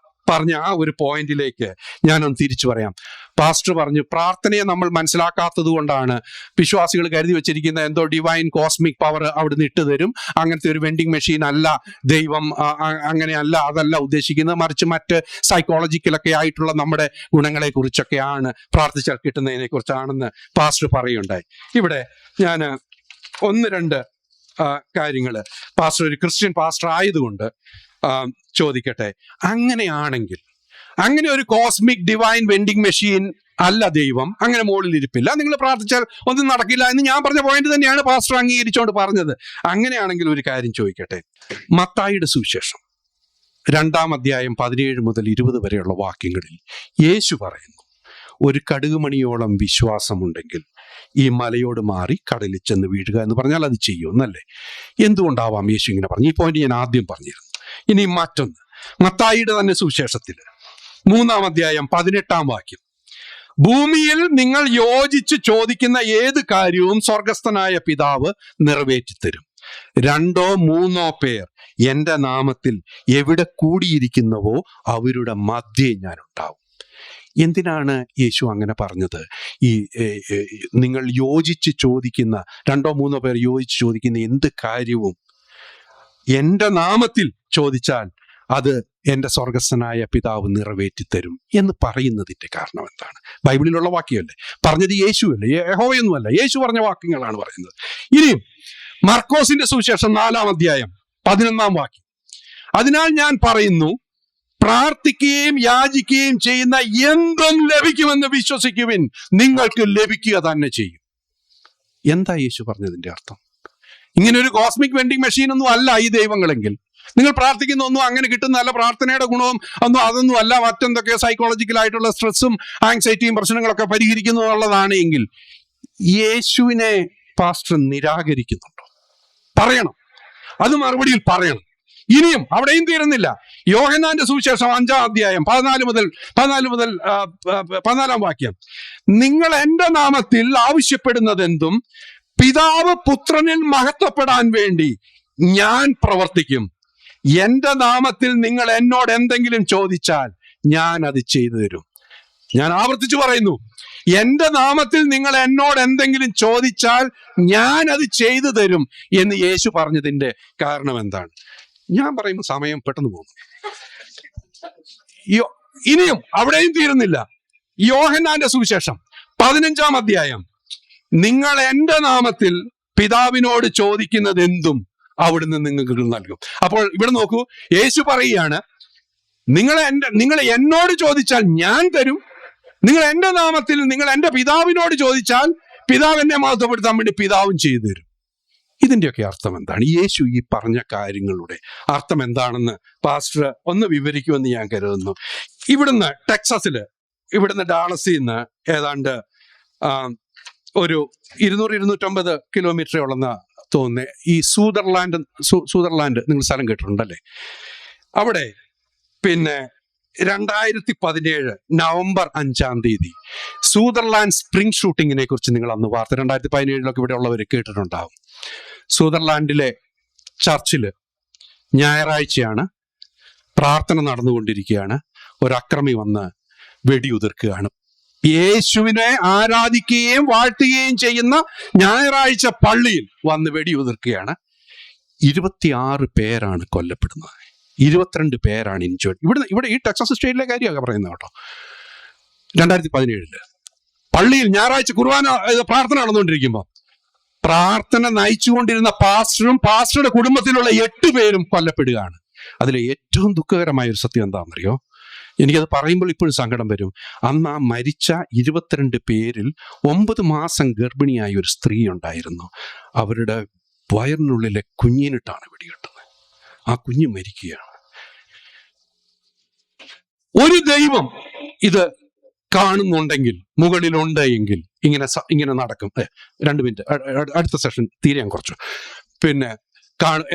പറഞ്ഞ ആ ഒരു പോയിന്റിലേക്ക് ഞാനൊന്ന് തിരിച്ചു പറയാം. പാസ്റ്റർ പറഞ്ഞു പ്രാർത്ഥനയെ നമ്മൾ മനസ്സിലാക്കാത്തത് കൊണ്ടാണ് വിശ്വാസികൾ കരുതി വെച്ചിരിക്കുന്ന എന്തോ ഡിവൈൻ കോസ്മിക് പവർ അവിടുന്ന് ഇട്ട് തരും, അങ്ങനത്തെ ഒരു വെൻഡിങ് മെഷീൻ അല്ല ദൈവം, അങ്ങനെയല്ല, അതല്ല ഉദ്ദേശിക്കുന്നത്, മറിച്ച് മറ്റ് സൈക്കോളജിക്കലൊക്കെ ആയിട്ടുള്ള നമ്മുടെ ഗുണങ്ങളെ കുറിച്ചൊക്കെയാണ്, പ്രാർത്ഥിച്ചാൽ കിട്ടുന്നതിനെ കുറിച്ചാണെന്ന് പാസ്റ്റർ പറയുണ്ടായി. ഇവിടെ ഞാൻ 1-2 കാര്യങ്ങൾ, പാസ്റ്റർ ഒരു ക്രിസ്ത്യൻ പാസ്റ്റർ ആയതുകൊണ്ട് ചോദിക്കട്ടെ. അങ്ങനെയാണെങ്കിൽ, അങ്ങനെ ഒരു കോസ്മിക് ഡിവൈൻ വെൻഡിങ് മെഷീൻ അല്ല ദൈവം, അങ്ങനെ മുകളിൽ ഇരിപ്പില്ല, നിങ്ങൾ പ്രാർത്ഥിച്ചാൽ ഒന്നും നടക്കില്ല എന്ന് ഞാൻ പറഞ്ഞ പോയിന്റ് തന്നെയാണ് പാസ്റ്റർ അംഗീകരിച്ചുകൊണ്ട് പറഞ്ഞത്. അങ്ങനെയാണെങ്കിൽ ഒരു കാര്യം ചോദിക്കട്ടെ. മത്തായിയുടെ സുവിശേഷം 2-ാം അധ്യായം 17 മുതൽ 20 വരെയുള്ള വാക്യങ്ങളിൽ യേശു പറയുന്നു, ഒരു കടുകുമണിയോളം വിശ്വാസമുണ്ടെങ്കിൽ ഈ മലയോട് മാറി കടലിൽ ചെന്ന് വീഴുക എന്ന് പറഞ്ഞാൽ അത് ചെയ്യുമെന്നല്ലേ? എന്തുകൊണ്ടാവാം യേശു ഇങ്ങനെ പറഞ്ഞു? ഈ പോയിന്റ് ഞാൻ ആദ്യം പറഞ്ഞിരുന്നു. ഇനി മറ്റൊന്ന്, മത്തായിയുടെ തന്നെ സുവിശേഷത്തിൽ 3-ാം അധ്യായം 18-ാം വാക്യം, ഭൂമിയിൽ നിങ്ങൾ യോജിച്ച് ചോദിക്കുന്ന ഏത് കാര്യവും സ്വർഗസ്ഥനായ പിതാവ് നിറവേറ്റിത്തരും. 2-3 പേർ എന്റെ നാമത്തിൽ എവിടെ കൂടിയിരിക്കുന്നവോ അവരുടെ മധ്യേ ഞാൻ ഉണ്ടാവും. എന്തിനാണ് യേശു അങ്ങനെ പറഞ്ഞത്? ഈ നിങ്ങൾ യോജിച്ച് ചോദിക്കുന്ന 2-3 പേർ യോജിച്ച് ചോദിക്കുന്ന എന്ത് കാര്യവും എന്റെ നാമത്തിൽ ചോദിച്ചാൽ അത് എൻ്റെ സ്വർഗസ്ഥനായ പിതാവ് നിറവേറ്റിത്തരും എന്ന് പറയുന്നതിന്റെ കാരണം എന്താണ്? ബൈബിളിലുള്ള വാക്യമല്ലേ, പറഞ്ഞത് യേശുവല്ലേ, യഹോവയൊന്നുമല്ല, യേശു പറഞ്ഞ വാക്യങ്ങളാണ് പറയുന്നത്. ഇനിയും മർക്കോസിന്റെ സുവിശേഷം 4-ാം അധ്യായം 11-ാം വാക്യം, അതിനാൽ ഞാൻ പറയുന്നു, പ്രാർത്ഥിക്കുകയും യാചിക്കുകയും ചെയ്യുന്ന എന്തും ലഭിക്കുമെന്ന് വിശ്വസിക്കുവിൻ, നിങ്ങൾക്ക് ലഭിക്കുക തന്നെ ചെയ്യും. എന്താ യേശു പറഞ്ഞതിന്റെ അർത്ഥം? ഇങ്ങനെ ഒരു കോസ്മിക് വെൻഡിങ് മെഷീൻ ഒന്നും അല്ല ഈ ദൈവങ്ങളെങ്കിൽ. നിങ്ങൾ പ്രാർത്ഥിക്കുന്ന ഒന്നും അങ്ങനെ കിട്ടുന്നതല്ല, പ്രാർത്ഥനയുടെ ഗുണവും അതൊന്നും അല്ല, മറ്റെന്തൊക്കെയോ സൈക്കോളജിക്കലായിട്ടുള്ള സ്ട്രെസ്സും ആങ്സൈറ്റിയും പ്രശ്നങ്ങളൊക്കെ പരിഹരിക്കുന്നു എന്നുള്ളതാണ് എങ്കിൽ യേശുവിനെ പാസ്റ്റർ നിരാകരിക്കുന്നുണ്ടോ? പറയണം, അത് മറുപടിയിൽ പറയണം. ഇനിയും അവിടെയും തീരുന്നില്ല. യോഹന്നാന്റെ സുവിശേഷം 5-ാം അധ്യായം 14 മുതൽ 14-ാം വാക്യം, നിങ്ങൾ എൻ്റെ നാമത്തിൽ ആവശ്യപ്പെടുന്നതെന്തും പിതാവ് പുത്രനിൽ മഹത്വപ്പെടാൻ വേണ്ടി ഞാൻ പ്രവർത്തിക്കും. എന്റെ നാമത്തിൽ നിങ്ങൾ എന്നോട് എന്തെങ്കിലും ചോദിച്ചാൽ ഞാൻ അത് ചെയ്തു തരും. ഞാൻ ആവർത്തിച്ചു പറയുന്നു, എന്റെ നാമത്തിൽ നിങ്ങൾ എന്നോട് എന്തെങ്കിലും ചോദിച്ചാൽ ഞാൻ അത് ചെയ്തു തരും എന്ന് യേശു പറഞ്ഞതിന്റെ കാരണം എന്താണ്? ഞാൻ പറയുമ്പോൾ സമയം പെട്ടെന്ന് പോകുന്നു. ഇനിയും അവിടെയും തീരുന്നില്ല. യോഹന്നാന്റെ സുവിശേഷം 15-ാം അധ്യായം, നിങ്ങൾ എൻ്റെ നാമത്തിൽ പിതാവിനോട് ചോദിക്കുന്നത് എന്തും അവിടുന്ന് നിങ്ങൾക്ക് നൽകും. അപ്പോൾ ഇവിടെ നോക്കൂ, യേശു പറയുകയാണ്, നിങ്ങൾ എന്നോട് ചോദിച്ചാൽ ഞാൻ തരും. നിങ്ങൾ എൻ്റെ നാമത്തിൽ നിങ്ങൾ എൻ്റെ പിതാവിനോട് ചോദിച്ചാൽ പിതാവ് എന്നെ മഹത്വപ്പെടുത്താൻ വേണ്ടി പിതാവും ചെയ്തു തരും. ഇതിന്റെയൊക്കെ അർത്ഥം എന്താണ്? യേശു ഈ പറഞ്ഞ കാര്യങ്ങളുടെ അർത്ഥം എന്താണെന്ന് പാസ്റ്റർ ഒന്ന് വിവരിക്കുമെന്ന് ഞാൻ കരുതുന്നു. ഇവിടുന്ന് ടെക്സസില്, ഇവിടുന്ന് ഡാളസിൽ നിന്ന് ഏതാണ്ട് ഒരു 200-250 കിലോമീറ്ററേ ഉള്ളെന്ന് തോന്നുന്നേ ഈ സൂദർലാൻഡ് നിങ്ങൾ സ്ഥലം കേട്ടിട്ടുണ്ടല്ലേ? അവിടെ പിന്നെ 2017 നവംബർ 5-ാം തീയതി സൂദർലാൻഡ് സ്പ്രിംഗ് ഷൂട്ടിങ്ങിനെ കുറിച്ച് നിങ്ങൾ അന്ന് വാർത്ത 2017 ഇവിടെ ഉള്ളവർ കേട്ടിട്ടുണ്ടാവും. സൂദർലാൻഡിലെ ചർച്ചില് ഞായറാഴ്ചയാണ്, പ്രാർത്ഥന നടന്നുകൊണ്ടിരിക്കുകയാണ്, ഒരു അക്രമി വന്ന് വെടിയുതിർക്കുകയാണ്. യേശുവിനെ ആരാധിക്കുകയും വാഴ്ത്തുകയും ചെയ്യുന്ന ഞായറാഴ്ച പള്ളിയിൽ വന്ന് വെടിയുതിർക്കുകയാണ്. 26 പേരാണ് കൊല്ലപ്പെടുന്നത്, 22 പേരാണ് ഇൻജേർഡ്. ഇവിടെ ഈ ടെക്സസ് സ്റ്റേറ്റിലെ കാര്യമൊക്കെ പറയുന്നത് കേട്ടോ. 2017 പള്ളിയിൽ ഞായറാഴ്ച കുർബാന പ്രാർത്ഥന നടന്നുകൊണ്ടിരിക്കുമ്പോൾ പ്രാർത്ഥന നയിച്ചുകൊണ്ടിരുന്ന പാസ്റ്ററും പാസ്റ്ററുടെ കുടുംബത്തിലുള്ള 8 പേരും കൊല്ലപ്പെടുകയാണ്. അതിലെ ഏറ്റവും ദുഃഖകരമായ ഒരു സത്യം എന്താണെന്നറിയോ? എനിക്കത് പറയുമ്പോൾ ഇപ്പോഴും സങ്കടം വരും. അന്ന് ആ മരിച്ച 22 പേരിൽ 9 മാസം ഗർഭിണിയായ ഒരു സ്ത്രീ ഉണ്ടായിരുന്നു. അവരുടെ വയറിനുള്ളിലെ കുഞ്ഞിനിട്ടാണ് വെടികിട്ടുന്നത്. ആ കുഞ്ഞ് മരിക്കുകയാണ്. ഒരു ദൈവം ഇത് കാണുന്നുണ്ടെങ്കിൽ, മുകളിലുണ്ട് എങ്കിൽ ഇങ്ങനെ നടക്കും. 2 മിനിറ്റ്, അടുത്ത സെഷൻ തീരാൻ കുറച്ച് പിന്നെ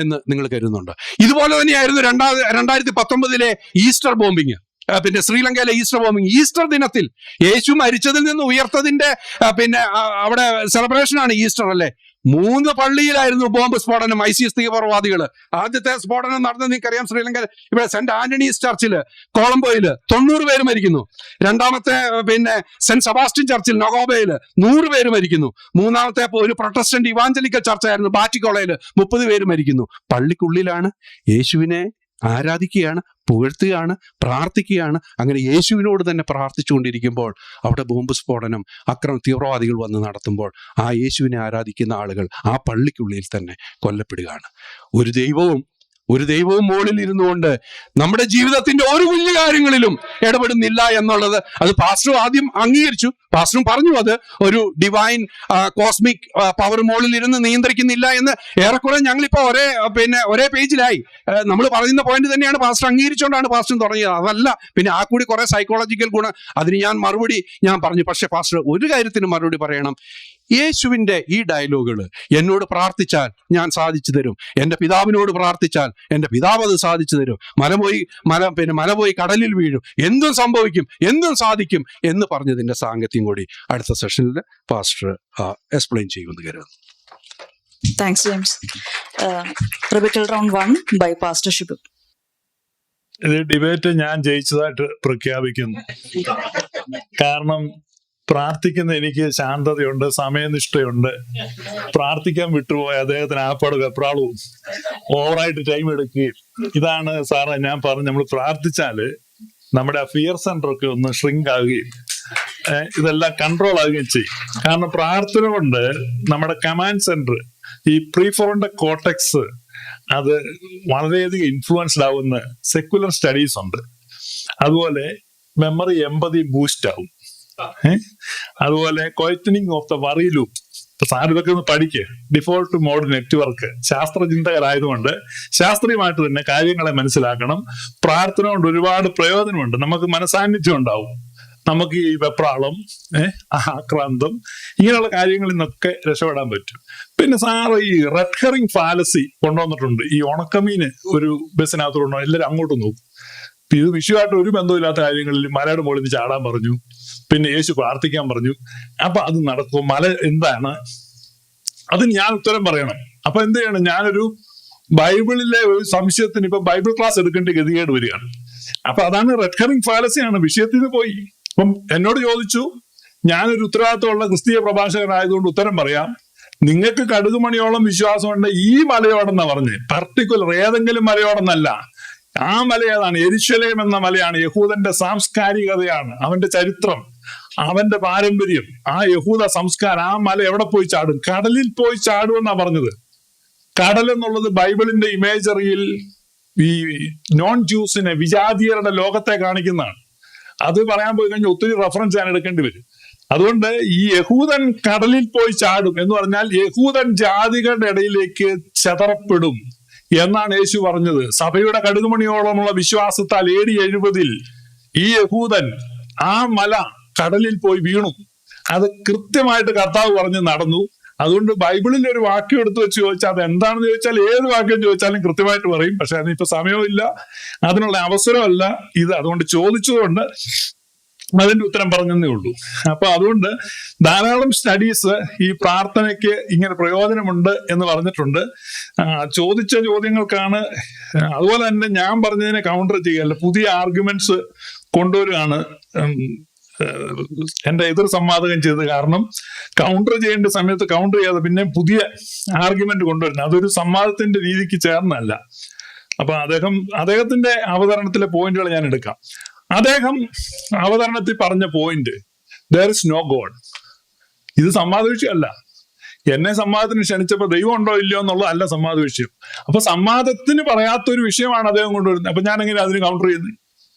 എന്ന് നിങ്ങൾ കരുതുന്നുണ്ട്. ഇതുപോലെ തന്നെയായിരുന്നു 2019 ഈസ്റ്റർ ബോംബിങ്. പിന്നെ ശ്രീലങ്കയിലെ ഈസ്റ്റർ ബോംബിങ്. ഈസ്റ്റർ ദിനത്തിൽ യേശു മരിച്ചതിൽ നിന്ന് ഉയർത്തതിന്റെ പിന്നെ അവിടെ സെലിബ്രേഷനാണ് ഈസ്റ്റർ അല്ലേ? 3 പള്ളിയിലായിരുന്നു ബോംബ് സ്ഫോടനം. ISIS തീവ്രവാദികൾ. ആദ്യത്തെ സ്ഫോടനം നടന്നത് നിങ്ങൾക്കറിയാം, ശ്രീലങ്ക ഇവിടെ സെന്റ് ആന്റണീസ് ചർച്ചില് കൊളംബോയില് 90 പേര് മരിക്കുന്നു. രണ്ടാമത്തെ പിന്നെ സെന്റ് സെബാസ്റ്റ്യൻ ചർച്ചിൽ നൊഗോബയില് 100 പേര് മരിക്കുന്നു. മൂന്നാമത്തെ ഒരു പ്രൊട്ടസ്റ്റന്റ് ഇവാഞ്ചലിക്കൽ ചർച്ചായിരുന്നു ബാറ്റിക്കോളയില് 30 പേര് മരിക്കുന്നു. പള്ളിക്കുള്ളിലാണ്, യേശുവിനെ ആരാധിക്കുകയാണ്, പുകഴ്ത്തുകയാണ്, പ്രാർത്ഥിക്കുകയാണ്. അങ്ങനെ യേശുവിനോട് തന്നെ പ്രാർത്ഥിച്ചുകൊണ്ടിരിക്കുമ്പോൾ അവിടെ ബോംബ് സ്ഫോടനം, തീവ്രവാദികൾ വന്ന് നടത്തുമ്പോൾ ആ യേശുവിനെ ആരാധിക്കുന്ന ആളുകൾ ആ പള്ളിക്കുള്ളിൽ തന്നെ കൊല്ലപ്പെടുകയാണ്. ഒരു ദൈവവും ഒരു ദൈവവും മുകളിൽ ഇരുന്നുകൊണ്ട് നമ്മുടെ ജീവിതത്തിന്റെ ഒരു കുഞ്ഞു കാര്യങ്ങളിലും ഇടപെടുന്നില്ല എന്നുള്ളത് അത് പാസ്റ്റർ ആദ്യം അംഗീകരിച്ചു. പാസ്റ്ററും പറഞ്ഞു അത് ഒരു ഡിവൈൻ കോസ്മിക് പവർ മുകളിൽ ഇരുന്ന് നിയന്ത്രിക്കുന്നില്ല എന്ന്. ഏറെക്കുറെ ഞങ്ങളിപ്പോ ഒരേ പേജിലായി. നമ്മൾ പറയുന്ന പോയിന്റ് തന്നെയാണ് പാസ്റ്റർ അംഗീകരിച്ചുകൊണ്ടാണ് പാസ്റ്റർ തുടങ്ങിയത്. അതല്ല പിന്നെ ആ കൂടി കുറെ സൈക്കോളജിക്കൽ ഗുണം. അതിന് ഞാൻ പറഞ്ഞു. പക്ഷെ പാസ്റ്റർ ഒരു കാര്യത്തിന് മറുപടി പറയണം. യേശുവിന്റെ ഈ ഡയലോഗുകൾ എന്നോട് പ്രാർത്ഥിച്ചാൽ ഞാൻ സാധിച്ചു തരും, എൻ്റെ പിതാവിനോട് പ്രാർത്ഥിച്ചാൽ എൻ്റെ പിതാവ് അത് സാധിച്ചു തരും, മല പോയി കടലിൽ വീഴും, എന്തും സംഭവിക്കും, എന്തും സാധിക്കും എന്ന് പറഞ്ഞതിന്റെ സാങ്കത്യം കൂടി അടുത്ത സെഷനിൽ പാസ്റ്റർ എക്സ്പ്ലെയിൻ ചെയ്യുമെന്ന് കരുതുന്നു. Thanks James. Rebuttal round 1 by pastor Shibu. ഇത് ഡിബേറ്റ് ഞാൻ ജയിച്ചതായിട്ട് പ്രഖ്യാപിക്കുന്നു. കാരണം പ്രാർത്ഥിക്കുന്ന എനിക്ക് ശാന്തതയുണ്ട്, സമയനിഷ്ഠയുണ്ട്. പ്രാർത്ഥിക്കാൻ വിട്ടുപോയ അദ്ദേഹത്തിന് ആപ്പാട് വെപ്രാളവും ഓവറായിട്ട് ടൈം എടുക്കുകയും. ഇതാണ് സാറേ ഞാൻ പറഞ്ഞു, നമ്മൾ പ്രാർത്ഥിച്ചാല് നമ്മുടെ ഫിയർ സെന്റർ ഒക്കെ ഒന്ന് ഷ്രിങ്ക് ആവുകയും ഇതെല്ലാം കൺട്രോൾ ആവുകയും ചെയ്യും. കാരണം പ്രാർത്ഥന കൊണ്ട് നമ്മുടെ കമാൻഡ് സെന്റർ, ഈ പ്രീഫ്രോണ്ടൽ കോർട്ടെക്സ്, അത് വളരെയധികം ഇൻഫ്ലുവൻസ്ഡ് ആവുന്ന സെക്യുലർ സ്റ്റഡീസ് ഉണ്ട്. അതുപോലെ മെമ്മറി, എമ്പതി ബൂസ്റ്റ് ആവും. അതുപോലെ quietening of the worry loop. Sir ഇതൊക്കെ ഒന്ന് പഠിക്കുക. Default mode network. ശാസ്ത്രചിന്തകരായതുകൊണ്ട് ശാസ്ത്രീയമായിട്ട് തന്നെ കാര്യങ്ങളെ മനസ്സിലാക്കണം. പ്രാർത്ഥന കൊണ്ട് ഒരുപാട് പ്രയോജനമുണ്ട്. നമുക്ക് മനസാന്നിധ്യം ഉണ്ടാവും. നമുക്ക് ഈ വെപ്രാളം, ആക്രാന്തം, ഇങ്ങനെയുള്ള കാര്യങ്ങളിൽ നിന്നൊക്കെ രക്ഷപ്പെടാൻ പറ്റും. പിന്നെ സാറ് ഈ റെഡ് ഹെറിംഗ് ഫാലസി കൊണ്ടുവന്നിട്ടുണ്ട്. ഈ ഉണക്കമീന് ഒരു ബസ്സിനകത്ത് കൊണ്ടുവന്ന് എല്ലാവരും അങ്ങോട്ട് നോക്കും. ഇത് വിഷയമായിട്ട് ഒരു ബന്ധമില്ലാത്ത കാര്യങ്ങളിൽ മലയുടെ മുകളിൽ നിന്ന് ചാടാൻ പറഞ്ഞു, പിന്നെ യേശു പ്രാർത്ഥിക്കാൻ പറഞ്ഞു. അപ്പൊ അത് നടക്കും. മല എന്താണ് അതിന് ഞാൻ ഉത്തരം പറയണം. അപ്പൊ എന്ത് ചെയ്യണം? ഞാനൊരു ബൈബിളിലെ ഒരു സംശയത്തിന് ഇപ്പൊ ബൈബിൾ ക്ലാസ് എടുക്കേണ്ട ഗതികേട് വരികയാണ്. അപ്പൊ അതാണ് റെഡ് ഹെറിംഗ് ഫാലസിയാണ്. വിഷയത്തിൽ നിന്ന് പോയി. അപ്പം എന്നോട് ചോദിച്ചു, ഞാനൊരു ഉത്തരവാദിത്തമുള്ള ക്രിസ്തീയ പ്രഭാഷകനായതുകൊണ്ട് ഉത്തരം പറയാം. നിങ്ങൾക്ക് കടുകുമണിയോളം വിശ്വാസമുണ്ട് ഈ മലയോടെന്നാ പറഞ്ഞ്. പർട്ടിക്കുലർ ഏതെങ്കിലും മലയോടെന്നല്ല. ആ മല ഏതാണ്? യെരുശലേം എന്ന മലയാണ്. യഹൂദന്റെ സാംസ്കാരികതയാണ്, അവന്റെ ചരിത്രം, അവന്റെ പാരമ്പര്യം, ആ യഹൂദ സംസ്കാരം. ആ മല എവിടെ പോയി ചാടും? കടലിൽ പോയി ചാടുമെന്നാ പറഞ്ഞത്. കടൽ എന്നുള്ളത് ബൈബിളിന്റെ ഇമേജറിയിൽ ഈ നോൺ ജ്യൂസിനെ, വിജാതീയരുടെ ലോകത്തെ കാണിക്കുന്നതാണ്. അത് പറയാൻ പോയി കഴിഞ്ഞാൽ ഒത്തിരി റെഫറൻസ് ഞാൻ എടുക്കേണ്ടി വരും. അതുകൊണ്ട് ഈ യഹൂദൻ കടലിൽ പോയി ചാടും എന്ന് പറഞ്ഞാൽ യഹൂദൻ ജാതികളുടെ ഇടയിലേക്ക് ചെതറപ്പെടും എന്നാണ് യേശു പറഞ്ഞത്. സഭയുടെ കടുകുമണിയോളമുള്ള വിശ്വാസത്താൽ AD 70 ഈ യഹൂദൻ ആ മല കടലിൽ പോയി വീണു. അത് കൃത്യമായിട്ട് കർത്താവ് പറഞ്ഞ് നടന്നു. അതുകൊണ്ട് ബൈബിളിൽ ഒരു വാക്യം എടുത്തു വെച്ച് ചോദിച്ചാൽ അത് എന്താണെന്ന് ചോദിച്ചാൽ ഏത് വാക്യം ചോദിച്ചാലും കൃത്യമായിട്ട് പറയും. പക്ഷെ അതിനിപ്പോ സമയമില്ല, അതിനുള്ള അവസരമല്ല ഇത്. അതുകൊണ്ട് ചോദിച്ചതുകൊണ്ട് അതിന്റെ ഉത്തരം പറഞ്ഞതേ ഉള്ളൂ. അപ്പൊ അതുകൊണ്ട് ധാരാളം സ്റ്റഡീസ് ഈ പ്രാർത്ഥനയ്ക്ക് ഇങ്ങനെ പ്രയോജനമുണ്ട് എന്ന് പറഞ്ഞിട്ടുണ്ട്. ചോദിച്ച ചോദ്യങ്ങൾക്കാണ്. അതുപോലെ തന്നെ ഞാൻ പറഞ്ഞതിനെ കൗണ്ടർ ചെയ്യല്ല, പുതിയ ആർഗ്യുമെന്റ്സ് കൊണ്ടുവരികയാണ് എന്റെ എതിർ സംവാദകം ചെയ്തത്. കാരണം കൗണ്ടർ ചെയ്യേണ്ട സമയത്ത് കൗണ്ടർ ചെയ്യാതെ പിന്നെ പുതിയ ആർഗ്യുമെന്റ് കൊണ്ടുവരുന്നത് അതൊരു സംവാദത്തിന്റെ രീതിക്ക് ചേർന്നല്ല. അപ്പൊ അദ്ദേഹത്തിന്റെ അവതരണത്തിലെ പോയിന്റുകൾ ഞാൻ എടുക്കാം. അദ്ദേഹം അവതരണത്തിൽ പറഞ്ഞ point, there is no God. ഇത് സംവാദ വിഷയമല്ല. എന്നെ സംവാദത്തിന് ക്ഷണിച്ചപ്പോ ദൈവം ഉണ്ടോ ഇല്ലയോ എന്നുള്ളതല്ല സംവാദ വിഷയം. അപ്പൊ സംവാദത്തിന് പറയാത്തൊരു വിഷയമാണ് അദ്ദേഹം കൊണ്ടുവരുന്നത്. അപ്പൊ ഞാൻ എങ്ങനെ അതിന് കൗണ്ടർ ചെയ്യുന്നത്?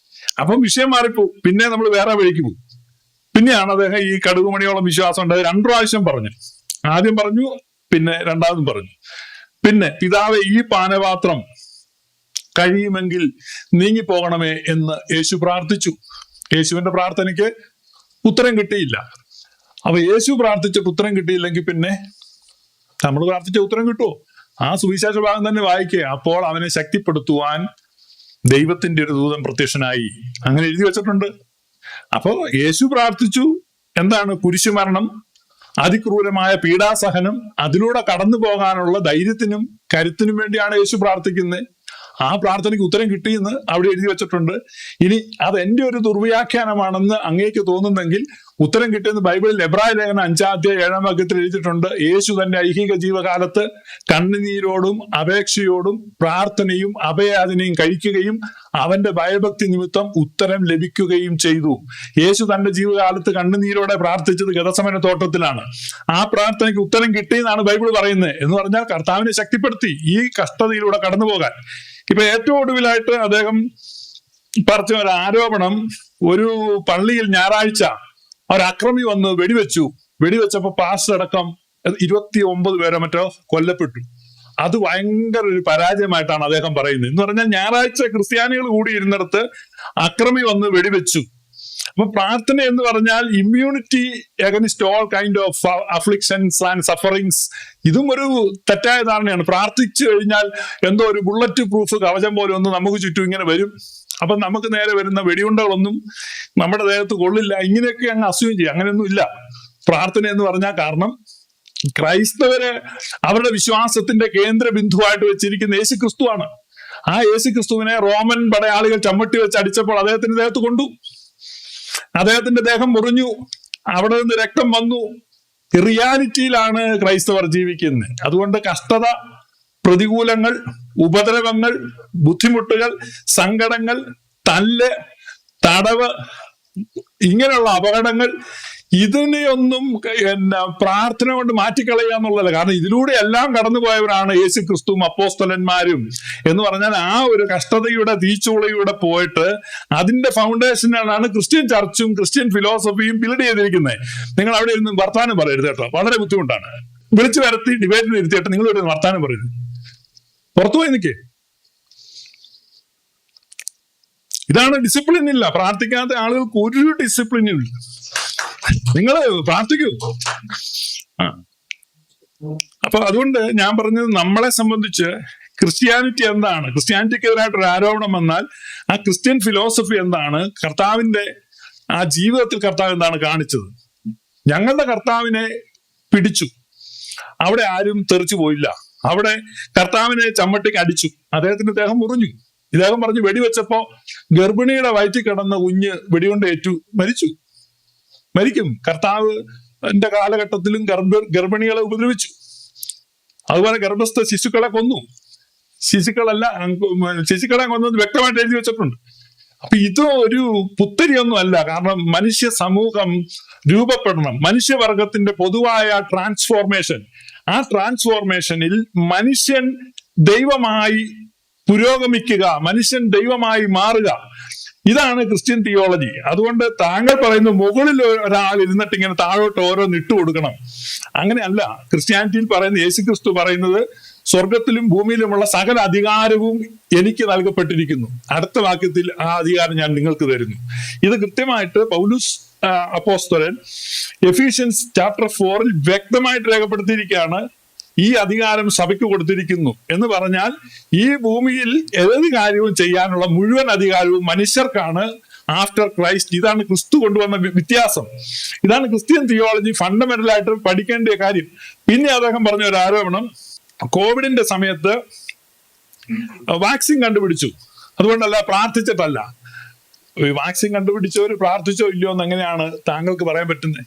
അപ്പം വിഷയം മാറിപ്പോ. പിന്നെ നമ്മൾ വേറെ വഴിക്ക് പോകും. പിന്നെയാണ് അദ്ദേഹം ഈ കടുകുമണിയോളം വിശ്വാസം ഉണ്ട് 2 പ്രാവശ്യം പറഞ്ഞു. ആദ്യം പറഞ്ഞു, പിന്നെ രണ്ടാമതും പറഞ്ഞു. പിന്നെ പിതാവേ ഈ പാനപാത്രം കഴിയുമെങ്കിൽ നീങ്ങിപ്പോകണമേ എന്ന് യേശു പ്രാർത്ഥിച്ചു. യേശുവിന്റെ പ്രാർത്ഥനയ്ക്ക് ഉത്തരം കിട്ടിയില്ല. അപ്പൊ യേശു പ്രാർത്ഥിച്ചിട്ട് ഉത്തരം കിട്ടിയില്ലെങ്കിൽ പിന്നെ നമ്മൾ പ്രാർത്ഥിച്ച ഉത്തരം കിട്ടുമോ? ആ സുവിശേഷ ഭാഗം തന്നെ വായിക്കുക. അപ്പോൾ അവനെ ശക്തിപ്പെടുത്തുവാൻ ദൈവത്തിന്റെ ഒരു ദൂതൻ പ്രത്യക്ഷനായി, അങ്ങനെ എഴുതി വെച്ചിട്ടുണ്ട്. അപ്പൊ യേശു പ്രാർത്ഥിച്ചു. എന്താണ്? കുരിശുമരണം, അതിക്രൂരമായ പീഡാസഹനം, അതിലൂടെ കടന്നു പോകാനുള്ള ധൈര്യത്തിനും കരുത്തിനും വേണ്ടിയാണ് യേശു പ്രാർത്ഥിക്കുന്നത്. ആ പ്രാർത്ഥനയ്ക്ക് ഉത്തരം കിട്ടിയെന്ന് അവിടെ എഴുതി വെച്ചിട്ടുണ്ട്. ഇനി അത് എന്റെ ഒരു ദുർവ്യാഖ്യാനമാണെന്ന് അങ്ങേക്ക് തോന്നുന്നെങ്കിൽ ഉത്തരം കിട്ടിയെന്ന് ബൈബിളിൽ എബ്രായ ലേഖനം 5-ാം അധ്യായം 7-ാം വാക്യത്തിൽ എഴുതിയിട്ടുണ്ട്. യേശു തന്റെ ഐഹിക ജീവകാലത്ത് കണ്ണുനീരോടും അപേക്ഷയോടും പ്രാർത്ഥനയും അഭയാചനയും കഴിക്കുകയും അവന്റെ ഭയഭക്തി നിമിത്തം ഉത്തരം ലഭിക്കുകയും ചെയ്തു. യേശു തന്റെ ജീവകാലത്ത് കണ്ണുനീരോടെ പ്രാർത്ഥിച്ചത് ഗെത്സമനെ തോട്ടത്തിലാണ്. ആ പ്രാർത്ഥനയ്ക്ക് ഉത്തരം കിട്ടിയെന്നാണ് ബൈബിൾ പറയുന്നത്. എന്ന് പറഞ്ഞാൽ കർത്താവിനെ ശക്തിപ്പെടുത്തി ഈ കഷ്ടതയിലൂടെ കടന്നു പോകാൻ. ഇപ്പൊ ഏറ്റവും ഒടുവിലായിട്ട് അദ്ദേഹം പറഞ്ഞ ഒരു ആരോപണം, ഒരു പള്ളിയിൽ ഞായറാഴ്ച ഒരു അക്രമി വന്ന് വെടിവെച്ചപ്പോ പാസ്റ്റർ അടക്കം 29 പേരോ മറ്റോ കൊല്ലപ്പെട്ടു. അത് ഭയങ്കര ഒരു പരാജയമായിട്ടാണ് അദ്ദേഹം പറയുന്നത്. എന്ന് പറഞ്ഞാൽ ഞായറാഴ്ച ക്രിസ്ത്യാനികൾ കൂടി ഇരുന്നിടത്ത് അക്രമി വന്ന് വെടിവെച്ചു. അപ്പൊ പ്രാർത്ഥന എന്ന് പറഞ്ഞാൽ immunity അഗനിസ്റ്റ് all kind of afflictions and sufferings. ഇതും ഒരു തെറ്റായ ധാരണയാണ്. പ്രാർത്ഥിച്ചു കഴിഞ്ഞാൽ എന്തോ ഒരു ബുള്ളറ്റ് പ്രൂഫ് കവചം പോലെ ഒന്നും നമുക്ക് ചുറ്റും ഇങ്ങനെ വരും, അപ്പൊ നമുക്ക് നേരെ വരുന്ന വെടിയുണ്ടകളൊന്നും നമ്മുടെ ദേഹത്ത് കൊള്ളില്ല, ഇങ്ങനെയൊക്കെ അങ്ങ് അസ്യൂം ചെയ്യും. അങ്ങനെയൊന്നും ഇല്ല പ്രാർത്ഥന എന്ന് പറഞ്ഞാൽ. കാരണം ക്രൈസ്തവര് അവരുടെ വിശ്വാസത്തിന്റെ കേന്ദ്ര ബിന്ദുവായിട്ട് വെച്ചിരിക്കുന്ന യേശു ക്രിസ്തുവാണ്. ആ യേശു ക്രിസ്തുവിനെ റോമൻ പടയാളികൾ ചമ്മട്ടി വെച്ച് അടിച്ചപ്പോൾ അദ്ദേഹത്തിന്റെ ദേഹത്ത് കൊണ്ടു, അദ്ദേഹത്തിന്റെ ദേഹം മുറിഞ്ഞു, അവിടെ നിന്ന് രക്തം വന്നു. റിയാലിറ്റിയിലാണ് ക്രൈസ്തവർ ജീവിക്കുന്നത്. അതുകൊണ്ട് കഷ്ടത, പ്രതികൂലങ്ങൾ, ഉപദ്രവങ്ങൾ, ബുദ്ധിമുട്ടുകൾ, സങ്കടങ്ങൾ, തല്ല്, തടവ്, ഇങ്ങനെയുള്ള അപകടങ്ങൾ, ഇതിനെയൊന്നും പ്രാർത്ഥന കൊണ്ട് മാറ്റിക്കളയുക എന്നുള്ളതല്ല. കാരണം ഇതിലൂടെ എല്ലാം കടന്നുപോയവരാണ് യേശു ക്രിസ്തുവും അപ്പോസ്തലന്മാരും. എന്ന് പറഞ്ഞാൽ ആ ഒരു കഷ്ടതയുടെ തീച്ചൂളയുടെ പോയിട്ട് അതിന്റെ ഫൗണ്ടേഷനാണ് ക്രിസ്ത്യൻ ചർച്ചും ക്രിസ്ത്യൻ ഫിലോസഫിയും ബിൽഡ് ചെയ്തിരിക്കുന്നത്. നിങ്ങൾ അവിടെ ഇരുന്ന് വർത്താനം പറയരുത് കേട്ടോ, വളരെ ബുദ്ധിമുട്ടാണ്. വിളിച്ചു വരുത്തി ഡിബേറ്റിന് ഇരുത്തിയിട്ട് നിങ്ങൾ ഇവിടെ വർത്താനം പറയരുത്, പുറത്തുപോയി നിൽക്കേ. ഇതാണ് ഡിസിപ്ലിൻ ഇല്ല. പ്രാർത്ഥിക്കാത്ത ആളുകൾക്ക് ഒരു ഡിസിപ്ലിനും ഇല്ല. നിങ്ങൾ പ്രാർത്ഥിക്കൂ. അപ്പൊ അതുകൊണ്ട് ഞാൻ പറഞ്ഞത്, നമ്മളെ സംബന്ധിച്ച് ക്രിസ്ത്യാനിറ്റി എന്താണ്, ക്രിസ്ത്യാനിറ്റിക്കെതിരായിട്ടൊരു ആരോപണം വന്നാൽ ആ ക്രിസ്ത്യൻ ഫിലോസഫി എന്താണ്, കർത്താവിന്റെ ആ ജീവിതത്തിൽ കർത്താവ് എന്താണ് കാണിച്ചത്. ഞങ്ങളുടെ കർത്താവിനെ പിടിച്ചു, അവിടെ ആരും തെറിച്ചു പോയില്ല. അവിടെ കർത്താവിനെ ചമ്മട്ടിക്ക് അടിച്ചു, അദ്ദേഹത്തിന്റെ ദേഹം മുറിഞ്ഞു. ഇദ്ദേഹം പറഞ്ഞു വെടിവെച്ചപ്പോ ഗർഭിണിയുടെ വയറ്റിൽ കിടന്ന കുഞ്ഞ് വെടികൊണ്ട് ഏറ്റു മരിക്കും. കർത്താവ് എന്റെ കാലഘട്ടത്തിലും ഗർഭിണികളെ ഉപദ്രവിച്ചു, അതുപോലെ ഗർഭസ്ഥ ശിശുക്കളെ കൊന്നു. ശിശുക്കളെ കൊന്നത് വ്യക്തമായിട്ട് എഴുതി വെച്ചിട്ടുണ്ട്. അപ്പൊ ഇത് ഒരു പുത്തരിയൊന്നും അല്ല. കാരണം മനുഷ്യ സമൂഹം രൂപപ്പെടണം, മനുഷ്യവർഗത്തിന്റെ പൊതുവായ ട്രാൻസ്ഫോർമേഷൻ. ആ ട്രാൻസ്ഫോർമേഷനിൽ മനുഷ്യൻ ദൈവമായി പുരോഗമിക്കുക, മനുഷ്യൻ ദൈവമായി മാറുക, ഇതാണ് ക്രിസ്ത്യൻ തിയോളജി. അതുകൊണ്ട് താങ്കൾ പറയുന്ന മുകളിൽ ഒരാൾ ഇരുന്നിട്ട് ഇങ്ങനെ താഴോട്ട് ഓരോന്ന് ഇട്ടു കൊടുക്കണം, അങ്ങനെയല്ല. ക്രിസ്ത്യാനിറ്റിയിൽ പറയുന്ന യേശുക്രിസ്തു പറയുന്നത് സ്വർഗത്തിലും ഭൂമിയിലുമുള്ള സകല അധികാരവും എനിക്ക് നൽകപ്പെട്ടിരിക്കുന്നു. അടുത്ത വാക്യത്തിൽ ആ അധികാരം ഞാൻ നിങ്ങൾക്ക് തരുന്നു. ഇത് കൃത്യമായിട്ട് പൗലൂസ് അപ്പോസ്തലൻ എഫീഷ്യൻസ് ചാപ്റ്റർ 4 വ്യക്തമായിട്ട് രേഖപ്പെടുത്തിയിരിക്കുകയാണ്. ഈ അധികാരം സഭയ്ക്ക് കൊടുത്തിരിക്കുന്നു എന്ന് പറഞ്ഞാൽ ഈ ഭൂമിയിൽ ഏത് കാര്യവും ചെയ്യാനുള്ള മുഴുവൻ അധികാരവും മനുഷ്യർക്കാണ് ആഫ്റ്റർ ക്രൈസ്റ്റ്. ഇതാണ് ക്രിസ്തു കൊണ്ടുവന്ന വ്യത്യാസം. ഇതാണ് ക്രിസ്ത്യൻ തിയോളജി ഫണ്ടമെന്റൽ ആയിട്ട് പഠിക്കേണ്ട കാര്യം. പിന്നെ അദ്ദേഹം പറഞ്ഞ ഒരു ആരോപണം, കോവിഡിന്റെ സമയത്ത് വാക്സിൻ കണ്ടുപിടിച്ചു, അതുകൊണ്ടല്ല, പ്രാർത്ഥിച്ചിട്ടല്ല. വാക്സിൻ കണ്ടുപിടിച്ചവർ പ്രാർത്ഥിച്ചോ ഇല്ലയോ എന്ന് എങ്ങനെയാണ് താങ്കൾക്ക് പറയാൻ പറ്റുന്നത്?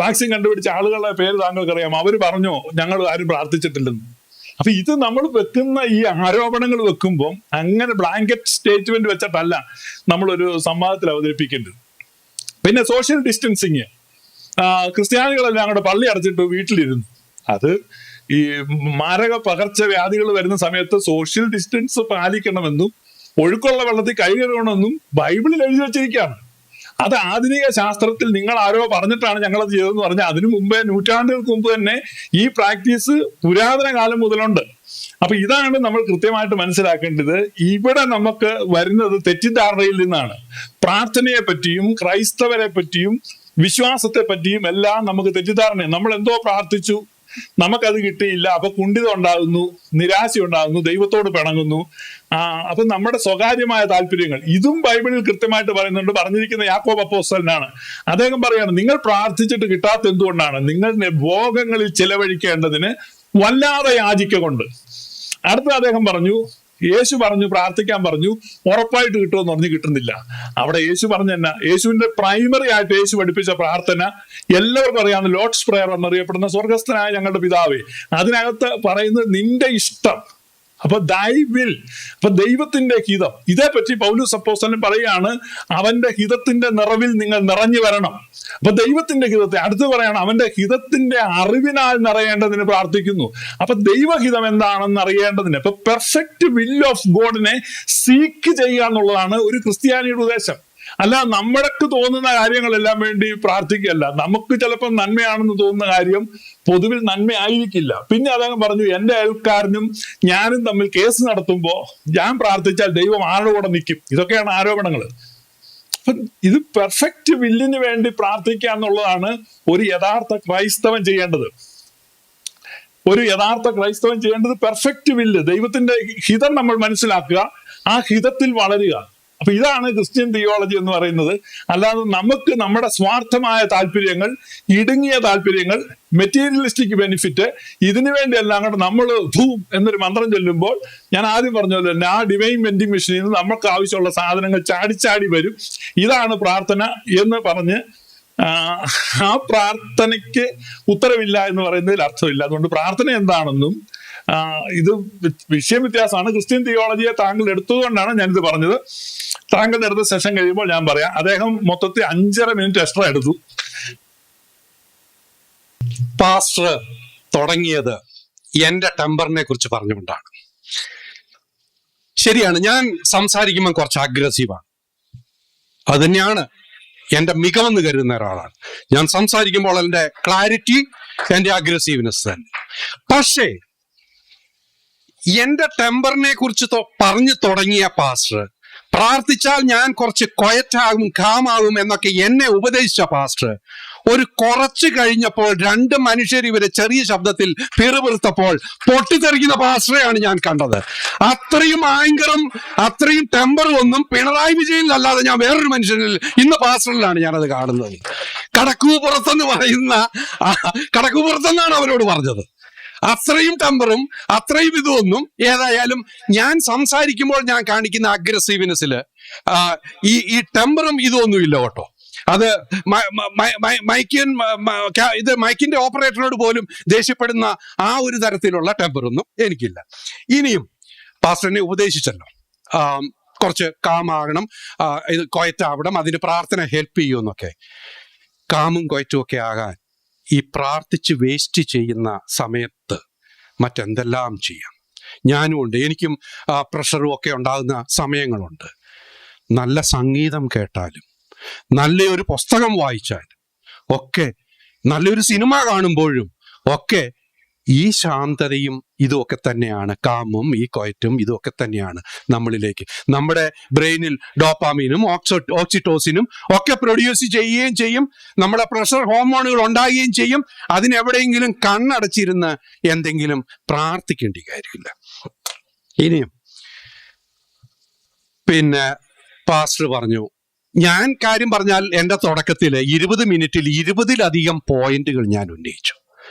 വാക്സിൻ കണ്ടുപിടിച്ച ആളുകളുടെ പേര് താങ്കൾക്ക് അറിയാം, അവർ പറഞ്ഞോ ഞങ്ങൾ ആരും പ്രാർത്ഥിച്ചിട്ടില്ലെന്ന്. അപ്പൊ ഇത് നമ്മൾ വെക്കുന്ന ഈ ആരോപണങ്ങൾ വെക്കുമ്പോൾ അങ്ങനെ ബ്ലാങ്കറ്റ് സ്റ്റേറ്റ്മെന്റ് വെച്ചിട്ടല്ല നമ്മളൊരു സംവാദത്തിൽ അവതരിപ്പിക്കേണ്ടത്. പിന്നെ സോഷ്യൽ ഡിസ്റ്റൻസിങ്, ക്രിസ്ത്യാനികളെല്ലാം കൂടെ പള്ളി അടച്ചിട്ട് വീട്ടിലിരുന്നു. അത് ഈ മാരക പകർച്ചവ്യാധികൾ വരുന്ന സമയത്ത് സോഷ്യൽ ഡിസ്റ്റൻസ് പാലിക്കണമെന്നും ഒഴുക്കുള്ള വെള്ളത്തിൽ കൈ കഴുകണമെന്നും ബൈബിളിൽ എഴുതി വെച്ചിരിക്കുകയാണ്. അത് ആധുനിക ശാസ്ത്രത്തിൽ നിങ്ങൾ ആരോ പറഞ്ഞിട്ടാണ് ഞങ്ങളത് ചെയ്തതെന്ന് പറഞ്ഞാൽ അതിനു മുമ്പേ, നൂറ്റാണ്ടുകൾക്ക് മുമ്പ് തന്നെ ഈ പ്രാക്ടീസ് പുരാതന കാലം മുതലുണ്ട്. അപ്പൊ ഇതാണ് നമ്മൾ കൃത്യമായിട്ട് മനസ്സിലാക്കേണ്ടത്. ഇവിടെ നമുക്ക് വരുന്നത് തെറ്റിദ്ധാരണയിൽ നിന്നാണ്. പ്രാർത്ഥനയെ പറ്റിയും ക്രൈസ്തവരെ പറ്റിയും വിശ്വാസത്തെ പറ്റിയും എല്ലാം നമുക്ക് തെറ്റിദ്ധാരണ. നമ്മൾ എന്തോ പ്രാർത്ഥിച്ചു, നമുക്കത് കിട്ടിയില്ല, അപ്പൊ കുണ്ഠിതം ഉണ്ടാകുന്നു, നിരാശ ഉണ്ടാകുന്നു, ദൈവത്തോട് പിണങ്ങുന്നു. അപ്പൊ നമ്മുടെ സ്വകാര്യമായ താല്പര്യങ്ങൾ, ഇതും ബൈബിളിൽ കൃത്യമായിട്ട് പറയുന്നുണ്ട്. പറഞ്ഞിരിക്കുന്ന യാക്കോബ് അപ്പോസ്തലനാണ്. അദ്ദേഹം പറയാണ്, നിങ്ങൾ പ്രാർത്ഥിച്ചിട്ട് കിട്ടാത്ത എന്തുകൊണ്ടാണ്? നിങ്ങളുടെ ഭോഗങ്ങളിൽ ചെലവഴിക്കേണ്ടതിന് വല്ലാതെ യാചിക്കൊണ്ട്. അടുത്ത അദ്ദേഹം പറഞ്ഞു, യേശു പറഞ്ഞു, പ്രാർത്ഥിക്കാൻ പറഞ്ഞു, ഉറപ്പായിട്ട് കിട്ടുമെന്ന് പറഞ്ഞ് കിട്ടുന്നില്ല. അവിടെ യേശു പറഞ്ഞ എന്നാ? യേശുവിന്റെ പ്രൈമറി ആയിട്ട് യേശു പഠിപ്പിച്ച പ്രാർത്ഥന എല്ലാവർക്കും അറിയാവുന്ന ലോർഡ്സ് പ്രയർ എന്നറിയപ്പെടുന്ന സ്വർഗസ്ഥനായ ഞങ്ങളുടെ പിതാവേ, അതിനകത്ത് പറയുന്നത് നിന്റെ ഇഷ്ടം അപ്പൊ ദൈ വിൽ, അപ്പൊ ദൈവത്തിന്റെ ഹിതം, ഇതേപ്പറ്റി പൗലോസ് അപ്പോസ്തലൻ പറയുകയാണ്, അവന്റെ ഹിതത്തിന്റെ നിറവിൽ നിങ്ങൾ നിറഞ്ഞു വരണം. അപ്പൊ ദൈവത്തിന്റെ ഹിതത്തെ അടുത്ത് പറയാണ്, അവന്റെ ഹിതത്തിന്റെ അറിവിനാൽ നിറയേണ്ടതിന് പ്രാർത്ഥിക്കുന്നു. അപ്പൊ ദൈവഹിതം എന്താണെന്ന് അറിയേണ്ടതിന്, ഇപ്പൊ പെർഫെക്റ്റ് വിൽ ഓഫ് ഗോഡിനെ സീക്ക് ചെയ്യുക എന്നുള്ളതാണ് ഒരു ക്രിസ്ത്യാനിയുടെ ഉദ്ദേശം. അല്ല നമ്മൾക്ക് തോന്നുന്ന കാര്യങ്ങളെല്ലാം വേണ്ടി പ്രാർത്ഥിക്കുകയല്ല. നമുക്ക് ചിലപ്പോൾ നന്മയാണെന്ന് തോന്നുന്ന കാര്യം പൊതുവിൽ നന്മയായിരിക്കില്ല. പിന്നെ അദ്ദേഹം പറഞ്ഞു, എന്റെ അയൽക്കാരനും ഞാനും തമ്മിൽ കേസ് നടത്തുമ്പോൾ ഞാൻ പ്രാർത്ഥിച്ചാൽ ദൈവം ആരുടെ കൂടെ നിൽക്കും. ഇതൊക്കെയാണ് ആരോപണങ്ങൾ. അപ്പം ഇത് പെർഫെക്റ്റ് വില്ലിന് വേണ്ടി പ്രാർത്ഥിക്കുക എന്നുള്ളതാണ് ഒരു യഥാർത്ഥ ക്രൈസ്തവൻ ചെയ്യേണ്ടത്. ഒരു യഥാർത്ഥ ക്രൈസ്തവൻ ചെയ്യേണ്ടത് പെർഫെക്റ്റ് വില്ല്, ദൈവത്തിന്റെ ഹിതം നമ്മൾ മനസ്സിലാക്കുക, ആ ഹിതത്തിൽ വളരുക. അപ്പൊ ഇതാണ് ക്രിസ്ത്യൻ തിയോളജി എന്ന് പറയുന്നത്. അല്ലാതെ നമുക്ക് നമ്മുടെ സ്വാർത്ഥമായ താല്പര്യങ്ങൾ, ഇടുങ്ങിയ താല്പര്യങ്ങൾ, മെറ്റീരിയലിസ്റ്റിക് ബെനിഫിറ്റ്, ഇതിനു വേണ്ടി എല്ലാം കൂടെ നമ്മൾ ധൂം എന്നൊരു മന്ത്രം ചൊല്ലുമ്പോൾ, ഞാൻ ആദ്യം പറഞ്ഞല്ലോ, ആ ഡിവൈൻ വെൻഡിങ് മെഷീനിൽ നിന്ന് നമുക്ക് ആവശ്യമുള്ള സാധനങ്ങൾ ചാടി വരും. ഇതാണ് പ്രാർത്ഥന എന്ന് പറഞ്ഞ് ആ പ്രാർത്ഥനയ്ക്ക് ഉത്തരവില്ല എന്ന് പറയുന്നതിൽ അർത്ഥമില്ല. അതുകൊണ്ട് പ്രാർത്ഥന എന്താണെന്നും ഇത് വിഷയം വ്യത്യാസമാണ്. ക്രിസ്ത്യൻ തിയോളജിയെ താങ്കൾ എടുത്തതുകൊണ്ടാണ് ഞാനിത് പറഞ്ഞത്. താങ്കളുടെ അടുത്ത സെഷൻ കഴിയുമ്പോൾ ഞാൻ പറയാം. അദ്ദേഹം മൊത്തത്തിൽ 5.5 മിനിറ്റ് എക്സ്ട്രാ എടുത്തു. പാസ്റ്റർ തുടങ്ങിയത് എന്റെ ടെമ്പറിനെ കുറിച്ച് പറഞ്ഞുകൊണ്ടാണ്. ശരിയാണ്, ഞാൻ സംസാരിക്കുമ്പോൾ കുറച്ച് അഗ്രസീവാണ്. അത് തന്നെയാണ് എന്റെ മികവെന്ന് കരുതുന്ന ഒരാളാണ് ഞാൻ. സംസാരിക്കുമ്പോൾ എന്റെ ക്ലാരിറ്റി, എന്റെ അഗ്രസീവ്നെസ് തന്നെ. പക്ഷേ എന്റെ ടെമ്പറിനെ കുറിച്ച് പറഞ്ഞു തുടങ്ങിയ പാസ്റ്റർ, പ്രാർത്ഥിച്ചാൽ ഞാൻ കുറച്ച് ക്വയറ്റാകും, കാമാകും എന്നൊക്കെ എന്നെ ഉപദേശിച്ച പാസ്റ്റർ, ഒരു കുറച്ച് കഴിഞ്ഞപ്പോൾ 2 മനുഷ്യർ ഇവരെ ചെറിയ ശബ്ദത്തിൽ പിറുപിറുത്തപ്പോൾ പൊട്ടിത്തെറിക്കുന്ന പാസ്റ്ററെയാണ് ഞാൻ കണ്ടത്. അത്രയും ആങ്കറും അത്രയും ടെമ്പറും ഒന്നും പിണറായി വിജയനിലല്ലാതെ ഞാൻ വേറൊരു മനുഷ്യനിൽ, ഇന്ന് പാസ്റ്ററിലാണ് ഞാനത് കാണുന്നത്. കടക്കൂപ്പുറത്തെന്ന് പറയുന്ന, കടക്കൂപ്പുറത്തെന്നാണ് അവരോട് പറഞ്ഞത്. അത്രയും ടെമ്പറും അത്രയും ഇതൊന്നും, ഏതായാലും ഞാൻ സംസാരിക്കുമ്പോൾ ഞാൻ കാണിക്കുന്ന അഗ്രസീവ്നെസ്സില് ഈ ടെമ്പറും ഇതൊന്നും ഇല്ല കേട്ടോ. അത് മൈക്കിന്റെ ഓപ്പറേറ്ററിനോട് പോലും ദേഷ്യപ്പെടുന്ന ആ ഒരു തരത്തിലുള്ള ടെമ്പറൊന്നും എനിക്കില്ല. ഇനിയും പാസ്റ്ററിനെ ഉപദേശിച്ചല്ലോ, കുറച്ച് കാമാകണം, ഇത് കൊയറ്റാവണം, അതിന് പ്രാർത്ഥന ഹെൽപ്പ് ചെയ്യുമെന്നൊക്കെ. കാമും കൊയറ്റും ഒക്കെ ആകാൻ ഈ പ്രാർത്ഥിച്ച് വേസ്റ്റ് ചെയ്യുന്ന സമയത്ത് മറ്റെന്തെല്ലാം ചെയ്യാം. ഞാനും ഉണ്ട്, എനിക്കും പ്രഷറും ഒക്കെ ഉണ്ടാകുന്ന സമയങ്ങളുണ്ട്. നല്ല സംഗീതം കേട്ടാലും, നല്ലൊരു പുസ്തകം വായിച്ചാലും ഒക്കെ, നല്ലൊരു സിനിമ കാണുമ്പോഴും ഒക്കെ ഈ ശാന്തതയും ഇതുമൊക്കെ തന്നെയാണ്, കാമും ഈ കൊയറ്റും ഇതുമൊക്കെ തന്നെയാണ് നമ്മളിലേക്ക്, നമ്മുടെ ബ്രെയിനിൽ ഡോപ്പാമീനും ഓക്സിറ്റോസിനും ഒക്കെ പ്രൊഡ്യൂസ് ചെയ്യുകയും ചെയ്യും. നമ്മുടെ പ്രഷർ ഹോർമോണുകൾ ഉണ്ടാകുകയും ചെയ്യും. അതിനെവിടെയെങ്കിലും കണ്ണടച്ചിരുന്ന് എന്തെങ്കിലും പ്രാർത്ഥിക്കേണ്ട കാര്യമില്ല. ഇനിയും പിന്നെ പാസ്റ്റർ പറഞ്ഞു, ഞാൻ കാര്യം പറഞ്ഞാൽ എൻ്റെ തുടക്കത്തിൽ 20 മിനിറ്റിൽ 20-ലധികം പോയിന്റുകൾ ഞാൻ ഉന്നയിച്ചു.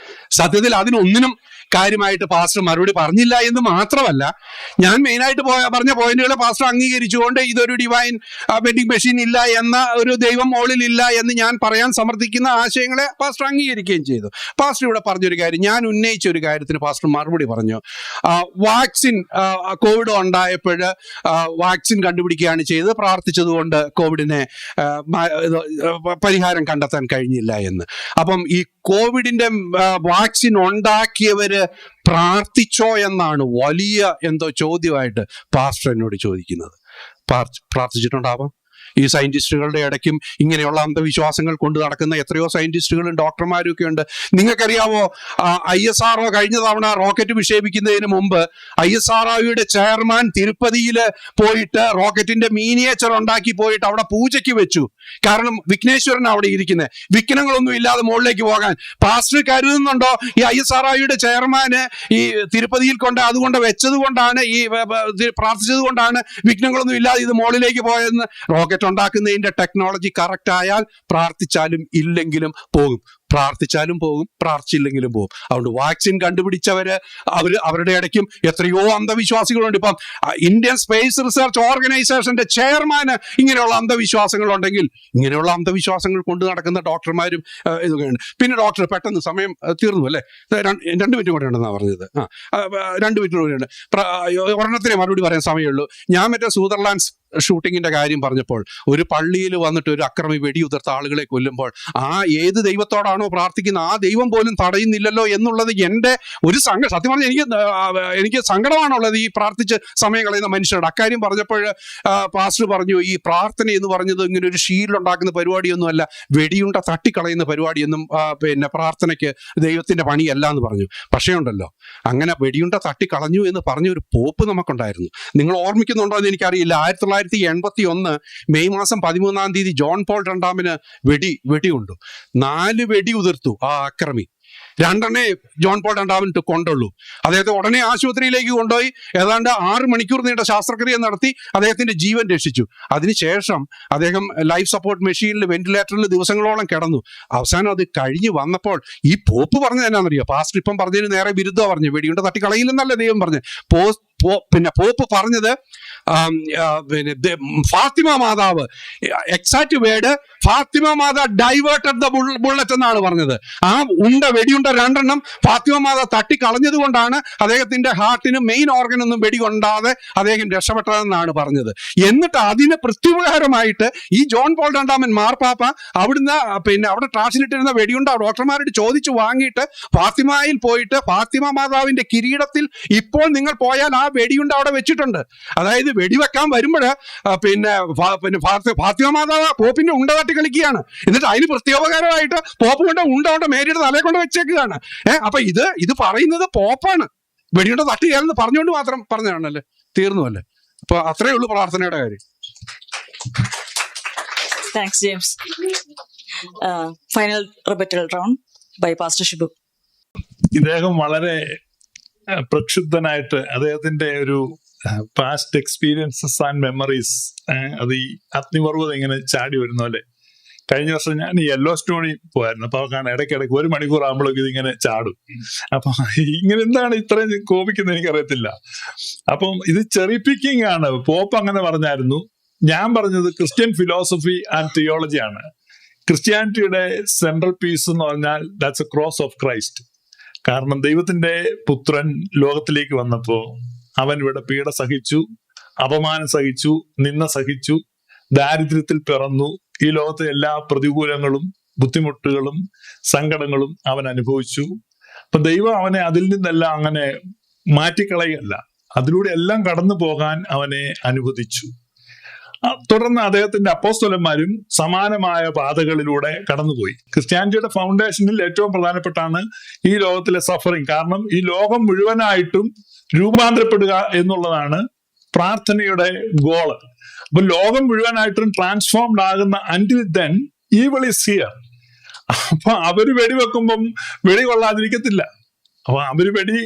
സത്യത്തിൽ അതിനൊന്നിനും കാര്യമായിട്ട് പാസ്റ്റർ മറുപടി പറഞ്ഞില്ല എന്ന് മാത്രമല്ല, ഞാൻ മെയിനായിട്ട് പറഞ്ഞ പോയിന്റുകളെ പാസ്റ്റർ അംഗീകരിച്ചുകൊണ്ട് ഇതൊരു ഡിവൈൻ വെൻഡിങ് മെഷീൻ ഇല്ല എന്ന, ഒരു ദൈവം മോളിൽ ഇല്ല എന്ന് ഞാൻ പറയാൻ സമർത്ഥിക്കുന്ന ആശയങ്ങളെ പാസ്റ്റർ അംഗീകരിക്കുകയും ചെയ്തു. പാസ്റ്റർ ഇവിടെ പറഞ്ഞൊരു കാര്യം, ഞാൻ ഉന്നയിച്ച ഒരു കാര്യത്തിന് പാസ്റ്റർ മറുപടി പറഞ്ഞു. വാക്സിൻ, കോവിഡ് ഉണ്ടായപ്പോൾ വാക്സിൻ കണ്ടുപിടിക്കുകയാണ് ചെയ്തത്, പ്രാർത്ഥിച്ചതുകൊണ്ട് കോവിഡിനെ പരിഹാരം കണ്ടെത്താൻ കഴിഞ്ഞില്ല എന്ന്. അപ്പം ഈ കോവിഡിന്റെ വാക്സിൻ ഉണ്ടാക്കിയവര് പ്രാർത്ഥിച്ചോ എന്നാണ് വലിയ എന്തോ ചോദ്യമായിട്ട് പാസ്റ്റർ എന്നോട് ചോദിക്കുന്നത്. പ്രാർത്ഥിച്ചിട്ടുണ്ടാവാം. ഈ സയന്റിസ്റ്റുകളുടെ ഇടയ്ക്കും ഇങ്ങനെയുള്ള അന്ധവിശ്വാസങ്ങൾ കൊണ്ട് നടക്കുന്ന എത്രയോ സയന്റിസ്റ്റുകളും ഡോക്ടർമാരും ഒക്കെ ഉണ്ട്. നിങ്ങൾക്കറിയാവോ, ISRO കഴിഞ്ഞ തവണ റോക്കറ്റ് വിക്ഷേപിക്കുന്നതിന് മുമ്പ് ISROയുടെ ചെയർമാൻ തിരുപ്പതിയിൽ പോയിട്ട് റോക്കറ്റിന്റെ മീനിയേച്ചർ ഉണ്ടാക്കി പോയിട്ട് അവിടെ പൂജയ്ക്ക് വെച്ചു. കാരണം വിഘ്നേശ്വരൻ അവിടെ ഇരിക്കുന്നത്, വിഘ്നങ്ങളൊന്നും ഇല്ലാതെ മുകളിലേക്ക് പോകാൻ. പാസ്റ്റർ കരുതുന്നുണ്ടോ ഈ ISROയുടെ ചെയർമാന് ഈ തിരുപ്പതിയിൽ അതുകൊണ്ട് വെച്ചത് കൊണ്ടാണ്, ഈ പ്രാർത്ഥിച്ചത് കൊണ്ടാണ് വിഘ്നങ്ങളൊന്നും ഇല്ലാതെ ഇത് മുകളിലേക്ക് പോയതെന്ന്? റോക്കറ്റ് ഉണ്ടാക്കുന്നതിന്റെ ടെക്നോളജി കറക്റ്റ് ആയാൽ പ്രാർത്ഥിച്ചാലും ഇല്ലെങ്കിലും പോകും. പ്രാർത്ഥിച്ചാലും പോകും, പ്രാർത്ഥിച്ചില്ലെങ്കിലും പോകും. അതുകൊണ്ട് വാക്സിൻ കണ്ടുപിടിച്ചവര് അവരുടെ ഇടയ്ക്കും എത്രയോ അന്ധവിശ്വാസികളുണ്ട്. ഇപ്പം ഇന്ത്യൻ സ്പേസ് റിസർച്ച് ഓർഗനൈസേഷന്റെ ചെയർമാന് ഇങ്ങനെയുള്ള അന്ധവിശ്വാസങ്ങളുണ്ടെങ്കിൽ ഇങ്ങനെയുള്ള അന്ധവിശ്വാസങ്ങൾ കൊണ്ട് നടക്കുന്ന ഡോക്ടർമാരും ഇതൊക്കെയുണ്ട്. പിന്നെ ഡോക്ടർ പെട്ടെന്ന് സമയം തീർന്നു അല്ലേ, 2 മിനിറ്റ് കൂടെ ഉണ്ടെന്നാണ് പറഞ്ഞത്. 2 മിനിറ്റ് കൂടെ ഉണ്ട്. ഒരെണ്ണത്തിനെ മറുപടി പറയാൻ സമയമുള്ളൂ. ഞാൻ മറ്റേ സൂദർലാൻഡ് ഷൂട്ടിങ്ങിന്റെ കാര്യം പറഞ്ഞപ്പോൾ ഒരു പള്ളിയിൽ വന്നിട്ട് ഒരു അക്രമി വെടിയുതിർത്ത ആളുകളെ കൊല്ലുമ്പോൾ ഏത് ദൈവത്തോടാണോ പ്രാർത്ഥിക്കുന്നത് ആ ദൈവം പോലും തടയുന്നില്ലല്ലോ എന്നുള്ളത് എൻ്റെ ഒരു സത്യം പറഞ്ഞാൽ എനിക്ക് സങ്കടമാണുള്ളത് ഈ പ്രാർത്ഥിച്ച് സമയം കളയുന്ന മനുഷ്യരുടെ. അക്കാര്യം പറഞ്ഞപ്പോൾ പാസ്റ്റർ പറഞ്ഞു ഈ പ്രാർത്ഥന എന്ന് പറഞ്ഞത് ഇങ്ങനെ ഒരു ഷീൽഡുണ്ടാക്കുന്ന പരിപാടിയൊന്നുമല്ല, വെടിയുണ്ട തട്ടിക്കളയുന്ന പരിപാടിയൊന്നും പിന്നെ പ്രാർത്ഥനയ്ക്ക് ദൈവത്തിന്റെ പണിയല്ല എന്ന് പറഞ്ഞു. പക്ഷേ ഉണ്ടല്ലോ, അങ്ങനെ വെടിയുണ്ട തട്ടിക്കളഞ്ഞു എന്ന് പറഞ്ഞ ഒരു പോപ്പ് നമുക്കുണ്ടായിരുന്നു. നിങ്ങൾ ഓർമ്മിക്കുന്നുണ്ടോ എന്ന് എനിക്കറിയില്ല. 1981 മെയ് മാസം 13-ാം തീയതി ജോൺ പോൾ രണ്ടാമന് വെടിയുണ്ടു. 4 വെടി ഉതിർത്തു ആ അക്രമി. 2 ജോൺ പോൾ രണ്ടാമനിട്ട് കൊണ്ടുള്ളൂ. അദ്ദേഹത്തെ ഉടനെ ആശുപത്രിയിലേക്ക് കൊണ്ടുപോയി ഏതാണ്ട് 6 മണിക്കൂർ നീണ്ട ശസ്ത്രക്രിയ നടത്തി അദ്ദേഹത്തിന്റെ ജീവൻ രക്ഷിച്ചു. അതിനുശേഷം അദ്ദേഹം ലൈഫ് സപ്പോർട്ട് മെഷീനിൽ വെന്റിലേറ്ററിൽ ദിവസങ്ങളോളം കിടന്നു. അവസാനം അത് കഴിഞ്ഞ് വന്നപ്പോൾ ഈ പോപ്പ് പറഞ്ഞത് എന്നാണെന്നറിയോ? പാസ്റ്റർ ഇപ്പം പറഞ്ഞതിന് നേരെ വിരുദ്ധമാണ് പറഞ്ഞു. വെടിയുണ്ട തട്ടിക്കളയില്ലെന്നല്ല ദൈവം പറഞ്ഞു. പിന്നെ പോപ്പ് പറഞ്ഞത് പിന്നെ ഫാത്തിമ മാതാവ്, എക്സാക്ട് വേർഡ് ഫാത്തിമ മാതാവ് ഡൈവേർട്ടഡ് ദ ബുള്ളറ്റ് എന്നാണ് പറഞ്ഞത്. ആ വെടിയുണ്ട 2 ഫാത്തിമ മാതാവ് തട്ടിക്കളഞ്ഞത് കൊണ്ടാണ് അദ്ദേഹത്തിന്റെ ഹാർട്ടിന് മെയിൻ ഓർഗനൊന്നും വെടികൊണ്ടാതെ അദ്ദേഹം രക്ഷപ്പെട്ടതെന്നാണ് പറഞ്ഞത്. എന്നിട്ട് അതിന് പ്രത്യുപകാരമായിട്ട് ഈ ജോൺ പോൾ രണ്ടാമൻ മാർപ്പാപ്പ അവിടുന്ന് പിന്നെ അവിടെ ട്രാൻസ്ലിറ്റിരുന്ന വെടിയുണ്ട ഡോക്ടർമാരോട് ചോദിച്ചു വാങ്ങിയിട്ട് ഫാത്തിമയിൽ പോയിട്ട് ഫാത്തിമ മാതാവിന്റെ കിരീടത്തിൽ ഇപ്പോൾ നിങ്ങൾ പോയാൽ ആ വെടിയുണ്ട അവിടെ വെച്ചിട്ടുണ്ട്. അതായത് വെടിവെക്കാൻ വരുമ്പോൾ പിന്നെ ഫാത്തിമ മാതാവ് പോപ്പിന്റെ ഉണ്ട തട്ടി കളിക്കുകയാണ്. എന്നിട്ട് അതിന് പ്രത്യേകപകാരമായിട്ട് പോപ്പ് കൊണ്ട് മേരിയുടെ തലയെ കൊണ്ട് വെച്ചേക്കുകയാണ്. അപ്പൊ ഇത് പറയുന്നത് പോപ്പാണ്. വെടിയുണ്ട തട്ടുകയാണെന്ന് പറഞ്ഞുകൊണ്ട് മാത്രം പറഞ്ഞതാണല്ലേ, തീർന്നു അല്ലേ? അപ്പൊ അത്രേ ഉള്ളൂ പ്രാർത്ഥനയുടെ കാര്യം. Thanks James. Final rebuttal round by pastor Shibu. ഇദ്ദേഹം വളരെ പ്രക്ഷുബ്ധനായിട്ട് അദ്ദേഹത്തിന്റെ ഒരു പാസ്റ്റ് എക്സ്പീരിയൻസസ് ആൻഡ് മെമ്മറീസ് അത് ഈ അഗ്നിപർവ്വതം ഇങ്ങനെ ചാടി വരുന്ന പോലെ. കഴിഞ്ഞ വർഷം ഞാൻ യെല്ലോ സ്റ്റോണിൽ പോയായിരുന്നു. അപ്പൊ കാണാൻ ഇടയ്ക്കിടയ്ക്ക് 1 മണിക്കൂർ ആകുമ്പോഴേക്കും ഇതിങ്ങനെ ചാടും. അപ്പൊ ഇങ്ങനെ എന്താണ് ഇത്രയും കോപിക്കുന്നത് എനിക്കറിയത്തില്ല. അപ്പം ഇത് ചെറി പിക്കിംഗ് ആണ്. പോപ്പ് അങ്ങനെ പറഞ്ഞായിരുന്നു. ഞാൻ പറഞ്ഞത് ക്രിസ്ത്യൻ ഫിലോസഫി ആൻഡ് തിയോളജി ആണ്. ക്രിസ്ത്യാനിറ്റിയുടെ സെൻട്രൽ പീസ് എന്ന് പറഞ്ഞാൽ that's A cross of Christ. കാരണം ദൈവത്തിന്റെ പുത്രൻ ലോകത്തിലേക്ക് വന്നപ്പോ അവൻ ഇവിടെ പീഡ സഹിച്ചു, അപമാനം സഹിച്ചു, നിന്ന സഹിച്ചു, ദാരിദ്ര്യത്തിൽ പിറന്നു. ഈ ലോകത്തെ എല്ലാ പ്രതികൂലങ്ങളും ബുദ്ധിമുട്ടുകളും സങ്കടങ്ങളും അവൻ അനുഭവിച്ചു. അപ്പൊ ദൈവം അവനെ അതിൽ നിന്നെല്ലാം അങ്ങനെ മാറ്റിക്കളയല്ല, അതിലൂടെ എല്ലാം കടന്നു പോകാൻ അവനെ അനുവദിച്ചു. തുടർന്ന് അദ്ദേഹത്തിന്റെ അപ്പോസ്തലന്മാരും സമാനമായ പാതകളിലൂടെ കടന്നുപോയി. ക്രിസ്ത്യാനിറ്റിയുടെ ഫൗണ്ടേഷനിൽ ഏറ്റവും പ്രധാനപ്പെട്ടാണ് ഈ ലോകത്തിലെ സഫറിങ്. കാരണം ഈ ലോകം മുഴുവനായിട്ടും രൂപാന്തരപ്പെടുക എന്നുള്ളതാണ് പ്രാർത്ഥനയുടെ ഗോള്. അപ്പൊ ലോകം മുഴുവനായിട്ടും ട്രാൻസ്ഫോംഡ് ആകുന്ന അൻറ്റിൽ ദെൻ ഈവിൾ ഈസ് ഹിയർ. അപ്പൊ അവര് വെടിവെക്കുമ്പം വെടി കൊള്ളാതിരിക്കത്തില്ല. അപ്പൊ അവര് വെടി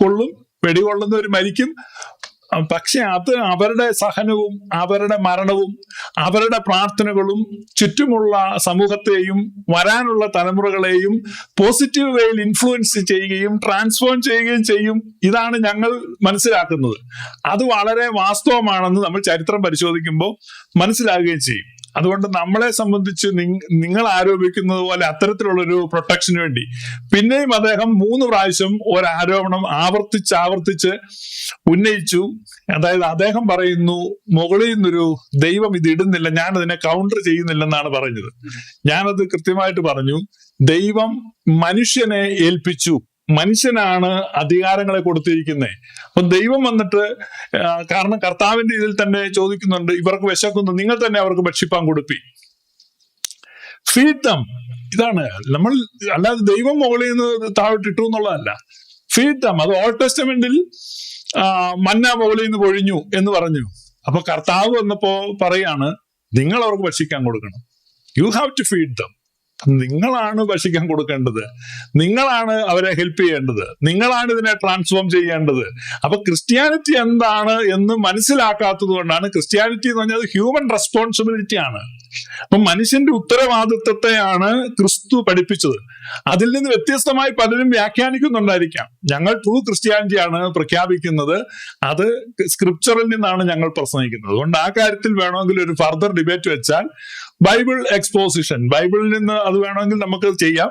കൊള്ളും, വെടി കൊള്ളുന്നവർ മരിക്കും. പക്ഷെ അത് അവരുടെ സഹനവും അവരുടെ മരണവും അവരുടെ പ്രാർത്ഥനകളും ചുറ്റുമുള്ള സമൂഹത്തെയും വരാനുള്ള തലമുറകളെയും പോസിറ്റീവ് വേയിൽ ഇൻഫ്ലുവൻസ് ചെയ്യുകയും ട്രാൻസ്ഫോം ചെയ്യുകയും ചെയ്യും. ഇതാണ് ഞങ്ങൾ മനസ്സിലാക്കുന്നത്. അത് വളരെ വാസ്തവമാണെന്ന് നമ്മൾ ചരിത്രം പരിശോധിക്കുമ്പോൾ മനസ്സിലാകുകയും ചെയ്യും. അതുകൊണ്ട് നമ്മളെ സംബന്ധിച്ച് നിങ്ങൾ ആരോപിക്കുന്നത് പോലെ അത്തരത്തിലുള്ളൊരു പ്രൊട്ടക്ഷന് വേണ്ടി പിന്നെയും അദ്ദേഹം 3 പ്രാവശ്യം ഒരാരോപണം ആവർത്തിച്ച് ഉന്നയിച്ചു. അതായത് അദ്ദേഹം പറയുന്നു, മുകളിൽ നിന്നൊരു ദൈവം ഇത് ഇടുന്നില്ല, ഞാനതിനെ കൗണ്ടർ ചെയ്യുന്നില്ലെന്നാണ് പറഞ്ഞത്. ഞാനത് കൃത്യമായിട്ട് പറഞ്ഞു. ദൈവം മനുഷ്യനെ ഏൽപ്പിച്ചു, മനുഷ്യനാണ് അധികാരങ്ങളെ കൊടുത്തിരിക്കുന്നത്. അപ്പൊ ദൈവം വന്നിട്ട്, കാരണം കർത്താവിന്റെ ഇതിൽ തന്നെ ചോദിക്കുന്നുണ്ട്, ഇവർക്ക് വിശക്കുന്നു, നിങ്ങൾ തന്നെ അവർക്ക് ഭക്ഷിപ്പാൻ കൊടുപ്പി, ഫീഡ് ദം. ഇതാണ് നമ്മൾ, അല്ലാതെ ദൈവം മുകളിൽ നിന്ന് താഴോട്ടിട്ടു എന്നുള്ളതല്ല. ഫീഡ് ദം. അത് ഓൾഡ് ടെസ്റ്റമെന്റിൽ മന്ന മുകളിൽ നിന്ന് പൊഴിഞ്ഞു എന്ന് പറഞ്ഞു. അപ്പൊ കർത്താവ് വന്നപ്പോ പറയാണ്, നിങ്ങൾ അവർക്ക് ഭക്ഷിക്കാൻ കൊടുക്കണം. You have to feed them. നിങ്ങളാണ് ഭക്ഷിക്കാൻ കൊടുക്കേണ്ടത്, നിങ്ങളാണ് അവരെ ഹെൽപ്പ് ചെയ്യേണ്ടത്, നിങ്ങളാണ് ഇതിനെ ട്രാൻസ്ഫോം ചെയ്യേണ്ടത്. അപ്പൊ ക്രിസ്ത്യാനിറ്റി എന്താണ് എന്ന് മനസ്സിലാക്കാത്തത് കൊണ്ടാണ്. ക്രിസ്ത്യാനിറ്റി എന്ന് പറഞ്ഞാൽ ഹ്യൂമൻ റെസ്പോൺസിബിലിറ്റി ആണ്. അപ്പൊ മനുഷ്യന്റെ ഉത്തരവാദിത്വത്തെയാണ് ക്രിസ്തു പഠിപ്പിച്ചത്. അതിൽ നിന്ന് വ്യത്യസ്തമായി പലരും വ്യാഖ്യാനിക്കുന്നുണ്ടായിരിക്കാം. ഞങ്ങൾ ട്രൂ ക്രിസ്ത്യാനിറ്റിയാണ് പ്രഖ്യാപിക്കുന്നത്, അത് സ്ക്രിപ്ചറിൽ നിന്നാണ് ഞങ്ങൾ പ്രസംഗിക്കുന്നത്. അതുകൊണ്ട് ആ കാര്യത്തിൽ വേണമെങ്കിൽ ഒരു ഫർദർ ഡിബേറ്റ് വെച്ചാൽ ബൈബിൾ എക്സ്പോസിഷൻ, ബൈബിളിൽ നിന്ന് അത് വേണമെങ്കിൽ നമുക്ക് ചെയ്യാം.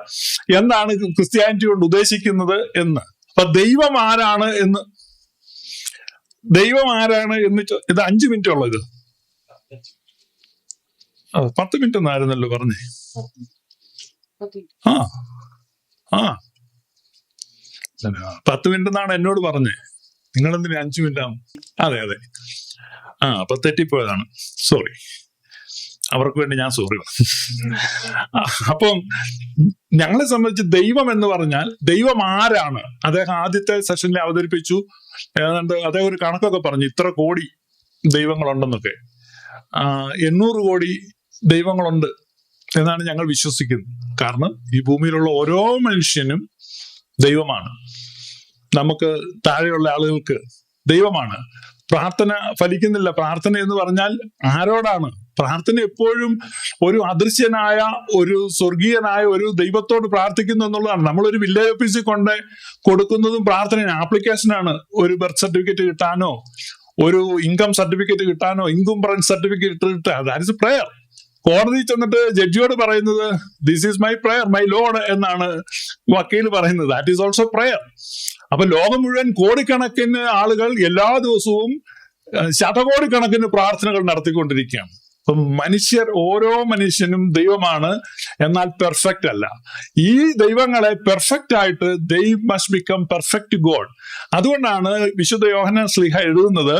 എന്താണ് ക്രിസ്ത്യാനിറ്റി കൊണ്ട് ഉദ്ദേശിക്കുന്നത് എന്ന്. അപ്പൊ ദൈവം ആരാണ് എന്ന് ഇത് 5 മിനിറ്റ് ഉള്ളത്. 10 മിനിറ്റ് എന്നായിരുന്നല്ലോ പറഞ്ഞേ. ആ 10 മിനിറ്റ് എന്നാണ് എന്നോട് പറഞ്ഞേ. നിങ്ങളെന്തിനാ 5 മിനിറ്റ് ആവും? അതെ അപ്പൊ തെറ്റിപ്പോയതാണ്, സോറി. അവർക്ക് വേണ്ടി ഞാൻ സോറി. അപ്പം ഞങ്ങളെ സംബന്ധിച്ച് ദൈവം എന്ന് പറഞ്ഞാൽ ദൈവം ആരാണ്? അദ്ദേഹം ആദ്യത്തെ സെഷനിൽ അവതരിപ്പിച്ചു. ഏതാണ്ട് അദ്ദേഹം ഒരു കണക്കൊക്കെ പറഞ്ഞു, ഇത്ര കോടി ദൈവങ്ങളുണ്ടെന്നൊക്കെ. 800 കോടി ദൈവങ്ങളുണ്ട് എന്നാണ് ഞങ്ങൾ വിശ്വസിക്കുന്നത്. കാരണം ഈ ഭൂമിയിലുള്ള ഓരോ മനുഷ്യനും ദൈവമാണ്. നമുക്ക് താഴെയുള്ള ആളുകൾക്ക് ദൈവമാണ്. പ്രാർത്ഥന ഫലിക്കുന്നില്ല. പ്രാർത്ഥന എന്ന് പറഞ്ഞാൽ ആരോടാണ്? പ്രാർത്ഥന എപ്പോഴും ഒരു അദൃശ്യനായ, ഒരു സ്വർഗീയനായ ഒരു ദൈവത്തോട് പ്രാർത്ഥിക്കുന്നു എന്നുള്ളതാണ്. നമ്മളൊരു വില്ലേജ് ഓഫീസിൽ കൊണ്ട് കൊടുക്കുന്നതും പ്രാർത്ഥന ആപ്ലിക്കേഷനാണ്. ഒരു ബർത്ത് സർട്ടിഫിക്കറ്റ് കിട്ടാനോ, ഒരു ഇൻകം സർട്ടിഫിക്കറ്റ് കിട്ടാനോ, ഇൻകം സർട്ടിഫിക്കറ്റ് കിട്ടാൻ, ദാറ്റ് ഇസ് പ്രയർ. കോടതി ചെന്നിട്ട് ജഡ്ജിയോട് പറയുന്നത് this is my prayer my lord എന്നാണ് വക്കീൽ പറയുന്നത്. That is also prayer. അപ്പൊ ലോകം മുഴുവൻ കോടിക്കണക്കിന് ആളുകൾ എല്ലാ ദിവസവും ശതകോടിക്കണക്കിന് പ്രാർത്ഥനകൾ നടത്തിക്കൊണ്ടിരിക്കുകയാണ്. അപ്പം ഓരോ മനുഷ്യനും ദൈവമാണ്, എന്നാൽ പെർഫെക്റ്റ് അല്ല. ഈ ദൈവങ്ങളെ പെർഫെക്റ്റ് ആയിട്ട് they must become perfect God. അതുകൊണ്ടാണ് വിശുദ്ധ യോഹന്നാൻ ശ്ലീഹ എഴുതുന്നത്,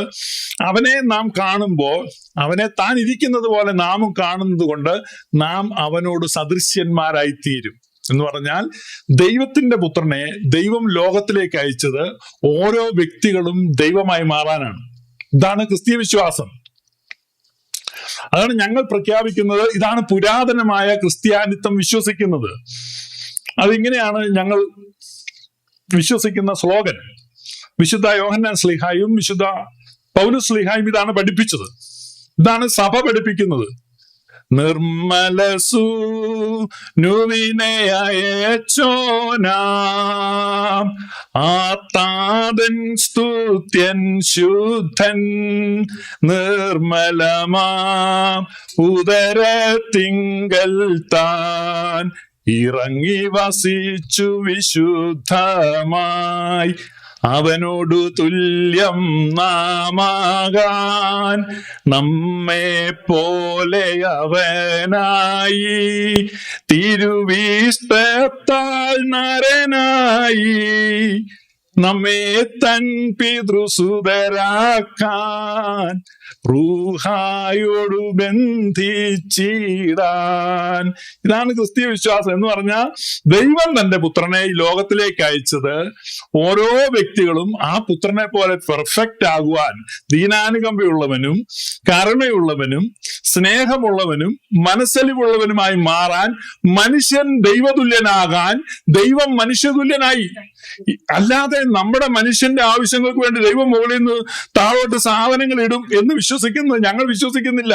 അവനെ നാം കാണുമ്പോൾ അവനെ താൻ ഇരിക്കുന്നത് പോലെ നാമും കാണുന്നത് കൊണ്ട് നാം അവനോട് സദൃശ്യന്മാരായി തീരും എന്ന് പറഞ്ഞാൽ ദൈവത്തിന്റെ പുത്രനെ ദൈവം ലോകത്തിലേക്ക് അയച്ചത് ഓരോ വ്യക്തികളും ദൈവമായി മാറാനാണ്. ഇതാണ് ക്രിസ്തീയ വിശ്വാസം. അതാണ് ഞങ്ങൾ പ്രഖ്യാപിക്കുന്നത്. ഇതാണ് പുരാതനമായ ക്രിസ്ത്യാനിത്വം വിശ്വസിക്കുന്നത്. അതിങ്ങനെയാണ് ഞങ്ങൾ വിശ്വസിക്കുന്ന സ്ലോഗൻ. വിശുദ്ധ യോഹന്നാൻ ശ്ലീഹായും വിശുദ്ധ പൗലോസ് ശ്ലീഹായും ഇതാണ് പഠിപ്പിച്ചത്. ഇതാണ് സഭ പഠിപ്പിക്കുന്നത്. നിർമ്മലസു നുവിനയച്ചോനാം ആത്താതൻ സ്തുത്യൻ ശുദ്ധൻ നിർമ്മലമാം ഉദരത്തിങ്കൽ താൻ ഇറങ്ങി വസിച്ചു വിശുദ്ധമായി അവനോടു തുല്യം നാമാകാൻ നമ്മെ പോലെ അവനായി തിരുവിഷ്ടത്താൽ നരനായി നമ്മെ തൻ പിതൃസുതരാക്കാൻ റൂഹായോടു ബന്ധിച്ചിടാൻ. ഇതാണ് ക്രിസ്തീയ വിശ്വാസം എന്ന് പറഞ്ഞാൽ ദൈവം തന്റെ പുത്രനെ ഈ ലോകത്തിലേക്ക് അയച്ചത് ഓരോ വ്യക്തികളും ആ പുത്രനെ പോലെ പെർഫെക്റ്റ് ആകുവാൻ, ദീനാനുകമ്പയുള്ളവനും കരുണയുള്ളവനും സ്നേഹമുള്ളവനും മനസ്സലിവുള്ളവനുമായി മാറാൻ, മനുഷ്യൻ ദൈവതുല്യനാകാൻ ദൈവം മനുഷ്യതുല്യനായി. അല്ലാതെ നമ്മുടെ മനുഷ്യന്റെ ആവശ്യങ്ങൾക്ക് വേണ്ടി ദൈവം മുകളിൽ നിന്ന് താഴോട്ട് സാധനങ്ങൾ ഇടും എന്ന് ഞങ്ങൾ വിശ്വസിക്കുന്നില്ല.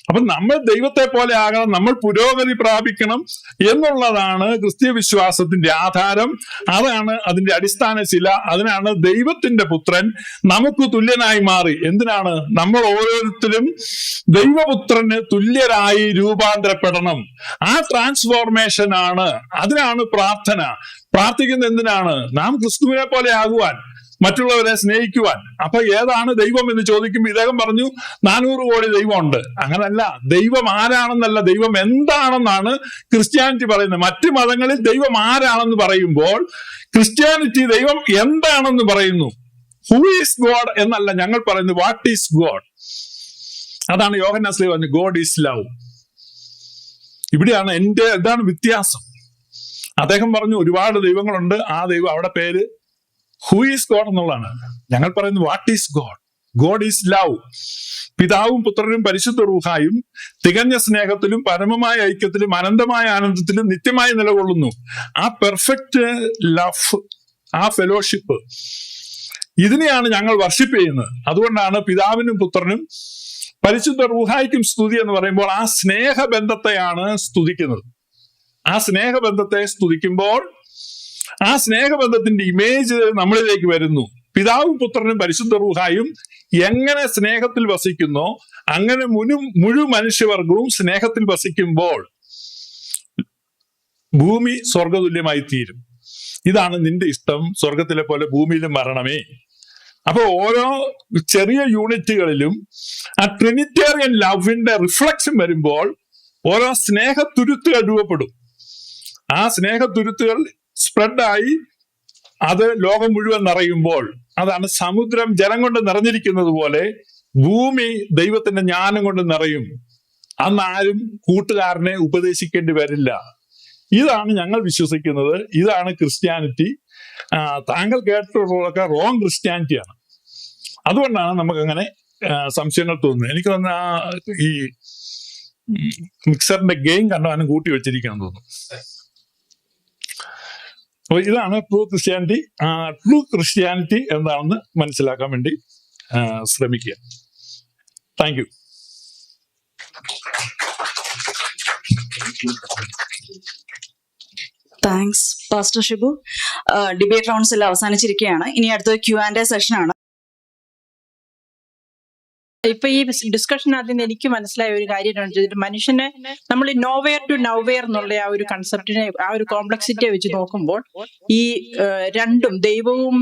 അപ്പൊ നമ്മൾ ദൈവത്തെ പോലെ ആകണം, നമ്മൾ പുരോഗതി പ്രാപിക്കണം എന്നുള്ളതാണ് ക്രിസ്തീയ വിശ്വാസത്തിന്റെ ആധാരം. അതാണ് അതിന്റെ അടിസ്ഥാന ശില. അതിനാണ് ദൈവത്തിന്റെ പുത്രൻ നമുക്ക് തുല്യനായി മാറി. എന്തിനാണ്? നമ്മൾ ഓരോരുത്തരും ദൈവപുത്രന് തുല്യരായി രൂപാന്തരപ്പെടണം. ആ ട്രാൻസ്ഫോർമേഷൻ ആണ്. അതിനാണ് പ്രാർത്ഥന. പ്രാർത്ഥിക്കുന്നത് എന്തിനാണ്? നാം ക്രിസ്തുവിനെ പോലെ ആകുവാൻ, മറ്റുള്ളവരെ സ്നേഹിക്കുവാൻ. അപ്പൊ ഏതാണ് ദൈവം എന്ന് ചോദിക്കുമ്പോൾ ഇദ്ദേഹം പറഞ്ഞു 400 കോടി ദൈവമുണ്ട്. അങ്ങനല്ല. ദൈവം ആരാണെന്നല്ല, ദൈവം എന്താണെന്നാണ് ക്രിസ്ത്യാനിറ്റി പറയുന്നത്. മറ്റു മതങ്ങളിൽ ദൈവം ആരാണെന്ന് പറയുമ്പോൾ ക്രിസ്ത്യാനിറ്റി ദൈവം എന്താണെന്ന് പറയുന്നു. ഹൂ ഈസ് ഗോഡ് എന്നല്ല ഞങ്ങൾ പറയുന്നത്, വാട്ട് ഈസ് ഗോഡ്. അതാണ് യോഹന്നാൻ ശ്ലീഹ പറഞ്ഞു, ഗോഡ് ഈസ് ലവ്. ഇവിടെയാണ് ഇതാണ് വ്യത്യാസം. അദ്ദേഹം പറഞ്ഞു ഒരുപാട് ദൈവങ്ങളുണ്ട്, ആ ദൈവം അവിടെ പേര് ഹൂ ഈസ് ഗോഡ് എന്നുള്ളതാണ്. ഞങ്ങൾ പറയുന്നത് what is God. God is love. പിതാവും പുത്രനും പരിശുദ്ധ റൂഹായും തികഞ്ഞ സ്നേഹത്തിലും പരമമായ ഐക്യത്തിലും അനന്തമായ ആനന്ദത്തിലും നിത്യമായി നിലകൊള്ളുന്നു. ആ പെർഫെക്റ്റ് ലവ്, ആ ഫെലോഷിപ്പ്, ഇതിനെയാണ് ഞങ്ങൾ വർഷിപ്പ് ചെയ്യുന്നത്. അതുകൊണ്ടാണ് പിതാവിനും പുത്രനും പരിശുദ്ധ റൂഹായ്ക്കും സ്തുതി എന്ന് പറയുമ്പോൾ ആ സ്നേഹബന്ധത്തെയാണ് സ്തുതിക്കുന്നത്. ആ സ്നേഹബന്ധത്തെ സ്തുതിക്കുമ്പോൾ ആ സ്നേഹബന്ധത്തിന്റെ ഇമേജ് നമ്മളിലേക്ക് വരുന്നു. പിതാവും പുത്രനും പരിശുദ്ധ റൂഹായും എങ്ങനെ സ്നേഹത്തിൽ വസിക്കുന്നോ അങ്ങനെ മുഴു മനുഷ്യവർഗവും സ്നേഹത്തിൽ വസിക്കുമ്പോൾ ഭൂമി സ്വർഗതുല്യമായി തീരും. ഇതാണ് നിന്റെ ഇഷ്ടം, സ്വർഗത്തിലെ പോലെ ഭൂമിയിലും വരണമേ. അപ്പൊ ഓരോ ചെറിയ യൂണിറ്റുകളിലും ആ ട്രിനിറ്റേറിയൻ ലവിന്റെ റിഫ്ലക്ഷൻ വരുമ്പോൾ ഓരോ സ്നേഹത്തുരുത്തുകൾ രൂപപ്പെടും. ആ സ്നേഹത്തുരുത്തുകൾ സ്പ്രെഡായി അത് ലോകം മുഴുവൻ നിറയുമ്പോൾ അതാണ് സമുദ്രം ജലം കൊണ്ട് നിറഞ്ഞിരിക്കുന്നത് പോലെ ഭൂമി ദൈവത്തിന്റെ ജ്ഞാനം കൊണ്ട് നിറയും. അന്ന് ആരും കൂട്ടുകാരനെ ഉപദേശിക്കേണ്ടി വരില്ല. ഇതാണ് ഞങ്ങൾ വിശ്വസിക്കുന്നത്. ഇതാണ് ക്രിസ്ത്യാനിറ്റി. താങ്കൾ കേട്ടിട്ടുള്ളതൊക്കെ റോങ് ക്രിസ്ത്യാനിറ്റിയാണ്. അതുകൊണ്ടാണ് നമുക്കങ്ങനെ സംശയങ്ങൾ തോന്നുന്നത്. എനിക്ക് തോന്നുന്നു ഈ മിക്സറിന്റെ ഗെയിം കണ്ടാലും കൂട്ടി വെച്ചിരിക്കണം തോന്നുന്നു. അപ്പൊ ഇതാണ് ട്രൂ ക്രിസ്ത്യാനിറ്റി. ട്രൂ ക്രിസ്ത്യാനിറ്റി എന്താണെന്ന് മനസ്സിലാക്കാൻ വേണ്ടി ശ്രമിക്കുക. Thank you. Thanks pastor Shibu. Debate rounds എല്ലാം അവസാനിച്ചിരിക്കുകയാണ്. ഇനി അടുത്ത Q&A സെഷനാണ്. ഇപ്പൊ ഈ ഡിസ്കഷനകത്ത് നിന്ന് എനിക്ക് മനസ്സിലായ ഒരു കാര്യം, മനുഷ്യനെ നമ്മൾ നോവെയർ ടു നൗവെയർ എന്നുള്ള ആ ഒരു കൺസെപ്റ്റിനെ, ആ ഒരു കോംപ്ലക്സിറ്റിയെ വെച്ച് നോക്കുമ്പോൾ ഈ രണ്ടും ദൈവവും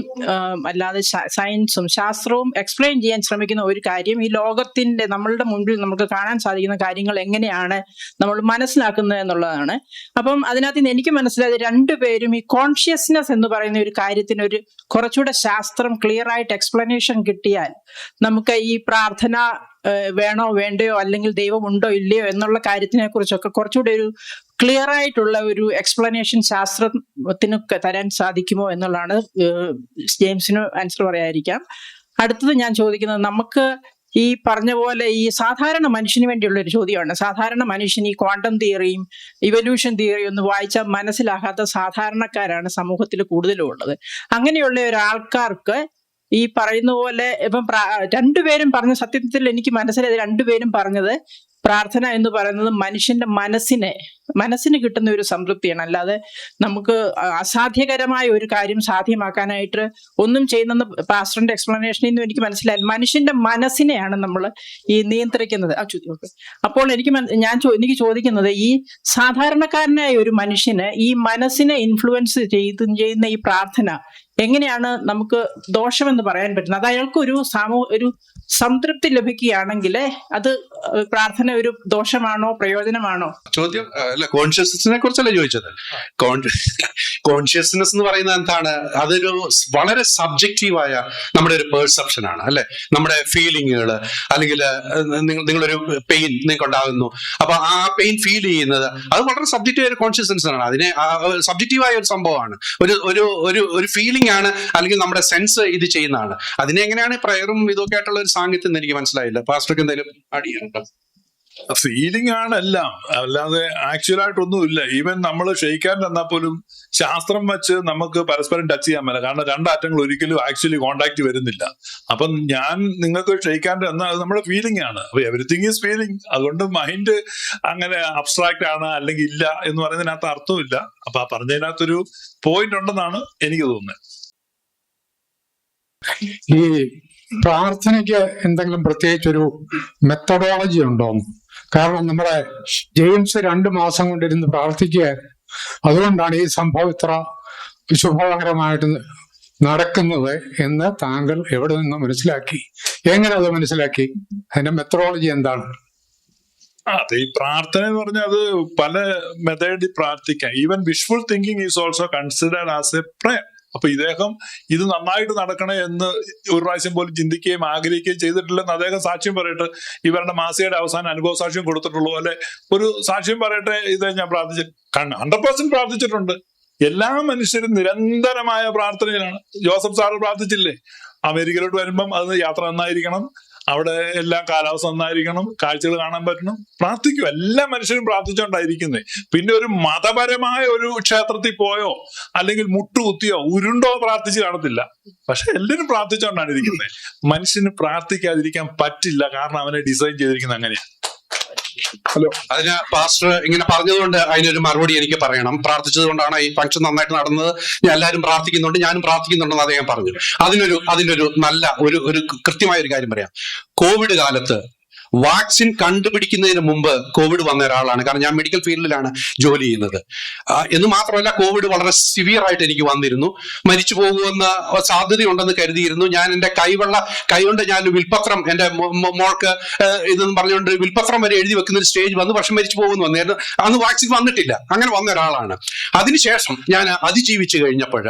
അല്ലാതെ സയൻസും ശാസ്ത്രവും എക്സ്പ്ലെയിൻ ചെയ്യാൻ ശ്രമിക്കുന്ന ഒരു കാര്യം, ഈ ലോകത്തിന്റെ നമ്മളുടെ മുൻപിൽ നമുക്ക് കാണാൻ സാധിക്കുന്ന കാര്യങ്ങൾ എങ്ങനെയാണ് നമ്മൾ മനസ്സിലാക്കുന്നത് എന്നുള്ളതാണ്. അപ്പം അതിനകത്ത് നിന്ന് എനിക്ക് മനസ്സിലായത് രണ്ടുപേരും ഈ കോൺഷ്യസ്നെസ് എന്ന് പറയുന്ന ഒരു കാര്യത്തിന് ഒരു കുറച്ചുകൂടെ ശാസ്ത്രം ക്ലിയർ ആയിട്ട് എക്സ്പ്ലനേഷൻ കിട്ടിയാൽ നമുക്ക് ഈ പ്രാർത്ഥന വേണോ വേണ്ടയോ അല്ലെങ്കിൽ ദൈവം ഉണ്ടോ ഇല്ലയോ എന്നുള്ള കാര്യത്തിനെ കുറിച്ചൊക്കെ കുറച്ചുകൂടി ഒരു ക്ലിയർ ആയിട്ടുള്ള ഒരു എക്സ്പ്ലനേഷൻ ശാസ്ത്രത്തിന് തരാൻ സാധിക്കുമോ എന്നുള്ളതാണ് ജെയിംസിന് ആൻസർ പറയാതിരിക്കാം. അടുത്തത് ഞാൻ ചോദിക്കുന്നത്, നമുക്ക് ഈ പറഞ്ഞ പോലെ ഈ സാധാരണ മനുഷ്യന് വേണ്ടിയുള്ള ഒരു ചോദ്യമാണ്. സാധാരണ മനുഷ്യൻ ഈ ക്വാണ്ടം തിയറിയും ഇവല്യൂഷൻ തിയറിയും ഒന്നും വായിച്ചാൽ മനസ്സിലാകാത്ത സാധാരണക്കാരാണ് സമൂഹത്തിൽ കൂടുതലും ഉള്ളത്. അങ്ങനെയുള്ള ഒരാൾക്കാർക്ക് ഈ പറയുന്ന പോലെ ഇപ്പം രണ്ടുപേരും പറഞ്ഞ, സത്യത്തിൽ എനിക്ക് മനസ്സിലായത് രണ്ടുപേരും പറഞ്ഞത് പ്രാർത്ഥന എന്ന് പറയുന്നത് മനുഷ്യന്റെ മനസ്സിന് കിട്ടുന്ന ഒരു സംതൃപ്തിയാണ്. അല്ലാതെ നമുക്ക് അസാധ്യകരമായ ഒരു കാര്യം സാധ്യമാക്കാനായിട്ട് ഒന്നും ചെയ്യുന്നെന്ന് പാസ്റ്ററിന്റെ എക്സ്പ്ലനേഷനിൽ നിന്നും എനിക്ക് മനസ്സിലായി. മനുഷ്യന്റെ മനസ്സിനെയാണ് നമ്മൾ ഈ നിയന്ത്രിക്കുന്നത്. അപ്പോൾ എനിക്ക് ചോദിക്കുന്നത്, ഈ സാധാരണക്കാരനായ ഒരു മനുഷ്യന് ഈ മനസ്സിനെ ഇൻഫ്ലുവൻസ് ചെയ്യുന്ന ഈ പ്രാർത്ഥന എങ്ങനെയാണ് നമുക്ക് ദോഷമെന്ന് പറയാൻ പറ്റുന്നത്? അത് അയാൾക്ക് ഒരു സംതൃപ്തി ലഭിക്കുകയാണെങ്കിൽ അത് പ്രാർത്ഥന ഒരു ദോഷമാണോ പ്രയോജനമാണോ? ചോദ്യം അല്ല, കോൺഷ്യസ്നെസിനെ കുറിച്ചല്ലേ ചോദിച്ചത്? കോൺഷ്യസ്നെസ് എന്ന് പറയുന്നത് എന്താണ്? അതൊരു വളരെ സബ്ജക്റ്റീവായ നമ്മുടെ ഒരു പെർസെപ്ഷൻ ആണ്, അല്ലെ? നമ്മുടെ ഫീലിങ്ങുകൾ, അല്ലെങ്കിൽ നിങ്ങളൊരു പെയിൻ നിങ്ങൾക്ക് ഉണ്ടാകുന്നു, അപ്പൊ ആ പെയിൻ ഫീൽ ചെയ്യുന്നത് അത് വളരെ സബ്ജക്റ്റീവായ ഒരു കോൺഷ്യസ്നെസ് ആണ്. അതിനെ സബ്ജക്റ്റീവായ ഒരു സംഭവമാണ്, ഒരു ഫീലിംഗ് ആണ്, അല്ലെങ്കിൽ നമ്മുടെ സെൻസ് ഇത് ചെയ്യുന്നതാണ്. അതിനെ എങ്ങനെയാണ് പ്രയറും ഇതൊക്കെ ആയിട്ടുള്ള ഒരു സാങ്കത്യം എന്ന് എനിക്ക് മനസ്സിലായില്ല. പാസ്റ്റർക്ക് എന്തെങ്കിലും അടിയുണ്ടോ? ഫീലിംഗ് ആണ് എല്ലാം, അല്ലാതെ ആക്ച്വൽ ആയിട്ടൊന്നുമില്ല. ഈവൻ നമ്മൾ ക്ഷയിക്കാൻ തന്നാൽ പോലും ശാസ്ത്രം വെച്ച് നമുക്ക് പരസ്പരം ടച്ച് ചെയ്യാൻ പറ്റില്ല. കാരണം രണ്ടാറ്റങ്ങൾ ഒരിക്കലും ആക്ച്വലി കോണ്ടാക്ട് വരുന്നില്ല. അപ്പം ഞാൻ നിങ്ങൾക്ക് ക്ഷയിക്കാൻ തന്നാൽ അത് നമ്മുടെ ഫീലിംഗ് ആണ്. അപ്പൊ എവരിത്തിങ് ഈസ് ഫീലിംഗ്. അതുകൊണ്ട് മൈൻഡ് അങ്ങനെ അബ്സ്ട്രാക്ട് ആണ് അല്ലെങ്കിൽ ഇല്ല എന്ന് പറയുന്നതിനകത്ത് അർത്ഥമില്ല. അപ്പൊ ആ പറഞ്ഞതിനകത്തൊരു പോയിന്റ് ഉണ്ടെന്നാണ് എനിക്ക് തോന്നുന്നത്. ഈ പ്രാർത്ഥനയ്ക്ക് എന്തെങ്കിലും പ്രത്യേകിച്ചൊരു മെത്തഡോളജി ഉണ്ടോന്ന്? കാരണം നമ്മുടെ ജെയിംസ് 2 മാസം കൊണ്ടിരുന്ന് പ്രാർത്ഥിക്കുകയായിരുന്നു. അതുകൊണ്ടാണ് ഈ സംഭവം ഇത്ര ശുഭകരമായിട്ട് നടക്കുന്നത് എന്ന് താങ്കൾ എവിടെ നിന്ന് മനസ്സിലാക്കി? എങ്ങനെ അത് മനസ്സിലാക്കി? അതിന്റെ മെത്തഡോളജി എന്താണ്? അതെ, ഈ പ്രാർത്ഥന എന്ന് പറഞ്ഞാൽ അത് പല മെത്തേഡിൽ പ്രാർത്ഥിക്കാം. Even wishful thinking is also considered as a prayer. അപ്പൊ ഇദ്ദേഹം ഇത് നന്നായിട്ട് നടക്കണേ എന്ന് ഒരു പ്രാവശ്യം പോലും ചിന്തിക്കുകയും ആഗ്രഹിക്കുകയും ചെയ്തിട്ടില്ലെന്ന് അദ്ദേഹം സാക്ഷ്യം പറയട്ടെ. ഇവരുടെ മാസികയുടെ അവസാനം അനുഭവ സാക്ഷ്യം കൊടുത്തിട്ടുള്ള പോലെ ഒരു സാക്ഷ്യം പറയട്ടെ, ഇത് ഞാൻ 100% പ്രാർത്ഥിച്ചിട്ടുണ്ട്. എല്ലാ മനുഷ്യരും നിരന്തരമായ പ്രാർത്ഥനയിലാണ്. ജോസഫ് സാറ് പ്രാർത്ഥിച്ചില്ലേ, അമേരിക്കയിലോട്ട് വരുമ്പം അത് യാത്ര നന്നായിരിക്കണം, അവിടെ എല്ലാം കാലാവസ്ഥ നന്നായിരിക്കണം, കാഴ്ചകൾ കാണാൻ പറ്റണം, പ്രാർത്ഥിക്കും. എല്ലാ മനുഷ്യരും പ്രാർത്ഥിച്ചോണ്ടായിരിക്കുന്നത്. പിന്നെ ഒരു മതപരമായ ഒരു ക്ഷേത്രത്തിൽ പോയോ അല്ലെങ്കിൽ മുട്ടുകുത്തിയോ ഉരുണ്ടോ പ്രാർത്ഥിച്ച് കാണത്തില്ല. പക്ഷെ എല്ലാവരും പ്രാർത്ഥിച്ചോണ്ടാണ് ഇരിക്കുന്നത്. മനുഷ്യന് പ്രാർത്ഥിക്കാതിരിക്കാൻ പറ്റില്ല, കാരണം അവനെ ഡിസൈൻ ചെയ്തിരിക്കുന്നത് അങ്ങനെയാണ്. ഹലോ. അതിന് പാസ്റ്റർ ഇങ്ങനെ പറഞ്ഞതുകൊണ്ട് അതിനൊരു മറുപടി എനിക്ക് പറയണം. പ്രാർത്ഥിച്ചത് കൊണ്ടാണ് ഈ ഫംഗ്ഷൻ നന്നായിട്ട് നടന്നത്, എല്ലാവരും പ്രാർത്ഥിക്കുന്നുണ്ട്, ഞാനും പ്രാർത്ഥിക്കുന്നുണ്ടെന്ന് അദ്ദേഹം പറഞ്ഞു. അതിനൊരു നല്ല ഒരു കൃത്യമായ ഒരു കാര്യം പറയാം. കോവിഡ് കാലത്ത് വാക്സിൻ കണ്ടുപിടിക്കുന്നതിന് മുമ്പ് കോവിഡ് വന്ന ഒരാളാണ്. കാരണം ഞാൻ മെഡിക്കൽ ഫീൽഡിലാണ് ജോലി ചെയ്യുന്നത്. എന്ന് മാത്രമല്ല, കോവിഡ് വളരെ സിവിയർ ആയിട്ട് എനിക്ക് വന്നിരുന്നു. മരിച്ചു പോകുമെന്ന സാധ്യതയുണ്ടെന്ന് കരുതിയിരുന്നു. ഞാൻ എൻ്റെ കൈകൊണ്ട് ഞാൻ വിൽപത്രം, എൻ്റെ മോൾക്ക് ഇതെന്ന് പറഞ്ഞുകൊണ്ട് വിൽപത്രം വരെ എഴുതി വെക്കുന്ന ഒരു സ്റ്റേജ് വന്നു. പക്ഷെ മരിച്ചു പോകുന്നു വന്നായിരുന്നു. അന്ന് വാക്സിൻ വന്നിട്ടില്ല. അങ്ങനെ വന്ന ഒരാളാണ്. അതിനുശേഷം ഞാൻ അതിജീവിച്ചു കഴിഞ്ഞപ്പോൾ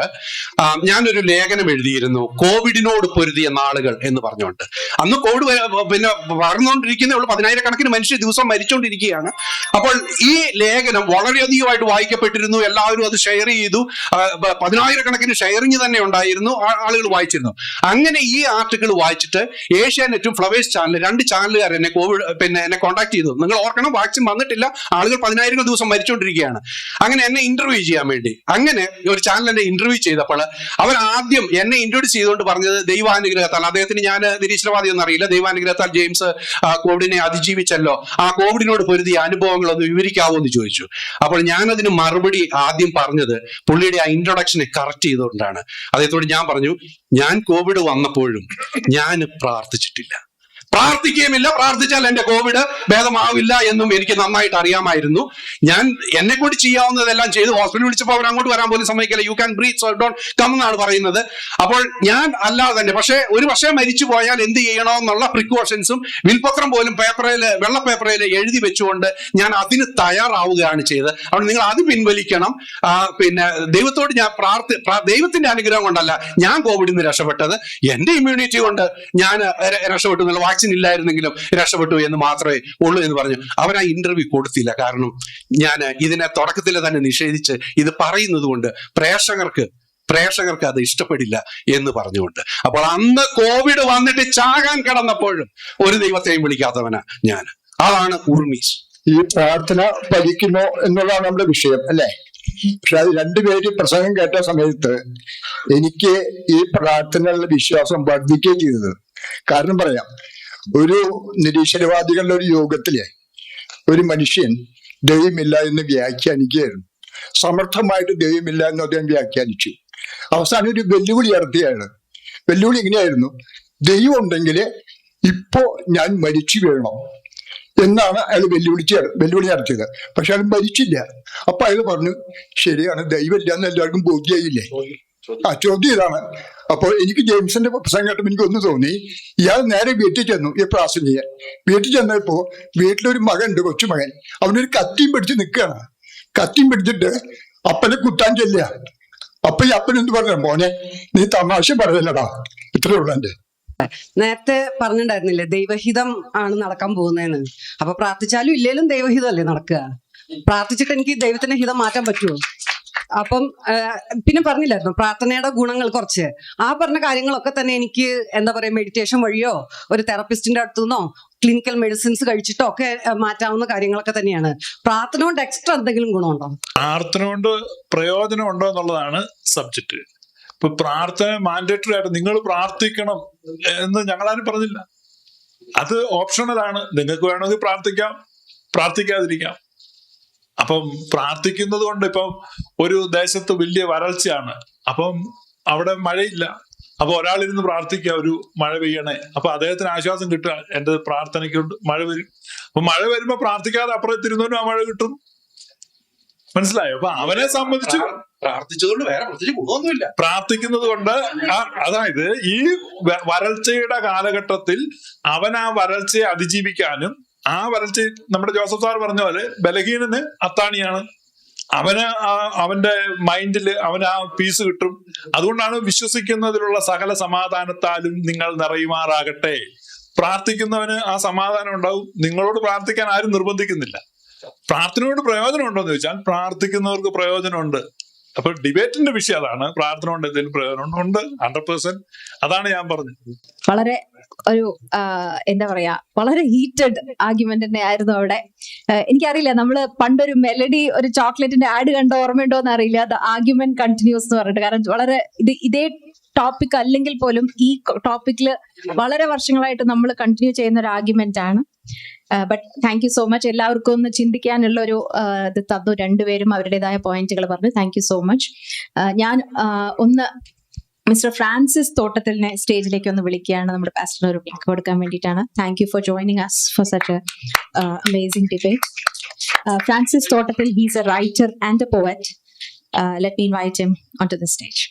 ഞാനൊരു ലേഖനം എഴുതിയിരുന്നു, കോവിഡിനോട് പൊരുതിയ നാളുകൾ എന്ന് പറഞ്ഞുകൊണ്ട്. അന്ന് കോവിഡ് പിന്നെ വളർന്നുകൊണ്ടിരിക്കുന്നേ ഉള്ളൂ, 10,000-കണക്കിന് മനുഷ്യർ ദിവസം മരിച്ചുകൊണ്ടിരിക്കുകയാണ്. അപ്പോൾ ഈ ലേഖനം വളരെയധികമായിട്ട് വായിക്കപ്പെട്ടിരുന്നു, എല്ലാവരും അത് ഷെയർ ചെയ്തു, 10,000-കണക്കിന് ഷെയറിങ് തന്നെ ഉണ്ടായിരുന്നു, ആളുകൾ വായിച്ചിരുന്നു. അങ്ങനെ ഈ ആർട്ടിക്കിൾ വായിച്ചിട്ട് ഏഷ്യാനെറ്റും ഫ്ലവേഴ്സ് ചാനൽ, 2 ചാനലുകാർ എന്നെ കോൺടാക്ട് ചെയ്തു. നിങ്ങൾ ഓർക്കണം, വാക്സിൻ വന്നിട്ടില്ല, ആളുകൾ 10,000 ദിവസം മരിച്ചുകൊണ്ടിരിക്കുകയാണ്. അങ്ങനെ എന്നെ ഇന്റർവ്യൂ ചെയ്യാൻ വേണ്ടി അങ്ങനെ ഒരു ചാനൽ എന്നെ ഇന്റർവ്യൂ ചെയ്തപ്പോൾ അവർ ആദ്യം എന്നെ ഇൻട്രോഡ്യൂസ് ചെയ്തുകൊണ്ട് പറഞ്ഞത്, ദൈവാനുഗ്രഹത്താൽ, അദ്ദേഹത്തിന് ഞാൻ നിരീശ്വരവാദി ഒന്നും അറിയില്ല, ദൈവാനുഗ്രഹത്താൽ ജെയിംസ് കോവിഡിനെ അതിജീവിച്ചല്ലോ, ആ കോവിഡിനോട് പൊരുതിയ അനുഭവങ്ങൾ ഒന്ന് വിവരിക്കാവോ എന്ന് ചോദിച്ചു. അപ്പോൾ ഞാനതിന് മറുപടി ആദ്യം പറഞ്ഞത് പുള്ളിയുടെ ആ ഇൻട്രൊഡക്ഷനെ കറക്റ്റ് ചെയ്തുകൊണ്ടാണ്. അദ്ദേഹത്തോട് ഞാൻ പറഞ്ഞു, ഞാൻ കോവിഡ് വന്നപ്പോഴും ഞാൻ പ്രാർത്ഥിച്ചിട്ടില്ല, പ്രാർത്ഥിക്കുകയുമില്ല, പ്രാർത്ഥിച്ചാൽ എന്റെ കോവിഡ് ഭേദമാവില്ല എന്നും എനിക്ക് നന്നായിട്ട് അറിയാമായിരുന്നു. ഞാൻ എന്നെ കൂടി ചെയ്യാവുന്നതെല്ലാം ചെയ്തു. ഹോസ്പിറ്റലിൽ വിളിച്ചപ്പോൾ അവർ അങ്ങോട്ട് വരാൻ പോലും സമ്മതിക്കില്ല. You can breathe, so don't come എന്നാണ് പറയുന്നത്. അപ്പോൾ ഞാൻ അല്ലാതെ തന്നെ, പക്ഷേ മരിച്ചു പോയാൽ എന്ത് ചെയ്യണമെന്നുള്ള പ്രിക്കോഷൻസും വിൽപത്രം പോലും വെള്ള പേപ്പറിൽ എഴുതി വെച്ചുകൊണ്ട് ഞാൻ അതിന് തയ്യാറാവുകയാണ് ചെയ്തത്. അപ്പോൾ നിങ്ങൾ അത് പിൻവലിക്കണം. പിന്നെ ദൈവത്തോട് ഞാൻ ദൈവത്തിന്റെ അനുഗ്രഹം കൊണ്ടല്ല ഞാൻ കോവിഡിൽ നിന്ന് രക്ഷപ്പെട്ടത്, എന്റെ ഇമ്മ്യൂണിറ്റി കൊണ്ട് ഞാൻ രക്ഷപ്പെട്ടു എന്നുള്ള, വാക്സിൻ ഇല്ലായിരുന്നെങ്കിലും രക്ഷപ്പെട്ടു എന്ന് മാത്രമേ ഉള്ളൂ എന്ന് പറഞ്ഞു. അവൻ ആ ഇന്റർവ്യൂ കൊടുത്തില്ല. കാരണം ഞാൻ ഇതിനെ തുടക്കത്തിൽ തന്നെ നിഷേധിച്ച് ഇത് പറയുന്നത് കൊണ്ട് പ്രേക്ഷകർക്ക് അത് ഇഷ്ടപ്പെടില്ല എന്ന് പറഞ്ഞുകൊണ്ട്. അപ്പോൾ അന്ന് കോവിഡ് വന്നിട്ട് ചാകാൻ കിടന്നപ്പോഴും ഒരു ദൈവത്തെയും വിളിക്കാത്തവനാ ഞാൻ. അതാണ് ഉർമീസ്. ഈ പ്രാർത്ഥന ഫലിക്കുമോ എന്നുള്ളതാണ് നമ്മുടെ വിഷയം, അല്ലേ? പക്ഷെ അത് 2 പേര് പ്രസംഗം കേട്ട സമയത്ത് എനിക്ക് ഈ പ്രാർത്ഥനയുള്ള വിശ്വാസം വർദ്ധിക്കുകയും ചെയ്തത്. കാരണം പറയാം, ഒരു നിരീശ്വരവാദികളുടെ ഒരു യോഗത്തില് ഒരു മനുഷ്യൻ ദൈവമില്ല എന്ന് വ്യാഖ്യാനിക്കുകയായിരുന്നു. സമർത്ഥമായിട്ട് ദൈവമില്ല എന്ന് അദ്ദേഹം വ്യാഖ്യാനിച്ചു. അവസാനം ഒരു വെല്ലുവിളി നടത്തിയാണ്. വെല്ലുവിളി ഇങ്ങനെയായിരുന്നു, ദൈവം ഉണ്ടെങ്കിൽ ഇപ്പോ ഞാൻ മരിച്ചു വീഴണം എന്നാണ് അയാൾ വെല്ലുവിളി നടത്തിയത്. പക്ഷെ അയാൾ മരിച്ചില്ല. അപ്പൊ അയാൾ പറഞ്ഞു, ശരിയാണ്, ദൈവമില്ല എന്ന് എല്ലാവർക്കും ബോധ്യായില്ലേ? ചോദ്യം ഇതാണ്. അപ്പോൾ എനിക്ക് ജെയിംസിന്റെ പ്രസംഗം കേട്ടപ്പോൾ എനിക്കൊന്ന് തോന്നി, ഇയാൾ നേരെ വീട്ടിൽ ചെന്നു ഈ പ്രാസംഗികൻ. വീട്ടിൽ ചെന്നപ്പോ വീട്ടിലൊരു മകനുണ്ട്, കൊച്ചുമകൻ. അവനൊരു കത്തിയും പിടിച്ച് നിൽക്കുകയാണ്. കത്തിയും പിടിച്ചിട്ട് അപ്പനെ കുത്താൻ ചെല്ലുക. അപ്പൊ ഈ അപ്പൻ എന്ത് പറഞ്ഞ, മോനെ നീ തമാശ പറയല്ലടാ, ഇത്രേ ഉള്ളൂ എന്റെ. നേരത്തെ പറഞ്ഞിട്ടുണ്ടായിരുന്നില്ലേ ദൈവഹിതം ആണ് നടക്കാൻ പോകുന്നതെന്ന്. അപ്പൊ പ്രാർത്ഥിച്ചാലും ഇല്ലേലും ദൈവഹിതം അല്ലേ നടക്കുക? പ്രാർത്ഥിച്ചിട്ട് എനിക്ക് ദൈവത്തിന്റെ ഹിതം മാറ്റാൻ പറ്റുമോ? അപ്പം പിന്നെ പറഞ്ഞില്ലായിരുന്നു പ്രാർത്ഥനയുടെ ഗുണങ്ങൾ കുറച്ച്. ആ പറഞ്ഞ കാര്യങ്ങളൊക്കെ തന്നെ എനിക്ക് എന്താ പറയാ, മെഡിറ്റേഷൻ വഴിയോ ഒരു തെറപ്പിസ്റ്റിന്റെ അടുത്തുനിന്നോ ക്ലിനിക്കൽ മെഡിസിൻസ് കഴിച്ചിട്ടോ ഒക്കെ മാറ്റാവുന്ന കാര്യങ്ങളൊക്കെ തന്നെയാണ്. പ്രാർത്ഥന കൊണ്ട് എക്സ്ട്രാ എന്തെങ്കിലും ഗുണമുണ്ടോ? പ്രാർത്ഥന കൊണ്ട് പ്രയോജനം ഉണ്ടോ എന്നുള്ളതാണ് സബ്ജക്റ്റ്. ഇപ്പൊ പ്രാർത്ഥന മാൻഡേറ്ററി ആയിട്ട് നിങ്ങൾ പ്രാർത്ഥിക്കണം എന്ന് ഞങ്ങളാരും പറഞ്ഞില്ല. അത് ഓപ്ഷണലാണ്. നിങ്ങൾക്ക് വേണമെങ്കിൽ പ്രാർത്ഥിക്കാം, പ്രാർത്ഥിക്കാതിരിക്കാം. അപ്പം പ്രാർത്ഥിക്കുന്നത് കൊണ്ട് ഇപ്പം ഒരു ദേശത്ത് വലിയ വരൾച്ചയാണ്, അപ്പം അവിടെ മഴയില്ല. അപ്പൊ ഒരാളിരുന്ന് പ്രാർത്ഥിക്കുക, ഒരു മഴ പെയ്യണേ. അപ്പൊ അദ്ദേഹത്തിന് ആശ്വാസം കിട്ടുക, എന്റെ പ്രാർത്ഥനയ്ക്ക് മഴ വരും. അപ്പൊ മഴ വരുമ്പോ പ്രാർത്ഥിക്കാതെ അപ്പുറത്തിരുന്നവനും ആ മഴ കിട്ടും. മനസ്സിലായോ? അപ്പൊ അവനെ സംബന്ധിച്ച് പ്രാർത്ഥിച്ചതുകൊണ്ട് വേറെ പ്രത്യേകിച്ച് ഗുണമൊന്നുമില്ല. പ്രാർത്ഥിക്കുന്നത് കൊണ്ട് അതായത് ഈ വരൾച്ചയുടെ കാലഘട്ടത്തിൽ അവൻ ആ വരൾച്ചയെ അതിജീവിക്കാനും, ആ വരൾച്ച നമ്മുടെ ജോസഫ് സാർ പറഞ്ഞ പോലെ ബലഹീനന് അത്താണിയാണ്. അവന്റെ മൈൻഡിൽ അവന് ആ പീസ് കിട്ടും. അതുകൊണ്ടാണ് വിശ്വസിക്കുന്നതിലുള്ള സകല സമാധാനത്താലും നിങ്ങൾ നിറയുമാറാകട്ടെ. പ്രാർത്ഥിക്കുന്നവന് ആ സമാധാനം ഉണ്ടാവും. നിങ്ങളോട് പ്രാർത്ഥിക്കാൻ ആരും നിർബന്ധിക്കുന്നില്ല. പ്രാർത്ഥനയോട് പ്രയോജനം ഉണ്ടോ എന്ന് ചോദിച്ചാൽ പ്രാർത്ഥിക്കുന്നവർക്ക് പ്രയോജനമുണ്ട്. അപ്പൊ ഡിബേറ്റിന്റെ വിഷയം അതാണ്. പ്രാർത്ഥന കൊണ്ട് എന്തെങ്കിലും പ്രയോജനം ഉണ്ട്, 100%. അതാണ് ഞാൻ പറഞ്ഞത്. വളരെ ഒരു എന്താ പറയാ, വളരെ ഹീറ്റഡ് ആർഗ്യുമെന്റ് തന്നെ ആയിരുന്നു അവിടെ. എനിക്കറിയില്ല, നമ്മള് പണ്ടൊരു മെലഡി ഒരു ചോക്ലേറ്റിന്റെ ആഡ് കണ്ട ഓർമ്മയുണ്ടോ എന്ന് അറിയില്ല. അത് ആർഗ്യുമെന്റ് കണ്ടിന്യൂസ് എന്ന് പറഞ്ഞിട്ട്. കാരണം വളരെ ഇതേ ടോപ്പിക് അല്ലെങ്കിൽ പോലും ഈ ടോപ്പിക്കിൽ വളരെ വർഷങ്ങളായിട്ട് നമ്മൾ കണ്ടിന്യൂ ചെയ്യുന്ന ഒരു ആർഗ്യുമെന്റ് ആണ്. But thank you so much. എല്ലാവർക്കും ഒന്ന് ചിന്തിക്കാനുള്ള ഒരു ഇത് തന്നു. രണ്ടുപേരും അവരുടേതായ പോയിന്റുകൾ പറഞ്ഞു. Thank you so much. ഞാൻ ഒന്ന് മിസ്റ്റർ ഫ്രാൻസിസ് തോട്ടത്തിലിനെ സ്റ്റേജിലേക്ക് ഒന്ന് വിളിക്കുകയാണ്. നമ്മുടെ പാസ്റ്ററിന് ഒരു ബ്രേക്ക് കൊടുക്കാൻ വേണ്ടിയിട്ടാണ്. Thank you for joining us for such amazing debate. Francis Thotathil, he's a writer and a poet. Let me invite him onto the stage.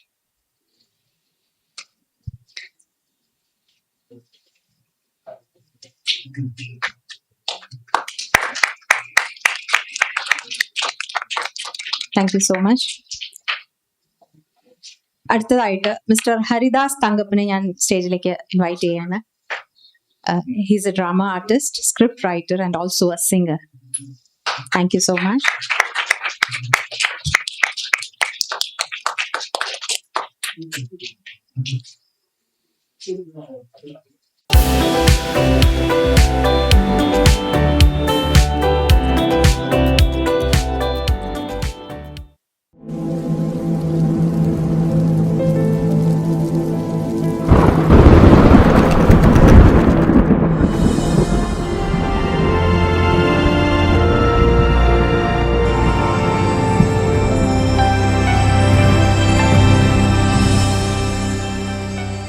Thank you so much. അടുത്തതായിട്ട് mister Haridas തങ്കപ്പനെ ഞാൻ സ്റ്റേജിലേക്ക് ഇൻവൈറ്റ് ചെയ്യാണ്. He's a drama artist, script writer and also a singer. Thank you so much.